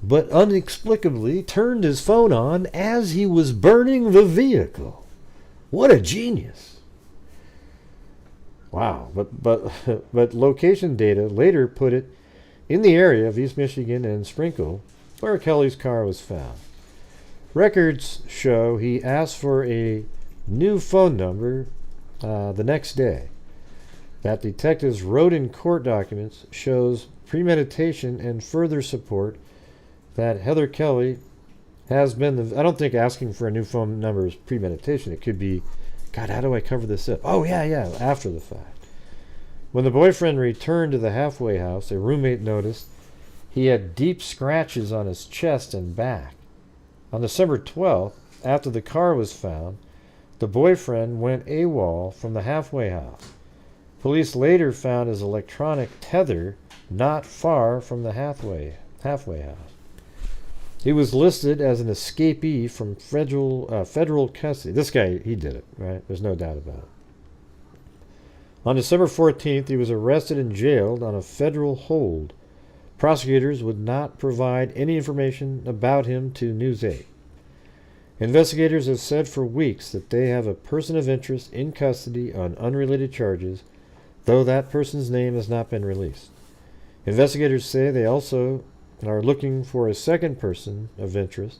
but inexplicably turned his phone on as he was burning the vehicle. What a genius! Wow. But location data later put it in the area of East Michigan and Sprinkle, where Kelley's car was found. Records show he asked for a new phone number the next day. That detectives wrote in court documents shows premeditation and further support that Heather Kelley has been I don't think asking for a new phone number is premeditation. It could be, God, how do I cover this up? Oh, yeah, after the fact. When the boyfriend returned to the halfway house, a roommate noticed he had deep scratches on his chest and back. On December 12th, after the car was found, the boyfriend went AWOL from the halfway house. Police later found his electronic tether not far from the halfway house. He was listed as an escapee from federal custody. This guy, he did it, right? There's no doubt about it. On December 14th, he was arrested and jailed on a federal hold Prosecutors would not provide any information about him to News 8. Investigators have said for weeks that they have a person of interest in custody on unrelated charges, though that person's name has not been released. Investigators say they also are looking for a second person of interest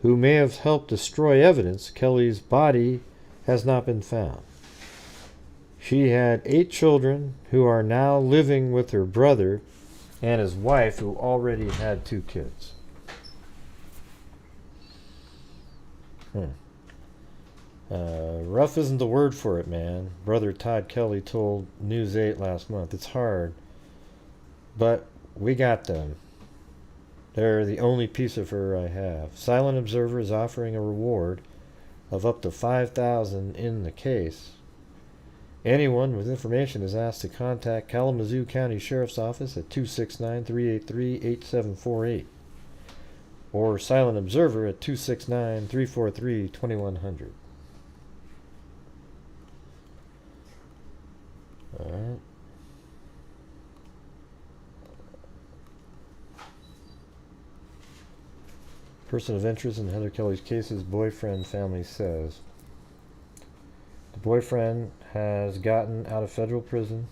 who may have helped destroy evidence. Kelley's body has not been found. She had 8 children who are now living with her brother and his wife, who already had 2 kids. Rough isn't the word for it, man. Brother Todd Kelley told News 8 last month. It's hard, but we got them. They're the only piece of her I have. Silent Observer is offering a reward of up to $5,000 in the case. Anyone with information is asked to contact Kalamazoo County Sheriff's Office at 269-383-8748 or Silent Observer at 269-343-2100. All right. Person of interest in Heather Kelley's case's boyfriend family says the boyfriend has gotten out of federal prison.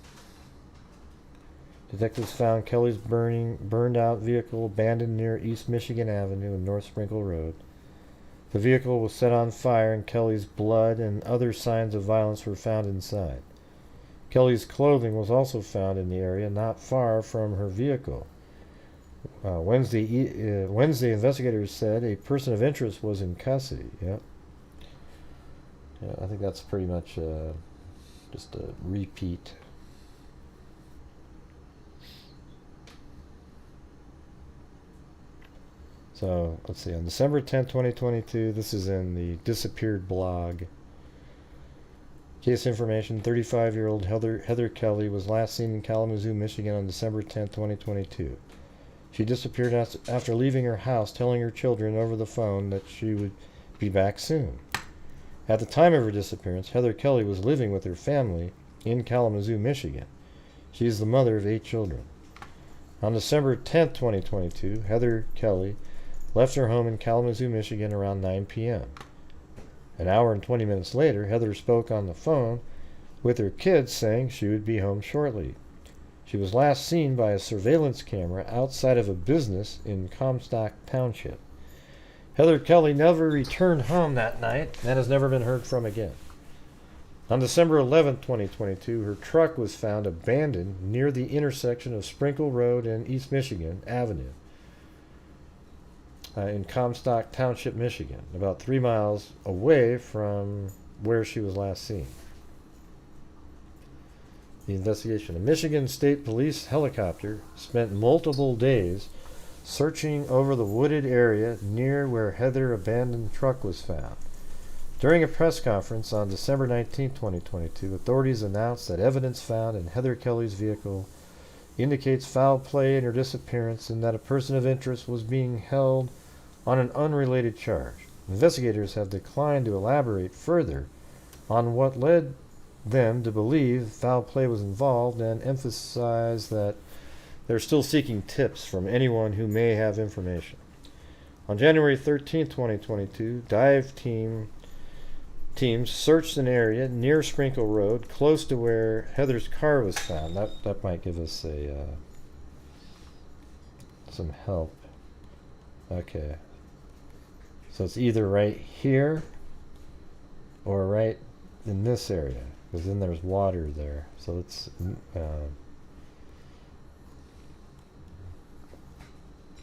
Detectives found Kelley's burned out vehicle abandoned near East Michigan Avenue and North Sprinkle Road. The vehicle was set on fire and Kelley's blood and other signs of violence were found inside. Kelley's clothing was also found in the area not far from her vehicle. Wednesday, investigators said a person of interest was in custody. Yep. Yeah, I think that's pretty much just a repeat. So, let's see. On December 10th, 2022, this is in the Disappeared blog. Case information, 35-year-old Heather Kelley was last seen in Kalamazoo, Michigan on December 10th, 2022. She disappeared after leaving her house, telling her children over the phone that she would be back soon. At the time of her disappearance, Heather Kelley was living with her family in Kalamazoo, Michigan. She is the mother of 8 children. On December 10th, 2022, Heather Kelley left her home in Kalamazoo, Michigan around 9 p.m. An hour and 20 minutes later, Heather spoke on the phone with her kids saying she would be home shortly. She was last seen by a surveillance camera outside of a business in Comstock Township. Heather Kelley never returned home that night and has never been heard from again. On December 11, 2022, her truck was found abandoned near the intersection of Sprinkle Road and East Michigan Avenue in Comstock Township, Michigan, about 3 miles away from where she was last seen. The investigation. A Michigan State Police helicopter spent multiple days searching over the wooded area near where Heather's abandoned truck was found. During a press conference on December 19, 2022, authorities announced that evidence found in Heather Kelley's vehicle indicates foul play in her disappearance and that a person of interest was being held on an unrelated charge. Investigators have declined to elaborate further on what led them to believe foul play was involved and emphasize that they're still seeking tips from anyone who may have information. On January 13, 2022, dive teams searched an area near Sprinkle Road, close to where Heather's car was found. That might give us some help. Okay. So it's either right here or right in this area, because then there's water there. So let's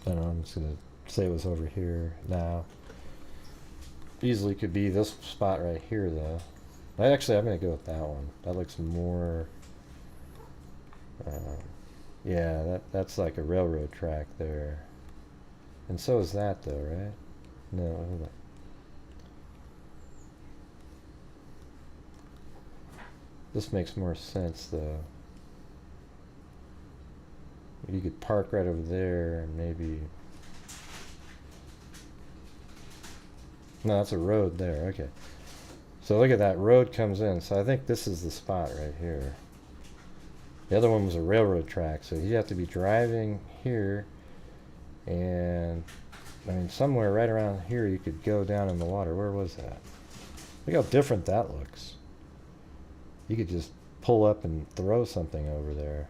I don't know, I'm just going to say it was over here now. Easily could be this spot right here, though. Actually, I'm going to go with that one. That looks more... yeah, that's like a railroad track there. And so is that, though, right? No, hold on. This makes more sense, though. You could park right over there and maybe... No, that's a road there. Okay. So look at that. Road comes in. So I think this is the spot right here. The other one was a railroad track, so you'd have to be driving here, and I mean somewhere right around here you could go down in the water. Where was that? Look how different that looks. You could just pull up and throw something over there.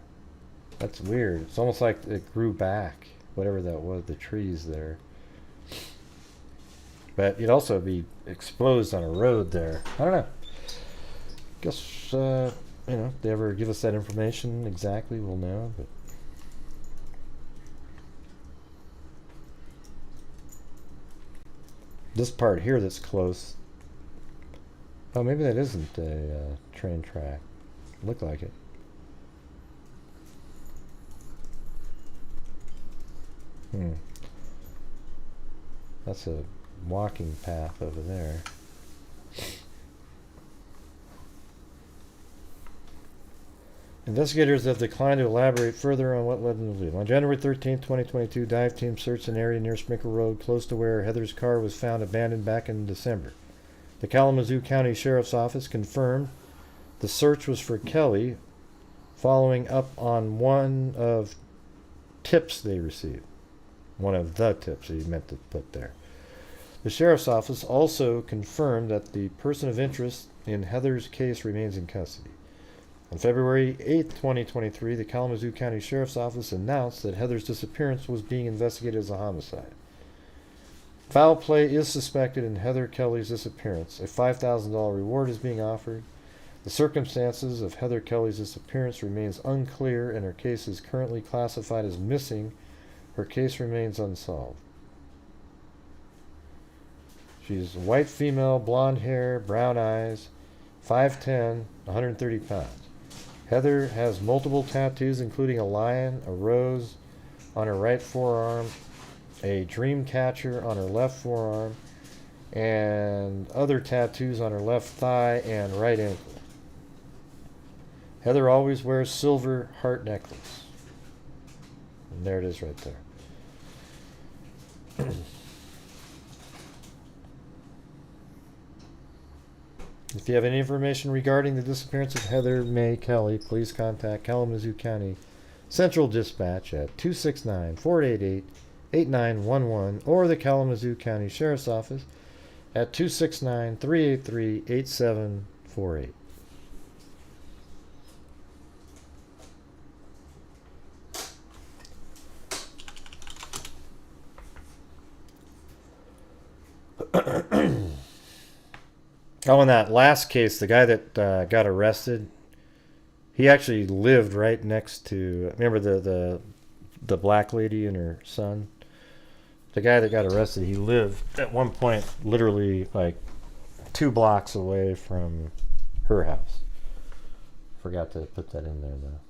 That's weird. It's almost like it grew back, whatever that was, the trees there. But you'd also be exposed on a road there. I don't know. Guess, you know, if they ever give us that information exactly, we'll know. But this part here that's close. Oh, maybe that isn't a train track. Looked like it. That's a walking path over there. Investigators have declined to elaborate further on what led them to leave. On January 13, 2022, dive team searched an area near Sprinkle Road, close to where Heather's car was found abandoned back in December. The Kalamazoo County Sheriff's Office confirmed the search was for Kelley, following up on one of tips they received. One of the tips he meant to put there. The Sheriff's Office also confirmed that the person of interest in Heather's case remains in custody. On February 8, 2023, the Kalamazoo County Sheriff's Office announced that Heather's disappearance was being investigated as a homicide. Foul play is suspected in Heather Kelley's disappearance. A $5,000 reward is being offered. The circumstances of Heather Kelley's disappearance remains unclear, and her case is currently classified as missing. Her case remains unsolved. She's a white female, blonde hair, brown eyes, 5'10", 130 pounds. Heather has multiple tattoos, including a lion, a rose on her right forearm, a dream catcher on her left forearm, and other tattoos on her left thigh and right ankle. Heather always wears silver heart necklace. And there it is right there. If you have any information regarding the disappearance of Heather May Kelley, please contact Kalamazoo County Central Dispatch at 269-488-8911 or the Kalamazoo County Sheriff's Office at 269-383-8748. Oh, in that last case, the guy that got arrested, he actually lived right next to, remember the black lady and her son? The guy that got arrested, he lived at one point literally like 2 blocks away from her house. Forgot to put that in there though.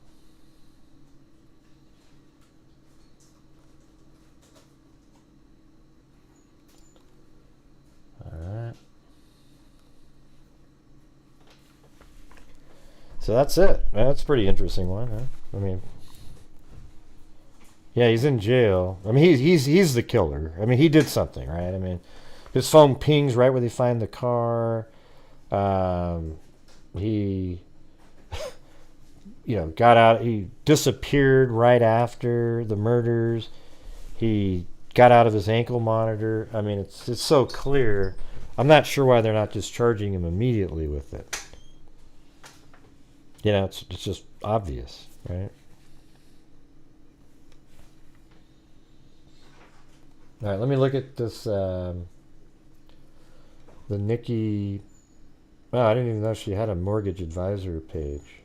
Alright. So that's it. That's a pretty interesting one, huh? I mean, yeah, he's in jail. I mean, he's the killer. I mean, he did something, right? I mean, his phone pings right where they find the car. He, got out. He disappeared right after the murders. He got out of his ankle monitor. I mean, it's so clear. I'm not sure why they're not just charging him immediately with it. It's just obvious, right? All right, let me look at this. The Nikki. Oh, I didn't even know she had a mortgage advisor page.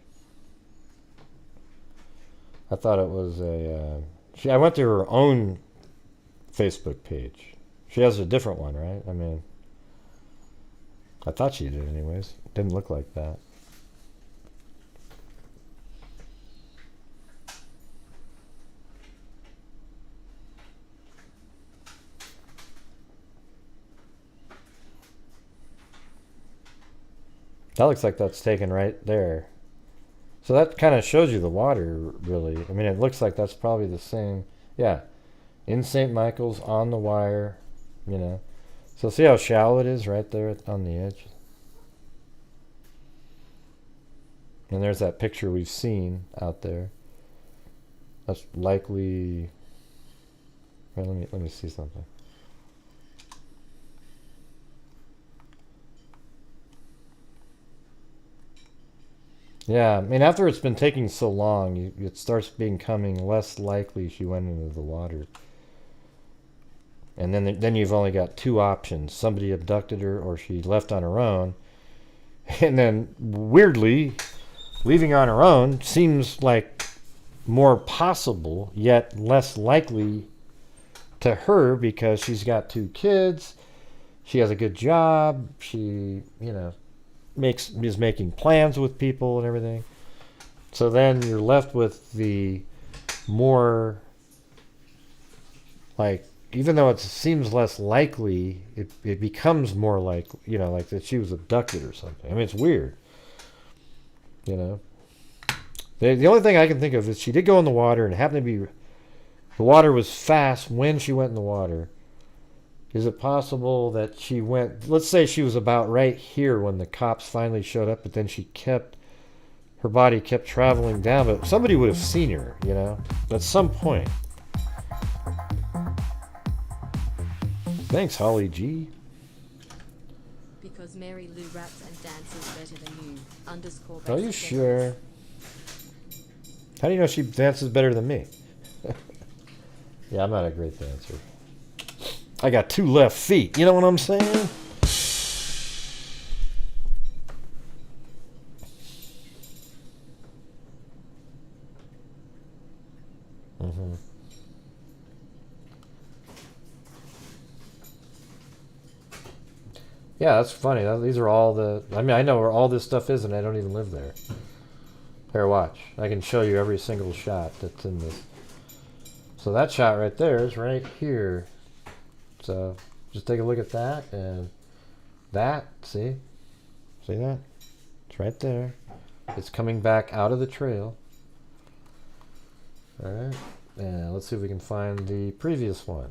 I thought it was a. I went to her own Facebook page. She has a different one, right? I mean, I thought she did, anyways. Didn't look like that. That looks like that's taken right there. So that kind of shows you the water, really. I mean, it looks like that's probably the same. Yeah. In St. Michael's, on the wire, So see how shallow it is right there on the edge? And there's that picture we've seen out there. That's likely. Well, let me see something. Yeah, I mean, after it's been taking so long, it starts becoming less likely she went into the water. And then you've only got two options. Somebody abducted her or she left on her own. And then, weirdly, leaving on her own seems like more possible, yet less likely to her because she's got two kids. She has a good job. She, is making plans with people and everything. So then you're left with the more, like, even though it seems less likely, it becomes more likely, like that she was abducted or something. I mean, it's weird. The only thing I can think of is she did go in the water and it happened to be, the water was fast when she went in the water. Is it possible that she went, let's say she was about right here when the cops finally showed up, but then her body kept traveling down, but somebody would have seen her, at some point. Thanks, Holly G. Because Mary Lou raps and dances better than you. _ Are you sure? How do you know she dances better than me? Yeah, I'm not a great dancer. I got 2 left feet. You know what I'm saying? Mm-hmm. Yeah, that's funny. These are all the... I mean, I know where all this stuff is, and I don't even live there. Here, watch. I can show you every single shot that's in this. So that shot right there is right here. So just take a look at that, and that, see? See that? It's right there. It's coming back out of the trail. Alright, and let's see if we can find the previous one.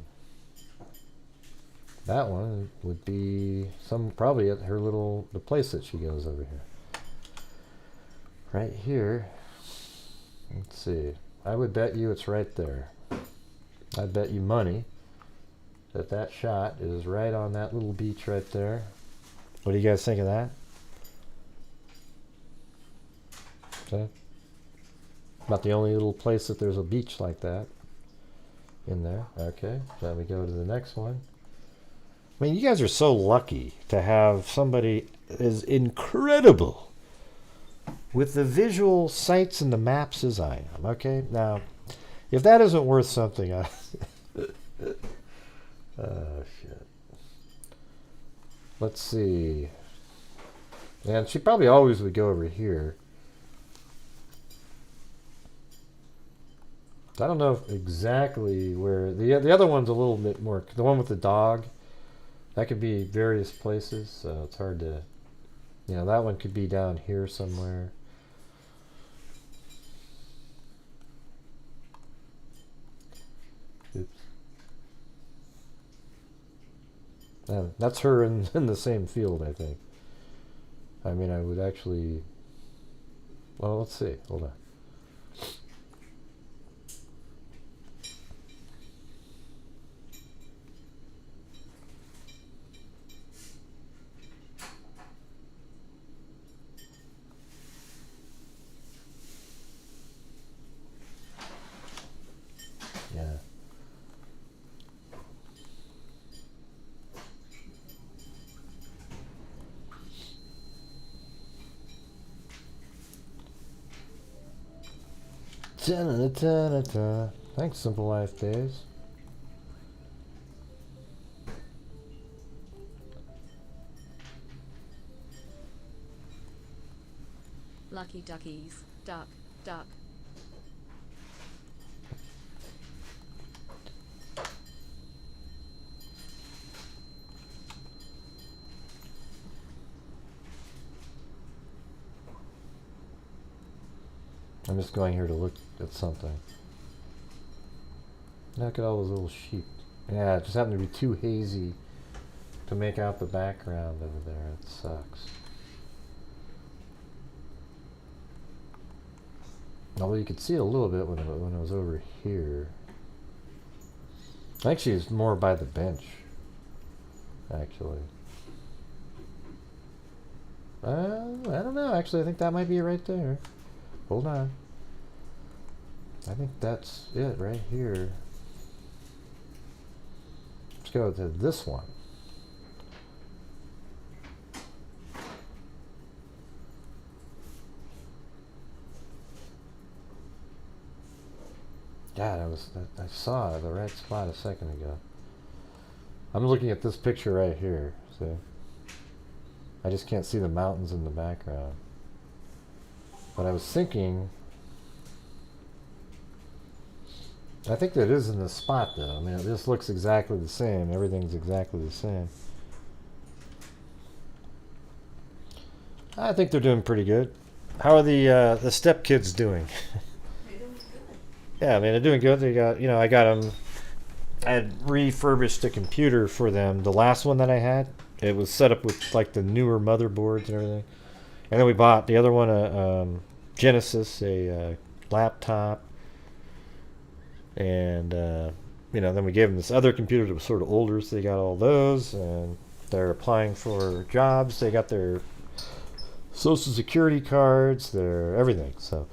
That one would be probably at her the place that she goes over here. Right here. Let's see. I would bet you it's right there. I'd bet you money that shot is right on that little beach right there. What do you guys think of that? Okay. Not the only little place that there's a beach like that in there. Okay, then we go to the next one. I mean, you guys are so lucky to have somebody as incredible with the visual sights and the maps as I am. Okay, now, if that isn't worth something, oh, shit. Let's see. And she probably always would go over here. I don't know exactly where. The other one's a little bit more. The one with the dog. That could be various places, so it's hard to... that one could be down here somewhere. Oops. That's her in the same field, I think. I mean, I would actually... Well, let's see. Hold on. Da-da-da-da-da. Thanks, Simple Life Days. Lucky duckies. Duck, duck. I'm just going here to look at something. Look at all those little sheep. Yeah, it just happened to be too hazy to make out the background over there. It sucks. Although you could see a little bit when I was over here. I think she's more by the bench, actually. I don't know. Actually, I think that might be right there. Hold on. I think that's it right here. Let's go to this one. God, I saw the right spot a second ago. I'm looking at this picture right here. See? I just can't see the mountains in the background. But I was thinking, I think that is in the spot though. I mean, it just looks exactly the same. Everything's exactly the same. I think they're doing pretty good. How are the step kids doing? Yeah, I mean, they're doing good. They got, I got them. I had refurbished a computer for them. The last one that I had, it was set up with like the newer motherboards and everything. And then we bought the other one, a Genesis, a laptop, and then we gave them this other computer that was sort of older, so they got all those, and they're applying for jobs. They got their Social Security cards, their everything. So.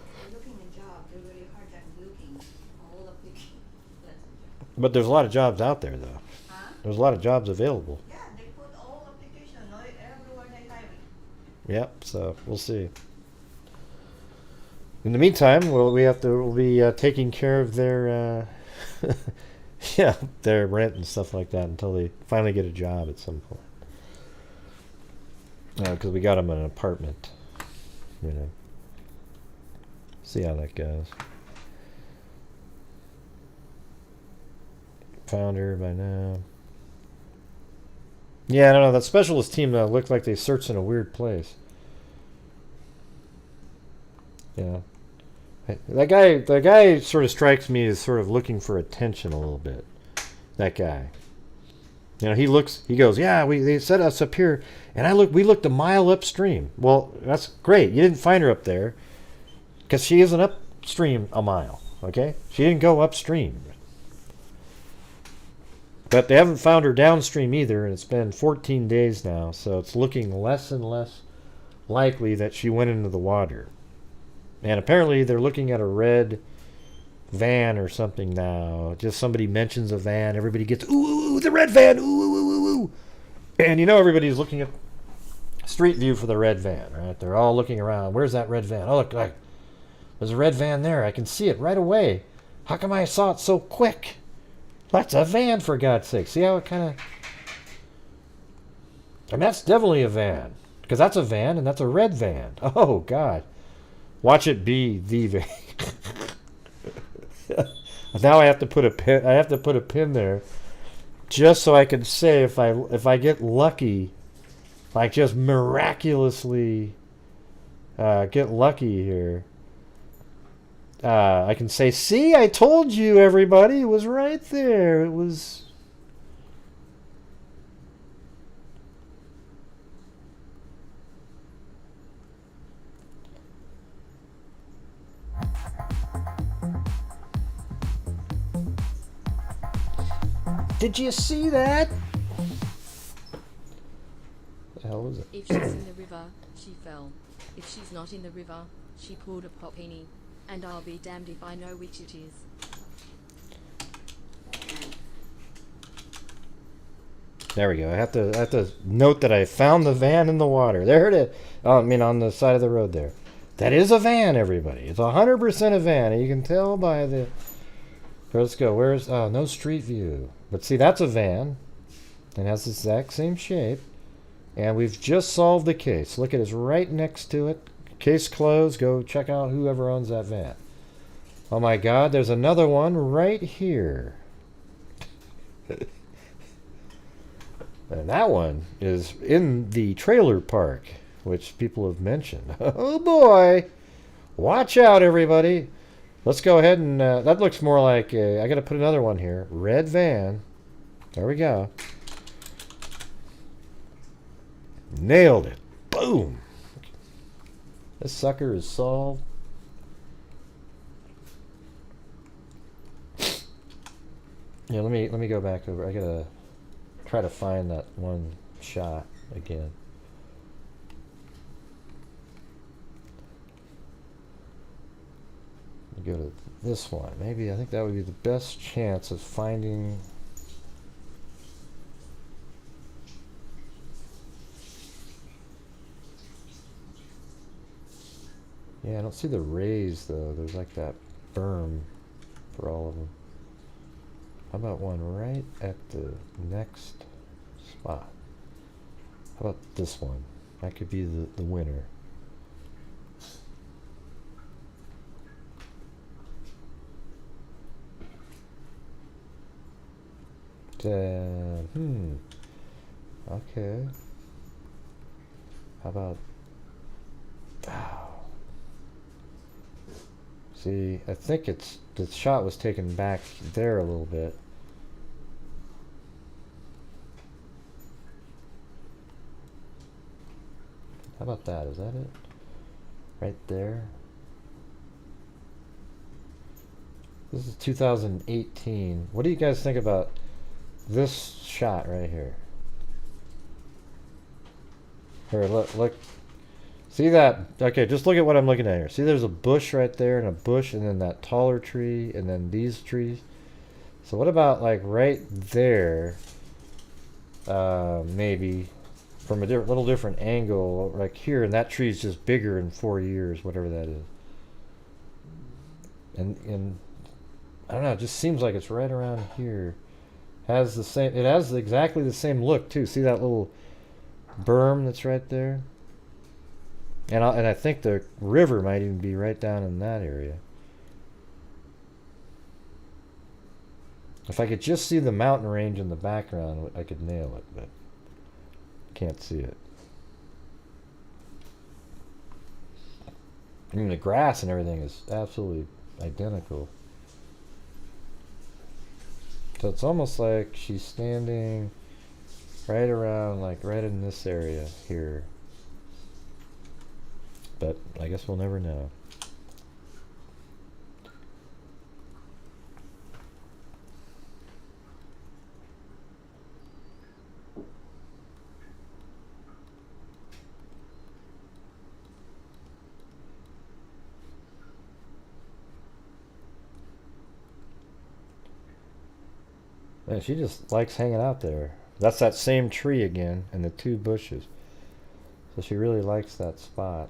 But there's a lot of jobs out there, though. Huh? There's a lot of jobs available. Yeah, they put all applications everywhere they hiring. Yep. So we'll see. In the meantime, we'll be taking care of their their rent and stuff like that until they finally get a job at some point. Because we got them an apartment. See how that goes. Found her by now. Yeah, I don't know. That specialist team looked like they searched in a weird place. Yeah. That guy sort of strikes me as sort of looking for attention a little bit. That guy. He goes, yeah, they set us up here, and we looked a mile upstream. Well, that's great. You didn't find her up there, because she isn't upstream a mile, okay? She didn't go upstream. But they haven't found her downstream either, and it's been 14 days now, so it's looking less and less likely that she went into the water. And apparently they're looking at a red van or something now. Just somebody mentions a van, everybody gets, ooh, the red van, ooh. And everybody's looking at Street View for the red van, right? They're all looking around. Where's that red van? Oh, look, there's a red van there. I can see it right away. How come I saw it so quick? That's a van, for God's sake. See how it kind of... And that's definitely a van. Because that's a van, and that's a red van. Oh, God. Watch it be the van. Now I have to put a pin there. Just so I can say if I get lucky, like just miraculously get lucky here, I can say, see, I told you, everybody. It was right there. It was... Did you see that? What the hell was it? If she's in the river, she fell. If she's not in the river, she pulled a popini. And I'll be damned if I know which it is. There we go. I have to note that I found the van in the water. There it is. Oh, I mean, on the side of the road there. That is a van, everybody. It's 100% a van. And you can tell by the... Let's go. Where's... Oh, no Street View. But see, that's a van. And has the exact same shape. And we've just solved the case. Look at it. It's right next to it. Case closed. Go check out whoever owns that van. Oh my God, there's another one right here. And that one is in the trailer park, which people have mentioned. Oh boy. Watch out, everybody. Let's go ahead and... that looks more like a... I got to put another one here. Red van. There we go. Nailed it. Boom. This sucker is solved. Yeah, let me go back over. I gotta try to find that one shot again. Go to this one. Maybe I think that would be the best chance of finding. Yeah, I don't see the rays though. There's like that berm for all of them. How about one right at the next spot? How about this one? That could be the winner. Okay. How about... Oh. See, I think it's... The shot was taken back there a little bit. How about that? Is that it? Right there? This is 2018. What do you guys think about this shot right here? Here, look. See that? Okay, just look at what I'm looking at here. See, there's a bush right there, and a bush, and then that taller tree, and then these trees. So what about like right there? Maybe from a little different angle, like here, and that tree's just bigger in 4 years, whatever that is. And I don't know. It just seems like it's right around here. Has the same. It has exactly the same look too. See that little berm that's right there? And I think the river might even be right down in that area. If I could just see the mountain range in the background, I could nail it, but can't see it. I mean, the grass and everything is absolutely identical. So it's almost like she's standing right around, like right in this area here. But I guess we'll never know. Man, she just likes hanging out there. That's that same tree again, and the two bushes. So she really likes that spot.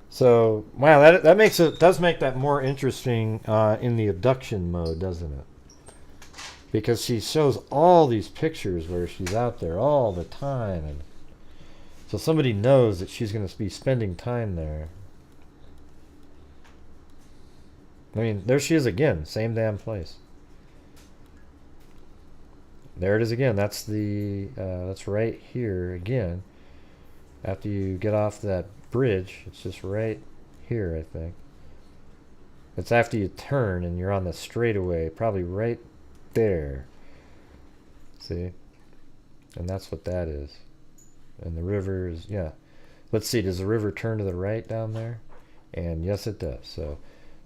So, wow, that makes it, does make that more interesting in the abduction mode, doesn't it? Because she shows all these pictures where she's out there all the time, and so somebody knows that she's going to be spending time there. I mean, there she is again, same damn place. There it is again. That's the that's right here again. After you get off that bridge, it's just right here, I think. It's after you turn and you're on the straightaway, probably right there. See? And that's what that is. And the river is, yeah. Let's see, does the river turn to the right down there? And yes, it does. So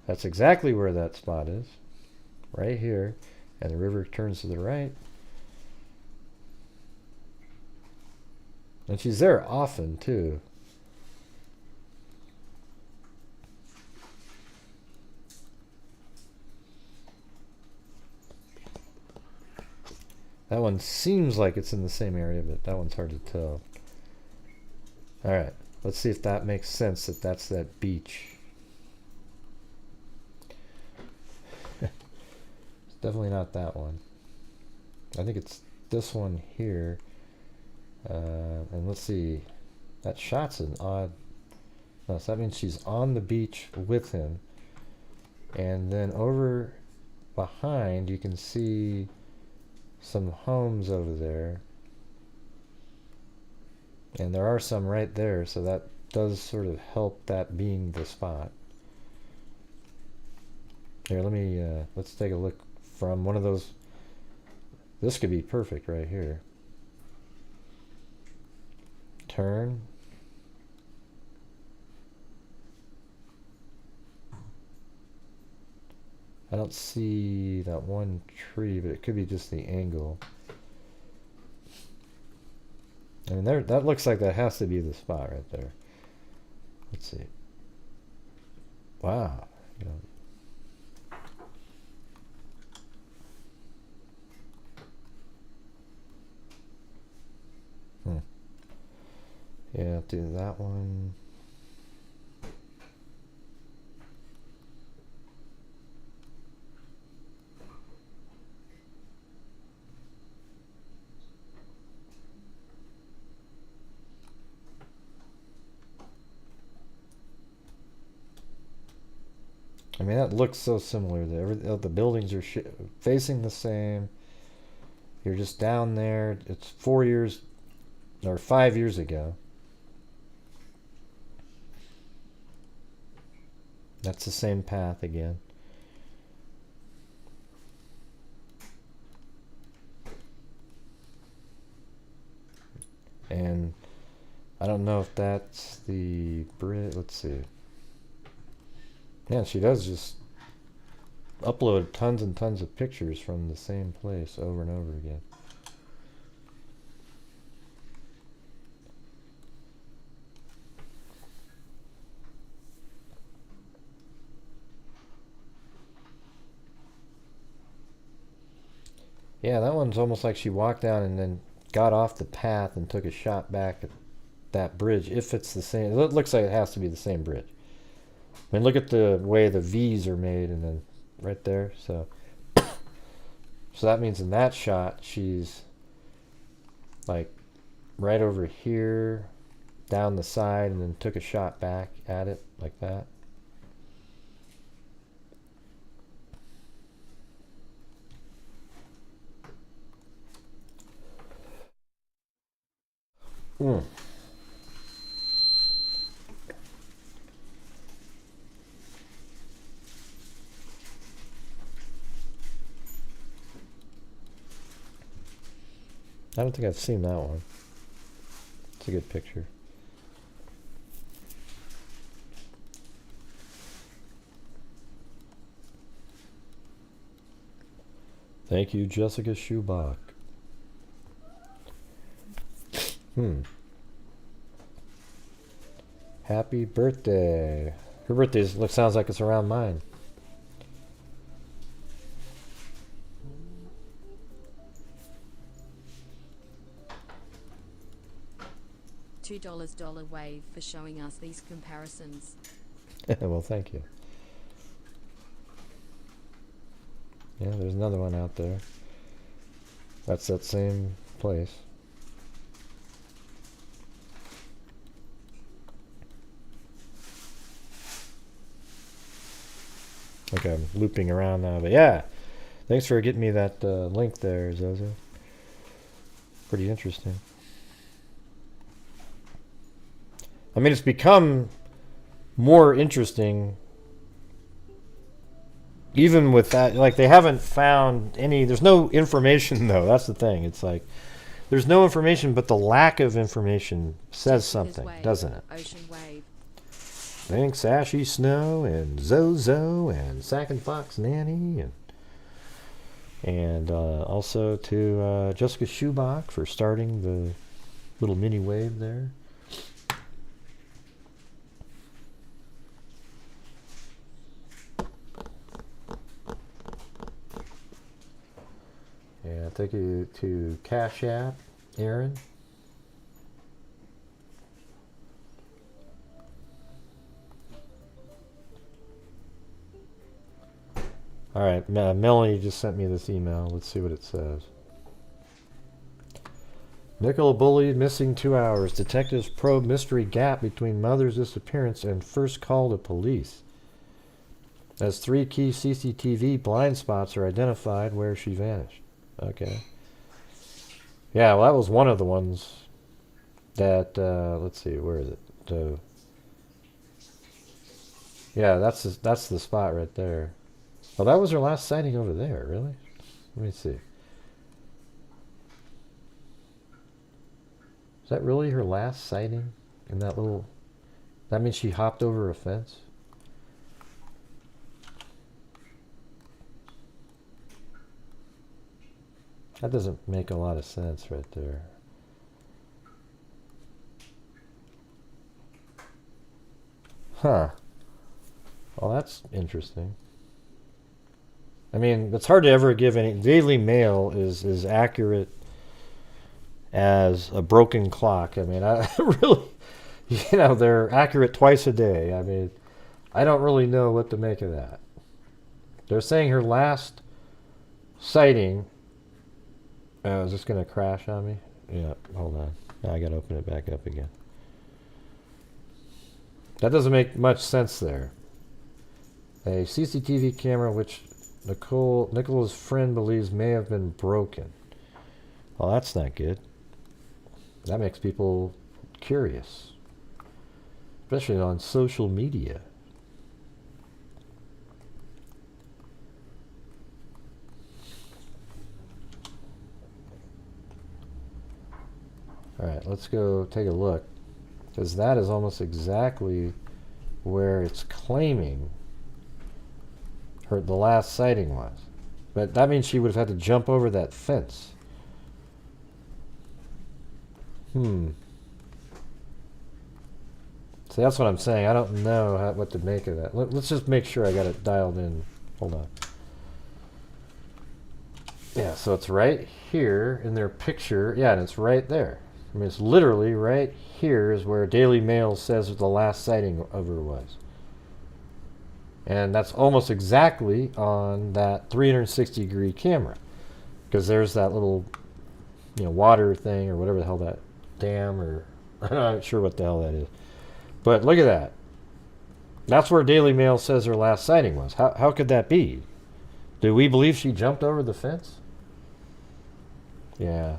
that's exactly where that spot is. Right here. And the river turns to the right. And she's there often, too. That one seems like it's in the same area, but that one's hard to tell. Alright, let's see if that makes sense, that that's that beach. It's definitely not that one. I think it's this one here. And let's see, that shot's an odd, no, so that means she's on the beach with him, and then over behind you can see some homes over there, and there are some right there, so that does sort of help that being the spot. Here, let me let's take a look from one of those. This could be perfect right here. Turn. I don't see that one tree, but it could be just the angle. I mean, there, that looks like that has to be the spot right there. Let's see. Wow. You know. Yeah, do that one. I mean, that looks so similar. The buildings are facing the same. You're just down there. It's 4 years or 5 years ago. That's the same path again. And I don't know if that's the bridge. Let's see. Yeah, she does just upload tons and tons of pictures from the same place over and over again. Yeah, that one's almost like she walked down and then got off the path and took a shot back at that bridge. If it's the same, it looks like it has to be the same bridge. I mean, look at the way the V's are made, and then right there. So that means in that shot, she's like right over here, down the side, and then took a shot back at it like that. Mm. I don't think I've seen that one. It's a good picture. Thank you, Jessica Schubach. Happy birthday. Her birthday sounds like it's around mine. $2 wave for showing us these comparisons. Well, thank you. Yeah, there's another one out there. That's that same place. Okay, I'm looping around now, but yeah. Thanks for getting me that link there, Zozo. Pretty interesting. I mean, it's become more interesting even with that. Like, they haven't found any, there's no information though. That's the thing. It's like there's no information, but the lack of information says something, doesn't it? Ocean wave. Thanks Ashy Snow and Zozo and Sack and Fox Nanny and also to Jessica Schubach for starting the little mini wave there. Yeah, thank you to Cash App, Aaron. All right, Melanie just sent me this email. Let's see what it says. Nicola Bulley missing 2 hours. Detectives probe mystery gap between mother's disappearance and first call to police. As 3 key CCTV blind spots are identified where she vanished. Okay. Yeah, well, that was one of the ones that, let's see, where is it? Yeah, that's the spot right there. Well, that was her last sighting over there, really? Let me see. Is that really her last sighting in that little... That means she hopped over a fence? That doesn't make a lot of sense right there. Huh. Well, that's interesting. I mean, it's hard to ever give any... Daily Mail is accurate as a broken clock. I mean, I really... You know, they're accurate twice a day. I mean, I don't really know what to make of that. They're saying her last sighting... Oh, is this going to crash on me? Yeah, hold on. Now I got to open it back up again. That doesn't make much sense there. A CCTV camera which Nicola's friend believes may have been broken. Well, that's not good. That makes people curious. Especially on social media. Alright, let's go take a look. Because that is almost exactly where it's claiming the last sighting was. But that means she would have had to jump over that fence. See, that's what I'm saying. I don't know what to make of that. Let's just make sure I got it dialed in. Hold on. Yeah, so it's right here in their picture. Yeah, and it's right there. I mean, it's literally right here is where Daily Mail says the last sighting of her was. And that's almost exactly on that 360-degree camera. Because there's that little, you know, water thing or whatever the hell that dam or... I'm not sure what the hell that is. But look at that. That's where Daily Mail says her last sighting was. How could that be? Do we believe she jumped over the fence? Yeah.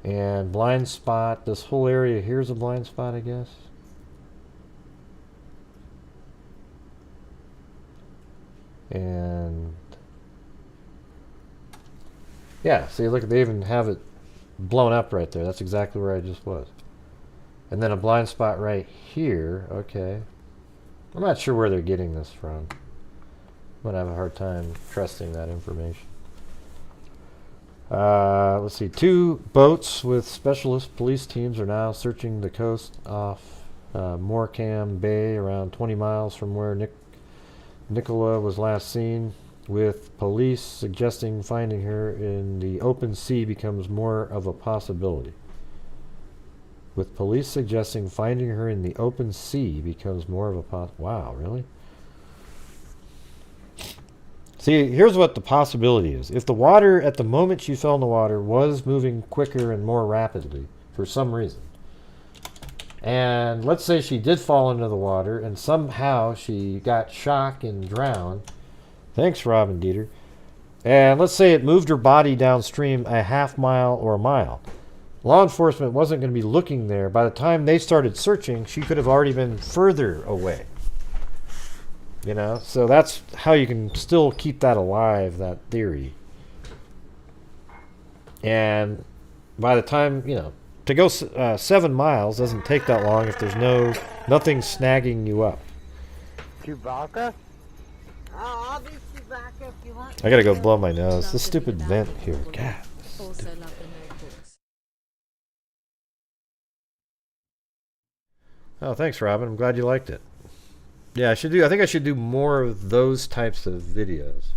And blind spot. This whole area here's a blind spot, I guess. And yeah, see, look, they even have it blown up right there. That's exactly where I just was. And then a blind spot right here. Okay. I'm not sure where they're getting this from. I'm going to have a hard time trusting that information. Let's see. 2 boats with specialist police teams are now searching the coast off Morecambe Bay, around 20 miles from where Nicola was last seen, with police suggesting finding her in the open sea becomes more of a possibility. With police suggesting finding her in the open sea becomes more of a Wow, really? See, here's what the possibility is. If the water, at the moment she fell in the water, was moving quicker and more rapidly for some reason, and let's say she did fall into the water and somehow she got shocked and drowned. Thanks, Robin Dieter. And let's say it moved her body downstream a half mile or a mile. Law enforcement wasn't going to be looking there. By the time they started searching, she could have already been further away. You know, so that's how you can still keep that alive, that theory. And by the time, you know, to go 7 miles doesn't take that long if there's nothing snagging you up. Chewbacca? I'll be Chewbacca if you want. I gotta go blow my nose. This stupid vent here. God. Also love the notebooks. Oh, thanks, Robin. I'm glad you liked it. Yeah, I think I should do more of those types of videos.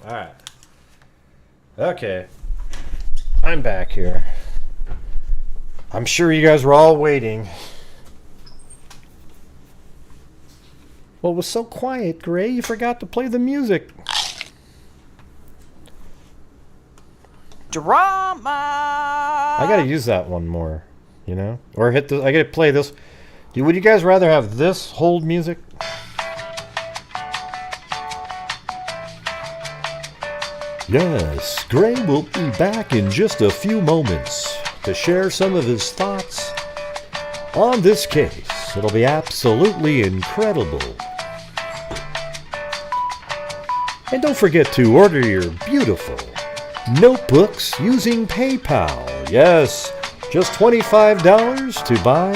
Alright. Okay. I'm back here. I'm sure you guys were all waiting. Well, it was so quiet, Gray. You forgot to play the music. Drama! I gotta use that one more, you know? Or hit the... I gotta play this. Would you guys rather have this hold music? Yes, Gray will be back in just a few moments to share some of his thoughts on this case. It'll be absolutely incredible. And don't forget to order your beautiful notebooks using PayPal. Yes, just $25 to buy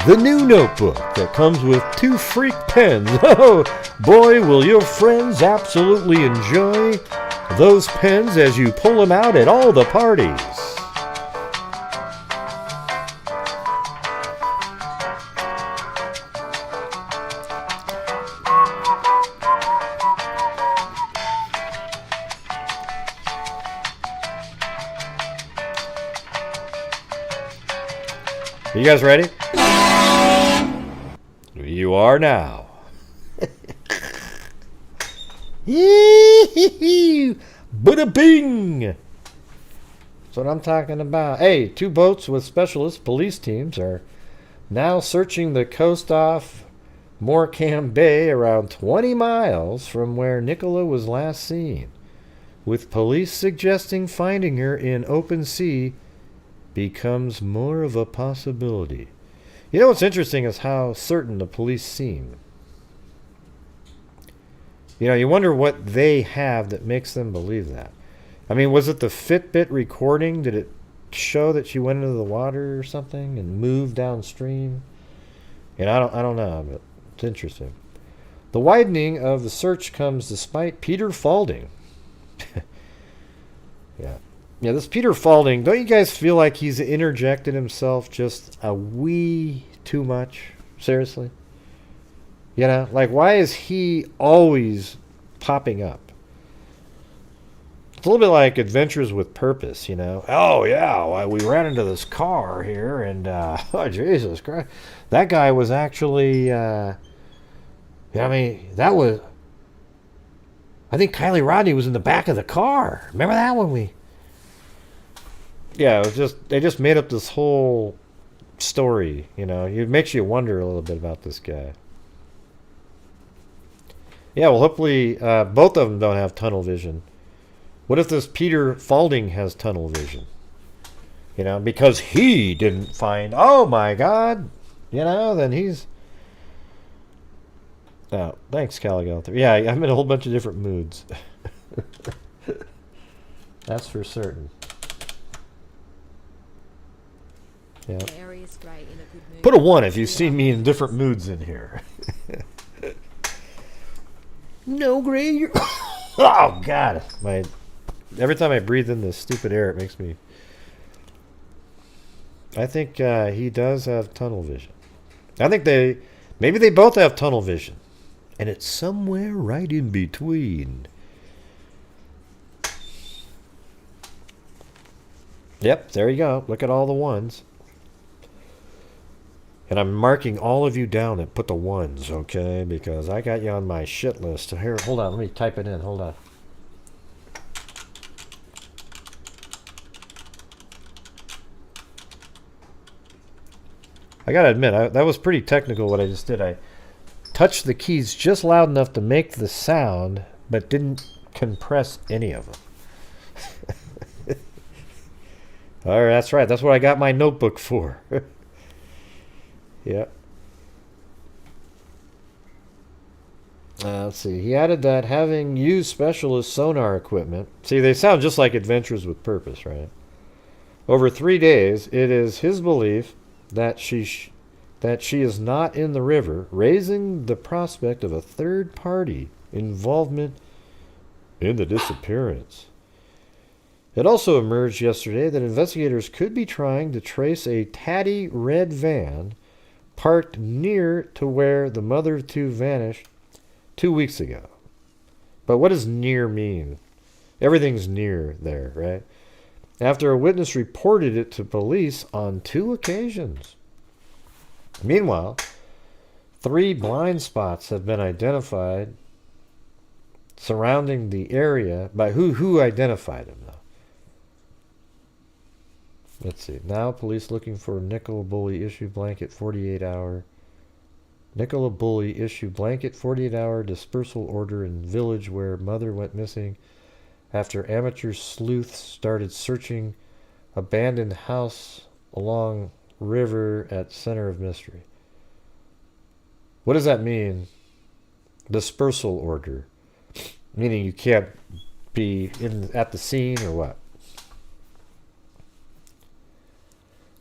the new notebook that comes with 2 freak pens. Oh, boy, will your friends absolutely enjoy those pens as you pull them out at all the parties. You guys ready? You are now. Bada bing! That's what I'm talking about. Hey, 2 boats with specialist police teams are now searching the coast off Morecambe Bay, around 20 miles from where Nicola was last seen, with police suggesting finding her in open sea becomes more of a possibility. You know what's interesting is how certain the police seem. You know, you wonder what they have that makes them believe that. I mean, was it the Fitbit recording? Did it show that she went into the water or something and moved downstream? And I don't know, but it's interesting. The widening of the search comes despite Peter Falding. Yeah, this Peter Falding, don't you guys feel like he's interjected himself just a wee too much? Seriously? You know, like, why is he always popping up? It's a little bit like Adventures with Purpose, you know. Oh, yeah, well, we ran into this car here, and, oh, Jesus Christ. That guy was actually, I mean, that was, I think Kylie Rodney was in the back of the car. Remember that when we... Yeah, it was just, they just made up this whole story, you know. It makes you wonder a little bit about this guy. Yeah, well, hopefully both of them don't have tunnel vision. What if this Peter Falding has tunnel vision? You know, because he didn't find, oh my God, you know, then he's... Oh, thanks, Caligal. Yeah, I'm in a whole bunch of different moods. That's for certain. Yeah. Put a 1 if you've seen me in different moods in here. No, Gray, you're... Oh, God. Every time I breathe in this stupid air, it makes me... I think he does have tunnel vision. I think maybe they both have tunnel vision. And it's somewhere right in between. Yep, there you go. Look at all the 1s. And I'm marking all of you down that put the 1s, okay? Because I got you on my shit list. So here, hold on. Let me type it in. Hold on. I gotta admit, that was pretty technical what I just did. I touched the keys just loud enough to make the sound, but didn't compress any of them. All right, that's right. That's what I got my notebook for. Yeah. Let's see. He added that having used specialist sonar equipment. See, they sound just like Adventures with Purpose, right? Over 3 days, it is his belief that she is not in the river, raising the prospect of a third-party involvement in the disappearance. It also emerged yesterday that investigators could be trying to trace a tatty red van parked near to where the mother of 2 vanished 2 weeks ago. But what does near mean? Everything's near there, right? After a witness reported it to police on 2 occasions. Meanwhile, 3 blind spots have been identified surrounding the area by who identified them, though. Let's see. Now police looking for Nicola Bulley issue blanket 48-hour. Nicola Bulley issue blanket 48-hour dispersal order in village where mother went missing after amateur sleuths started searching abandoned house along river at center of mystery. What does that mean? Dispersal order. Meaning you can't be at the scene or what?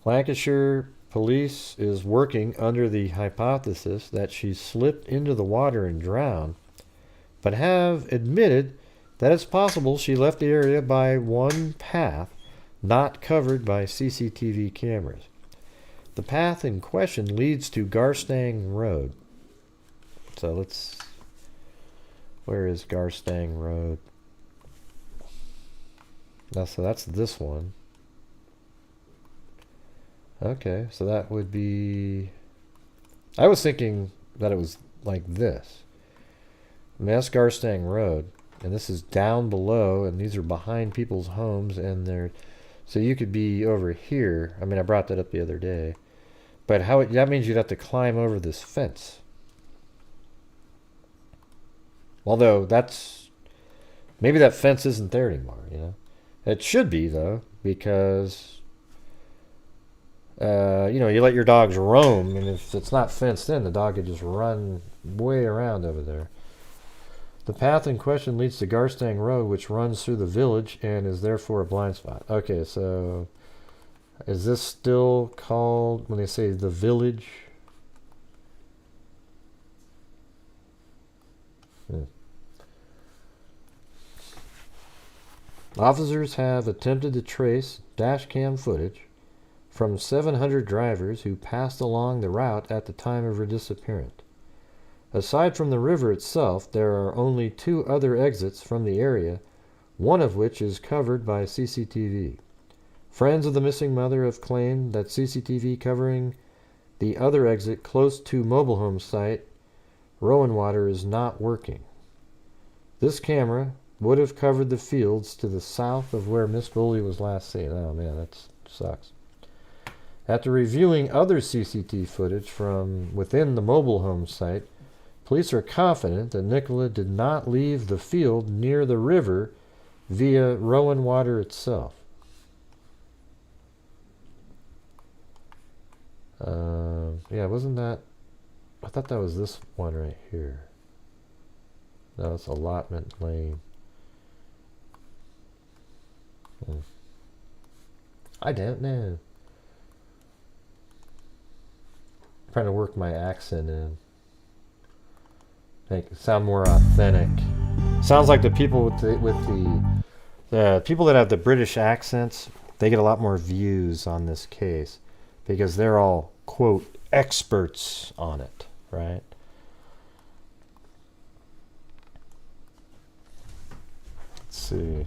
Lancashire police is working under the hypothesis that she slipped into the water and drowned, but have admitted that it's possible she left the area by one path not covered by CCTV cameras. The path in question leads to Garstang Road. So let's... Where is Garstang Road? Now, so that's this one. Okay, so that would be... I was thinking that it was like this. I mean, that's Garstang Road. And this is down below, and these are behind people's homes, and they're... So you could be over here. I mean, I brought that up the other day. But that means you'd have to climb over this fence. Although that's... Maybe that fence isn't there anymore, you know? It should be, though, because... you know, you let your dogs roam, and if it's not fenced in, the dog could just run way around over there. The path in question leads to Garstang Road, which runs through the village and is therefore a blind spot. Okay, so is this still called, when they say the village? Officers have attempted to trace dash cam footage from 700 drivers who passed along the route at the time of her disappearance. Aside from the river itself, there are only 2 other exits from the area, one of which is covered by CCTV. Friends of the missing mother have claimed that CCTV covering the other exit close to mobile home site Rowanwater is not working. This camera would have covered the fields to the south of where Miss Bulley was last seen. Oh man, that sucks. After reviewing other CCTV footage from within the mobile home site, police are confident that Nicola did not leave the field near the river via Rowanwater itself. Yeah, wasn't that... I thought that was this one right here. No, it's Allotment Lane. I don't know. I'm trying to work my accent in. Make it sound more authentic. Sounds like the people the people that have the British accents, they get a lot more views on this case because they're all, quote, experts on it, right? Let's see.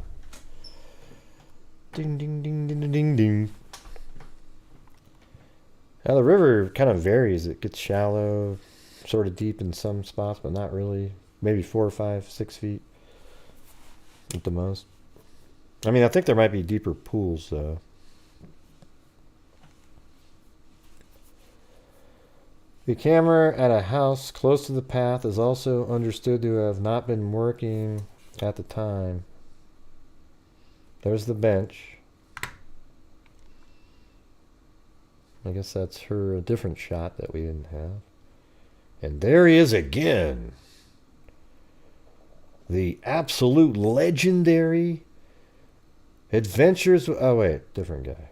Ding, ding, ding, ding, ding, ding. Now the river kind of varies. It gets shallow, sort of deep in some spots, but not really. Maybe 4 or 5, 6 feet at the most. I mean, I think there might be deeper pools, though. The camera at a house close to the path is also understood to have not been working at the time. There's the bench. I guess that's a different shot that we didn't have. And there he is again. The absolute legendary adventures... Oh, wait. Different guy.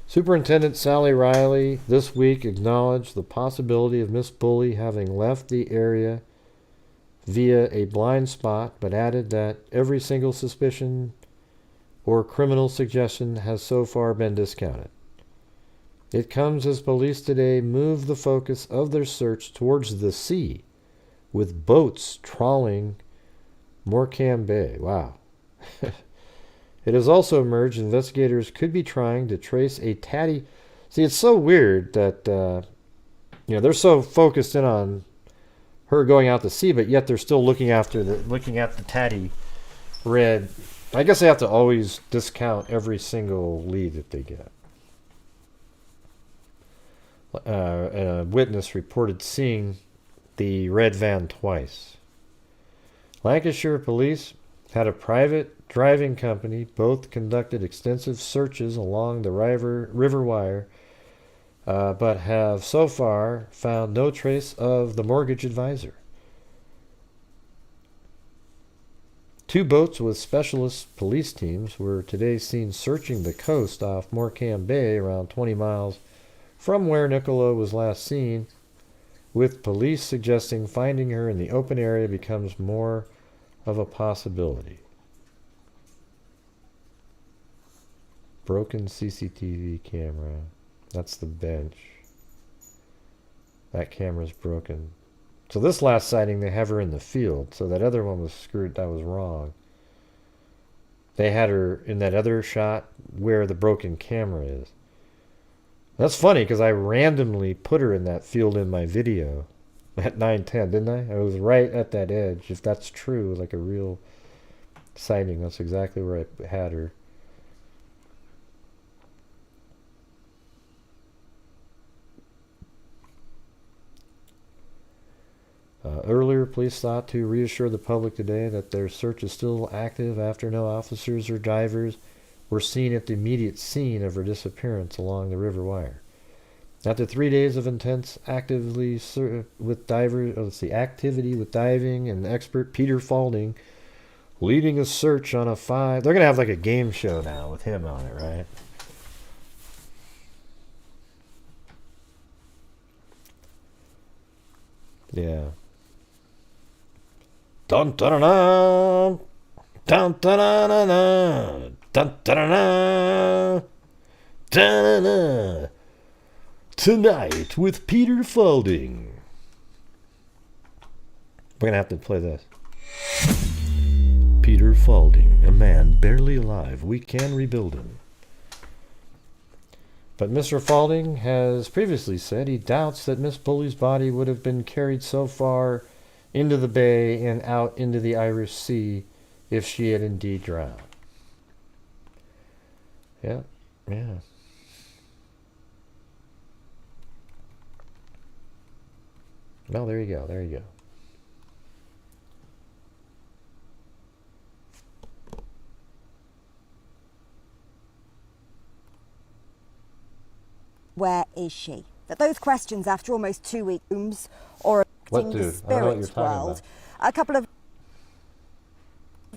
Superintendent Sally Riley this week acknowledged the possibility of Miss Bulley having left the area via a blind spot, but added that every single suspicion or criminal suggestion has so far been discounted. It comes as police today move the focus of their search towards the sea, with boats trawling Morecambe Bay. Wow. It has also emerged investigators could be trying to trace a tatty. See, it's so weird that they're so focused in on her going out to sea, but yet they're still looking at the tatty red. I guess they have to always discount every single lead that they get. A witness reported seeing the red van twice. Lancashire police had a private driving company. Both conducted extensive searches along the river wire, but have so far found no trace of the mortgage advisor. 2 boats with specialist police teams were today seen searching the coast off Morecambe Bay, around 20 miles from where Nicola was last seen, with police suggesting finding her in the open area becomes more of a possibility. Broken CCTV camera. That's the bench. That camera's broken. So this last sighting, they have her in the field. So that other one was screwed. That was wrong. They had her in that other shot where the broken camera is. That's funny because I randomly put her in that field in my video at 9:10, didn't I? I was right at that edge. If that's true, like a real sighting, that's exactly where I had her. Earlier, police thought to reassure the public today that their search is still active after no officers or divers were seen at the immediate scene of her disappearance along the river wire. After 3 days of intense activity with diving and expert Peter Falding leading a search on a 5. They're going to have like a game show now with him on it, right? Yeah. Dun dun dun dun dun dun dun dun dun dun dun. Tonight with Peter Falding. We're gonna have to play this. Peter Falding, a man barely alive. We can rebuild him. But Mr. Falding has previously said he doubts that Miss Bulley's body would have been carried so far into the bay and out into the Irish Sea if she had indeed drowned. Yeah. Well, there you go. Where is she? That those questions after almost 2 weeks, or in the spirits world, a couple of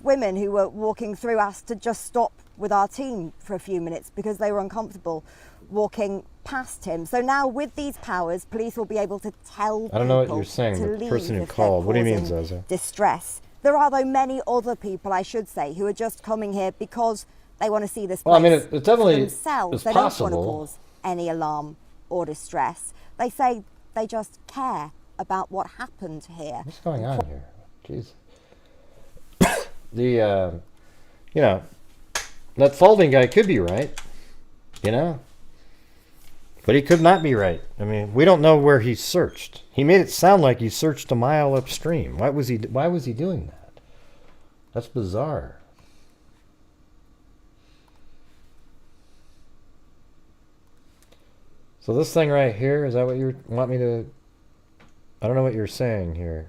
women who were walking through asked to just stop with our team for a few minutes because they were uncomfortable walking past him. So now with these powers, police will be able to tell I don't know what people you're saying, to the leave person who if they're called. What do you mean, causing Zaza? distress. There are, though, many other people, I should say, who are just coming here because they want to see this place Well, I mean, it definitely for themselves. is They possible. don't want to cause any alarm or distress. They say they just care about what happened here. What's going on here? Jeez. That Falding guy could be right, but he could not be right. I mean, we don't know where he searched. He made it sound like he searched a mile upstream. Why was he doing that? That's bizarre. So this thing right here, is that what you want me to... I don't know what you're saying here.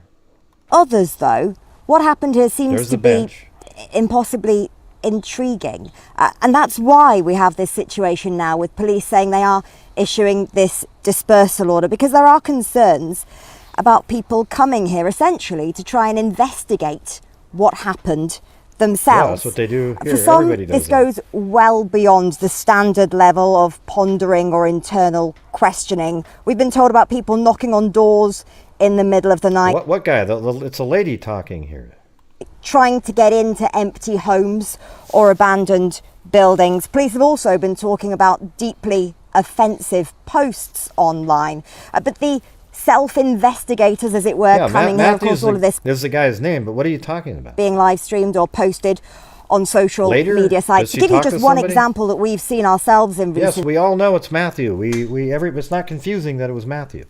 Others, though, what happened here seems There's to the be bench. impossibly intriguing. And that's why we have this situation now with police saying they are issuing this dispersal order, because there are concerns about people coming here essentially to try and investigate what happened themselves. Yeah, that's what they do here. For some, Everybody does this goes well beyond the standard level of pondering or internal questioning. We've been told about people knocking on doors in the middle of the night. What guy? It's a lady talking here. Trying to get into empty homes or abandoned buildings. Police have also been talking about deeply offensive posts online. But the self-investigators, as it were, coming here, of course, all of this is the guy's name, but what are you talking about? Being live streamed or posted on social media sites. To give you just one example that we've seen ourselves in recent... Yes, we all know it's Matthew. It's not confusing that it was Matthew.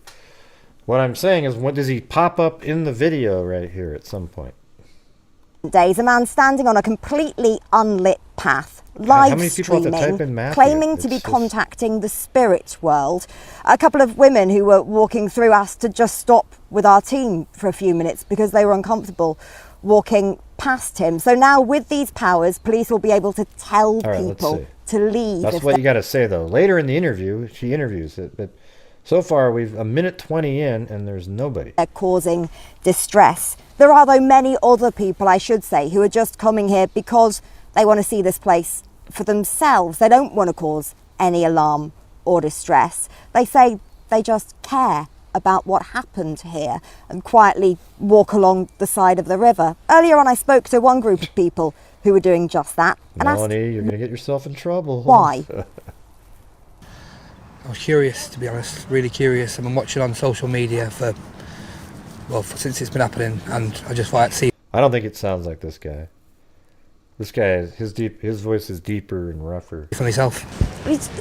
What I'm saying is, does he pop up in the video right here at some point? Days, a man standing on a completely unlit path, live streaming, claiming to be contacting the spirit world. A couple of women who were walking through asked to just stop with our team for a few minutes because they were uncomfortable walking past him. So now with these powers, police will be able to tell people to leave. That's what you got to say, though. Later in the interview, she interviews it, but so far we've 1:20 in and there's nobody. They're causing distress. There are, though, many other people, I should say, who are just coming here because they want to see this place for themselves. They don't want to cause any alarm or distress. They say they just care about what happened here and quietly walk along the side of the river. Earlier on, I spoke to one group of people who were doing just that. And Melanie, you're going to get yourself in trouble. Why? I was curious, to be honest, really curious. I've been watching on social media since it's been happening, and I just thought I'd see. I don't think it sounds like this guy. This guy, his voice is deeper and rougher. For myself.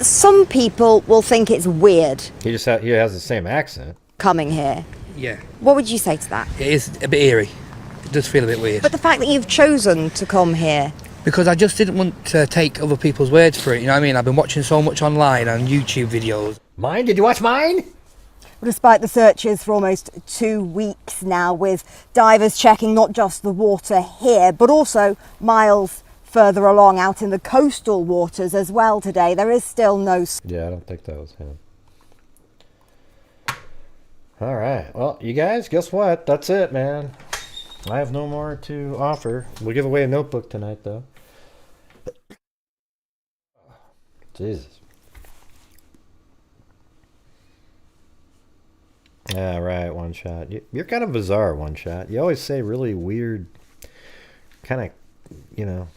Some people will think it's weird. He has the same accent. Coming here. Yeah. What would you say to that? It is a bit eerie. It does feel a bit weird. But the fact that you've chosen to come here. Because I just didn't want to take other people's words for it, you know what I mean? I've been watching so much online on YouTube videos. Mine? Did you watch mine? Well, despite the searches for almost 2 weeks now, with divers checking not just the water here, but also miles further along out in the coastal waters as well today, there is still no... Yeah, I don't think that was him. All right. Well, you guys, guess what? That's it, man. I have no more to offer. We'll give away a notebook tonight, though. Jesus. Yeah, right, One Shot. You're kind of bizarre, One Shot. You always say really weird, kind of,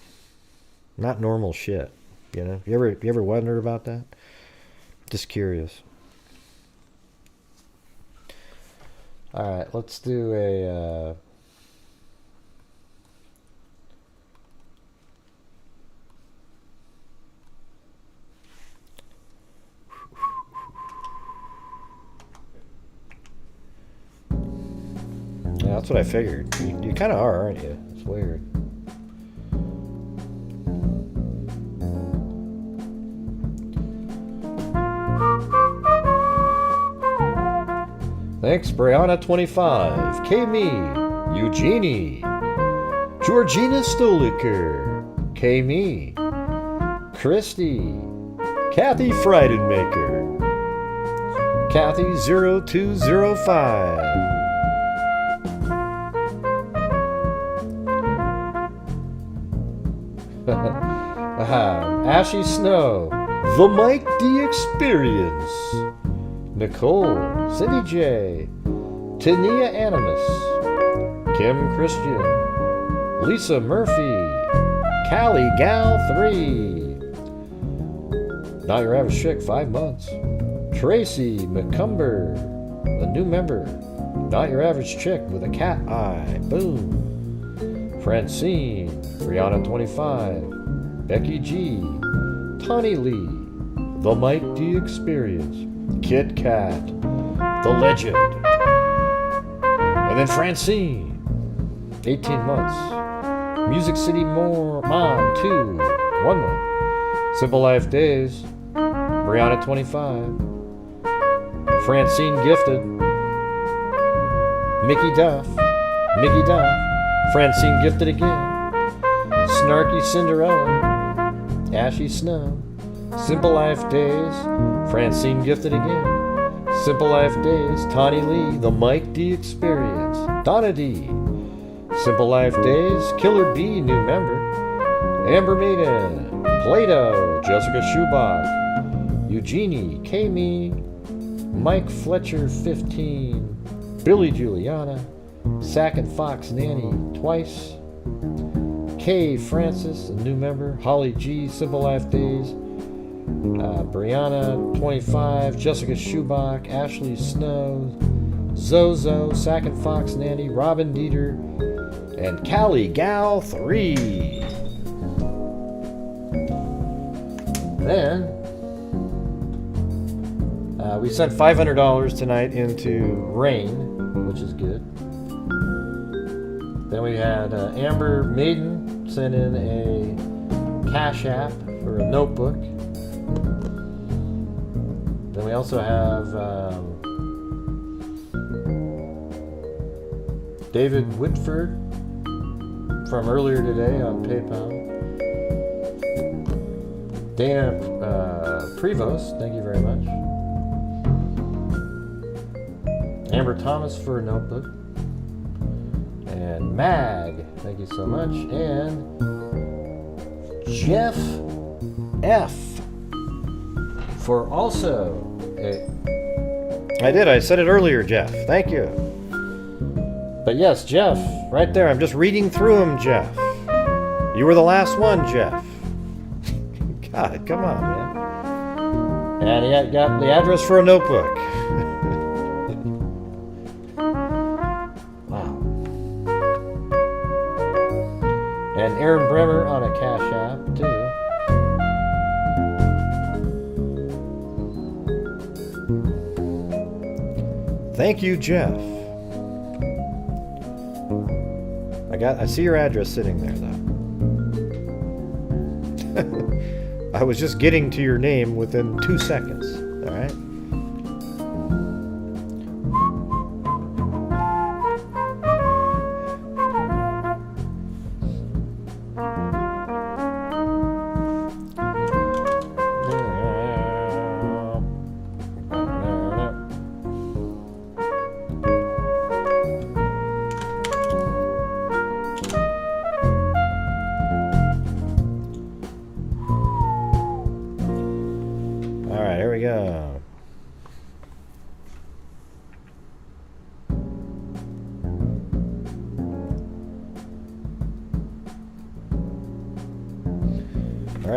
not normal shit. You ever wonder about that? Just curious. All right, let's do a... Yeah, that's what I figured. You kind of are, aren't you? It's weird. Thanks, Brianna25, K-Me, Eugenie, Georgina Stoliker, K-Me, Christy, Kathy Freidenmaker, Kathy0205. Ashy Snow, The Mike D Experience, Nicole, Cindy J, Tania Animus, Kim Christian, Lisa Murphy, Callie Gal 3, Not Your Average Chick 5 months, Tracy McCumber, a new member, Not Your Average Chick with a cat eye, boom, Francine, Brianna 25, Becky G, Tawny Lee, The Mike D Experience, Kit Kat, The Legend, and then Francine, 18 months, Music City Mom 2, 1 month, Simple Life Days, Brianna 25, Francine Gifted, Mickey Duff, Francine Gifted again, Snarky Cinderella, Ashy Snow, Simple Life Days, Francine Gifted again, Simple Life Days, Tawny Lee, The Mike D Experience, Donna D, Simple Life Days, Killer B, new member, Amber Maiden, Plato, Jessica Schubach, Eugenie, K-Me, Mike Fletcher 15, Billy Juliana, Sack and Fox Nanny twice, Kay Francis, a new member, Holly G, Simple Life Days, Brianna, 25, Jessica Schubach, Ashley Snow, Zozo, Sack and Fox Nanny, Robin Dieter, and Callie Gal 3. Then we sent $500 tonight into Rain, which is good. Then we had Amber Maiden send in a Cash App for a notebook. Then we also have David Whitford from earlier today on PayPal. Dana Prevost, thank you very much. Amber Thomas for a notebook. And Mag, thank you so much. And Jeff F for also a... I said it earlier, Jeff. Thank you. But yes, Jeff, right there. I'm just reading through them, Jeff. You were the last one, Jeff. God, come on, man. And he got the address for a notebook. Wow. And Aaron Bremer on a Cash App, too. Thank you, Jeff. I see your address sitting there, though. I was just getting to your name within 2 seconds. All right.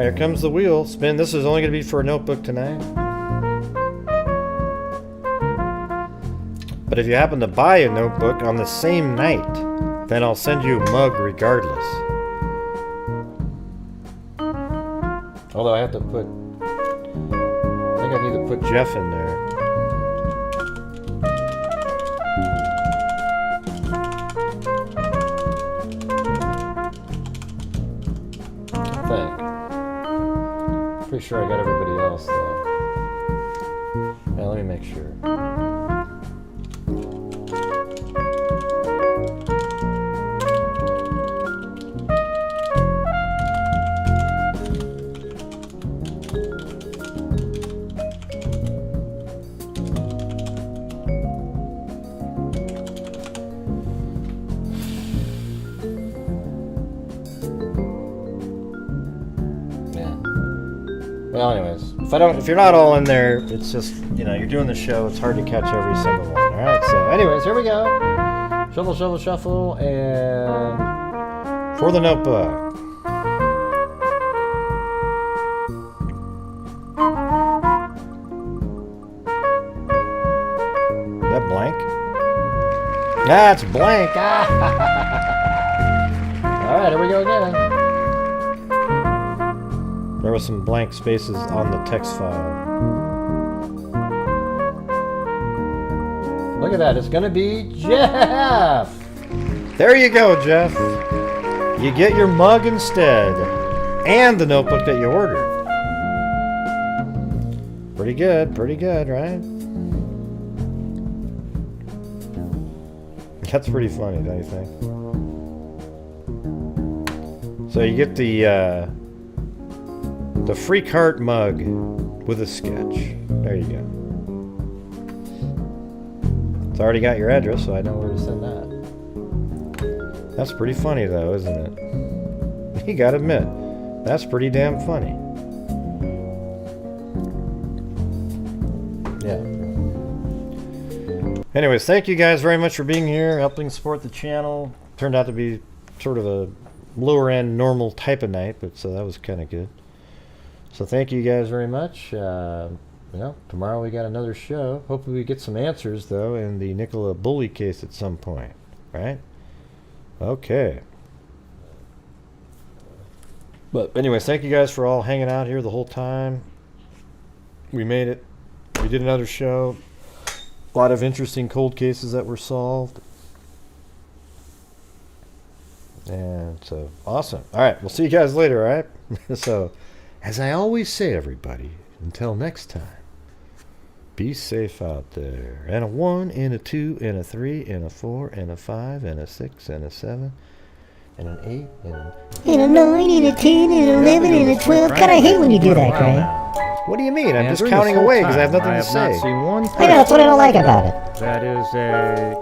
Here comes the wheel spin. This is only going to be for a notebook tonight. But if you happen to buy a notebook on the same night, then I'll send you a mug regardless. Although I have to put... I think I need to put Jeff in there. Pretty sure I got everybody else though. Now let me make sure. Well, anyways, if you're not all in there, it's just, you're doing the show. It's hard to catch every single one. All right. So, anyways, here we go. Shuffle, shuffle, shuffle, and for the notebook. Is that blank? That's blank. All right, here we go again. There were some blank spaces on the text file. Look at that. It's going to be Jeff. There you go, Jeff. You get your mug instead. And the notebook that you ordered. Pretty good, right? That's pretty funny, don't you think? So you get the Freak Heart mug with a sketch. There you go. It's already got your address, so I know where to send that. That's pretty funny, though, isn't it? You gotta admit, that's pretty damn funny. Yeah. Anyways, thank you guys very much for being here, helping support the channel. Turned out to be sort of a lower end normal type of night, but so that was kind of good. So thank you guys very much. Tomorrow we got another show. Hopefully we get some answers, though, in the Nicola Bulley case at some point. Right? Okay. But anyways, thank you guys for all hanging out here the whole time. We made it. We did another show. A lot of interesting cold cases that were solved. And so, awesome. All right, we'll see you guys later, all right? So, as I always say, everybody, until next time, be safe out there. And a 1, and a 2, and a 3, and a 4, and a 5, and a 6, and a 7, and an 8, and a 9, and a 10, and a 11, and a 12. God, I hate when you do that, Grant. What do you mean? I'm just counting away because I have nothing to say. I know, that's what I don't like about it. That is a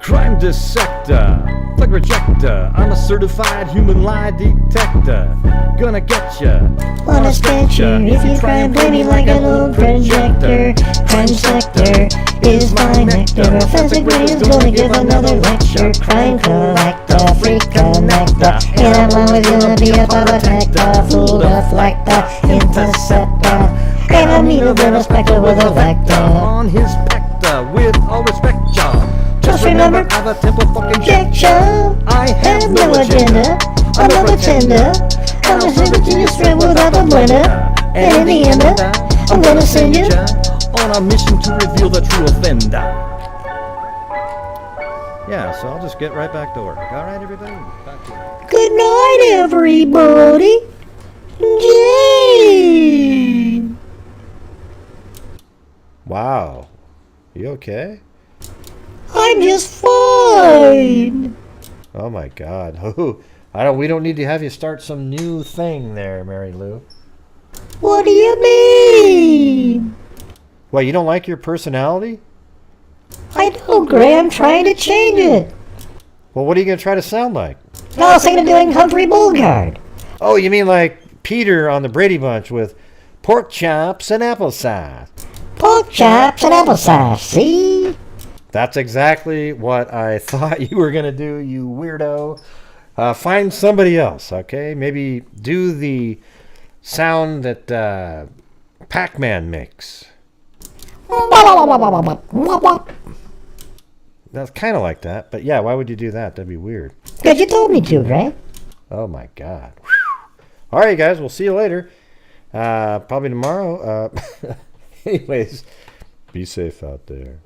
crime dissector, plug rejector. I'm a certified human lie detector. Gonna get ya On a stretcher, if you try and play me like an old projector. Crime sector is my nectar. Professor Gray is gonna give another lecture. Crime collector, freak connector. And I'm always gonna be a protector. Fool deflector, interceptor. And I'm neater than a spectre with a vector. On his spectre, with all respect, y'all. Just remember, I'm a temple fucking objection. I have no agenda. I'm a pretender. I'm a secret to your strength without a blender. And in the end, I'm gonna send you on a mission to reveal the true offender. Yeah, so I'll just get right back to work. All right, everybody? Back to work. Good night, everybody. Jane. Wow. You okay? I'm just fine. Oh my God. We don't need to have you start some new thing there, Mary Lou. What do you mean? Well, you don't like your personality? I know, Gray. I'm trying to change it. Well, what are you going to try to sound like? I was thinking of doing Humphrey Bogart. Oh, you mean like Peter on the Brady Bunch with pork chops and applesauce? Pork chops and applesauce, see? That's exactly what I thought you were going to do, you weirdo. Find somebody else, okay? Maybe do the sound that Pac-Man makes. That's kind of like that, but yeah, why would you do that? That'd be weird. Because you told me to, right? Oh my God. All right, guys, we'll see you later. Probably tomorrow. Anyways, be safe out there.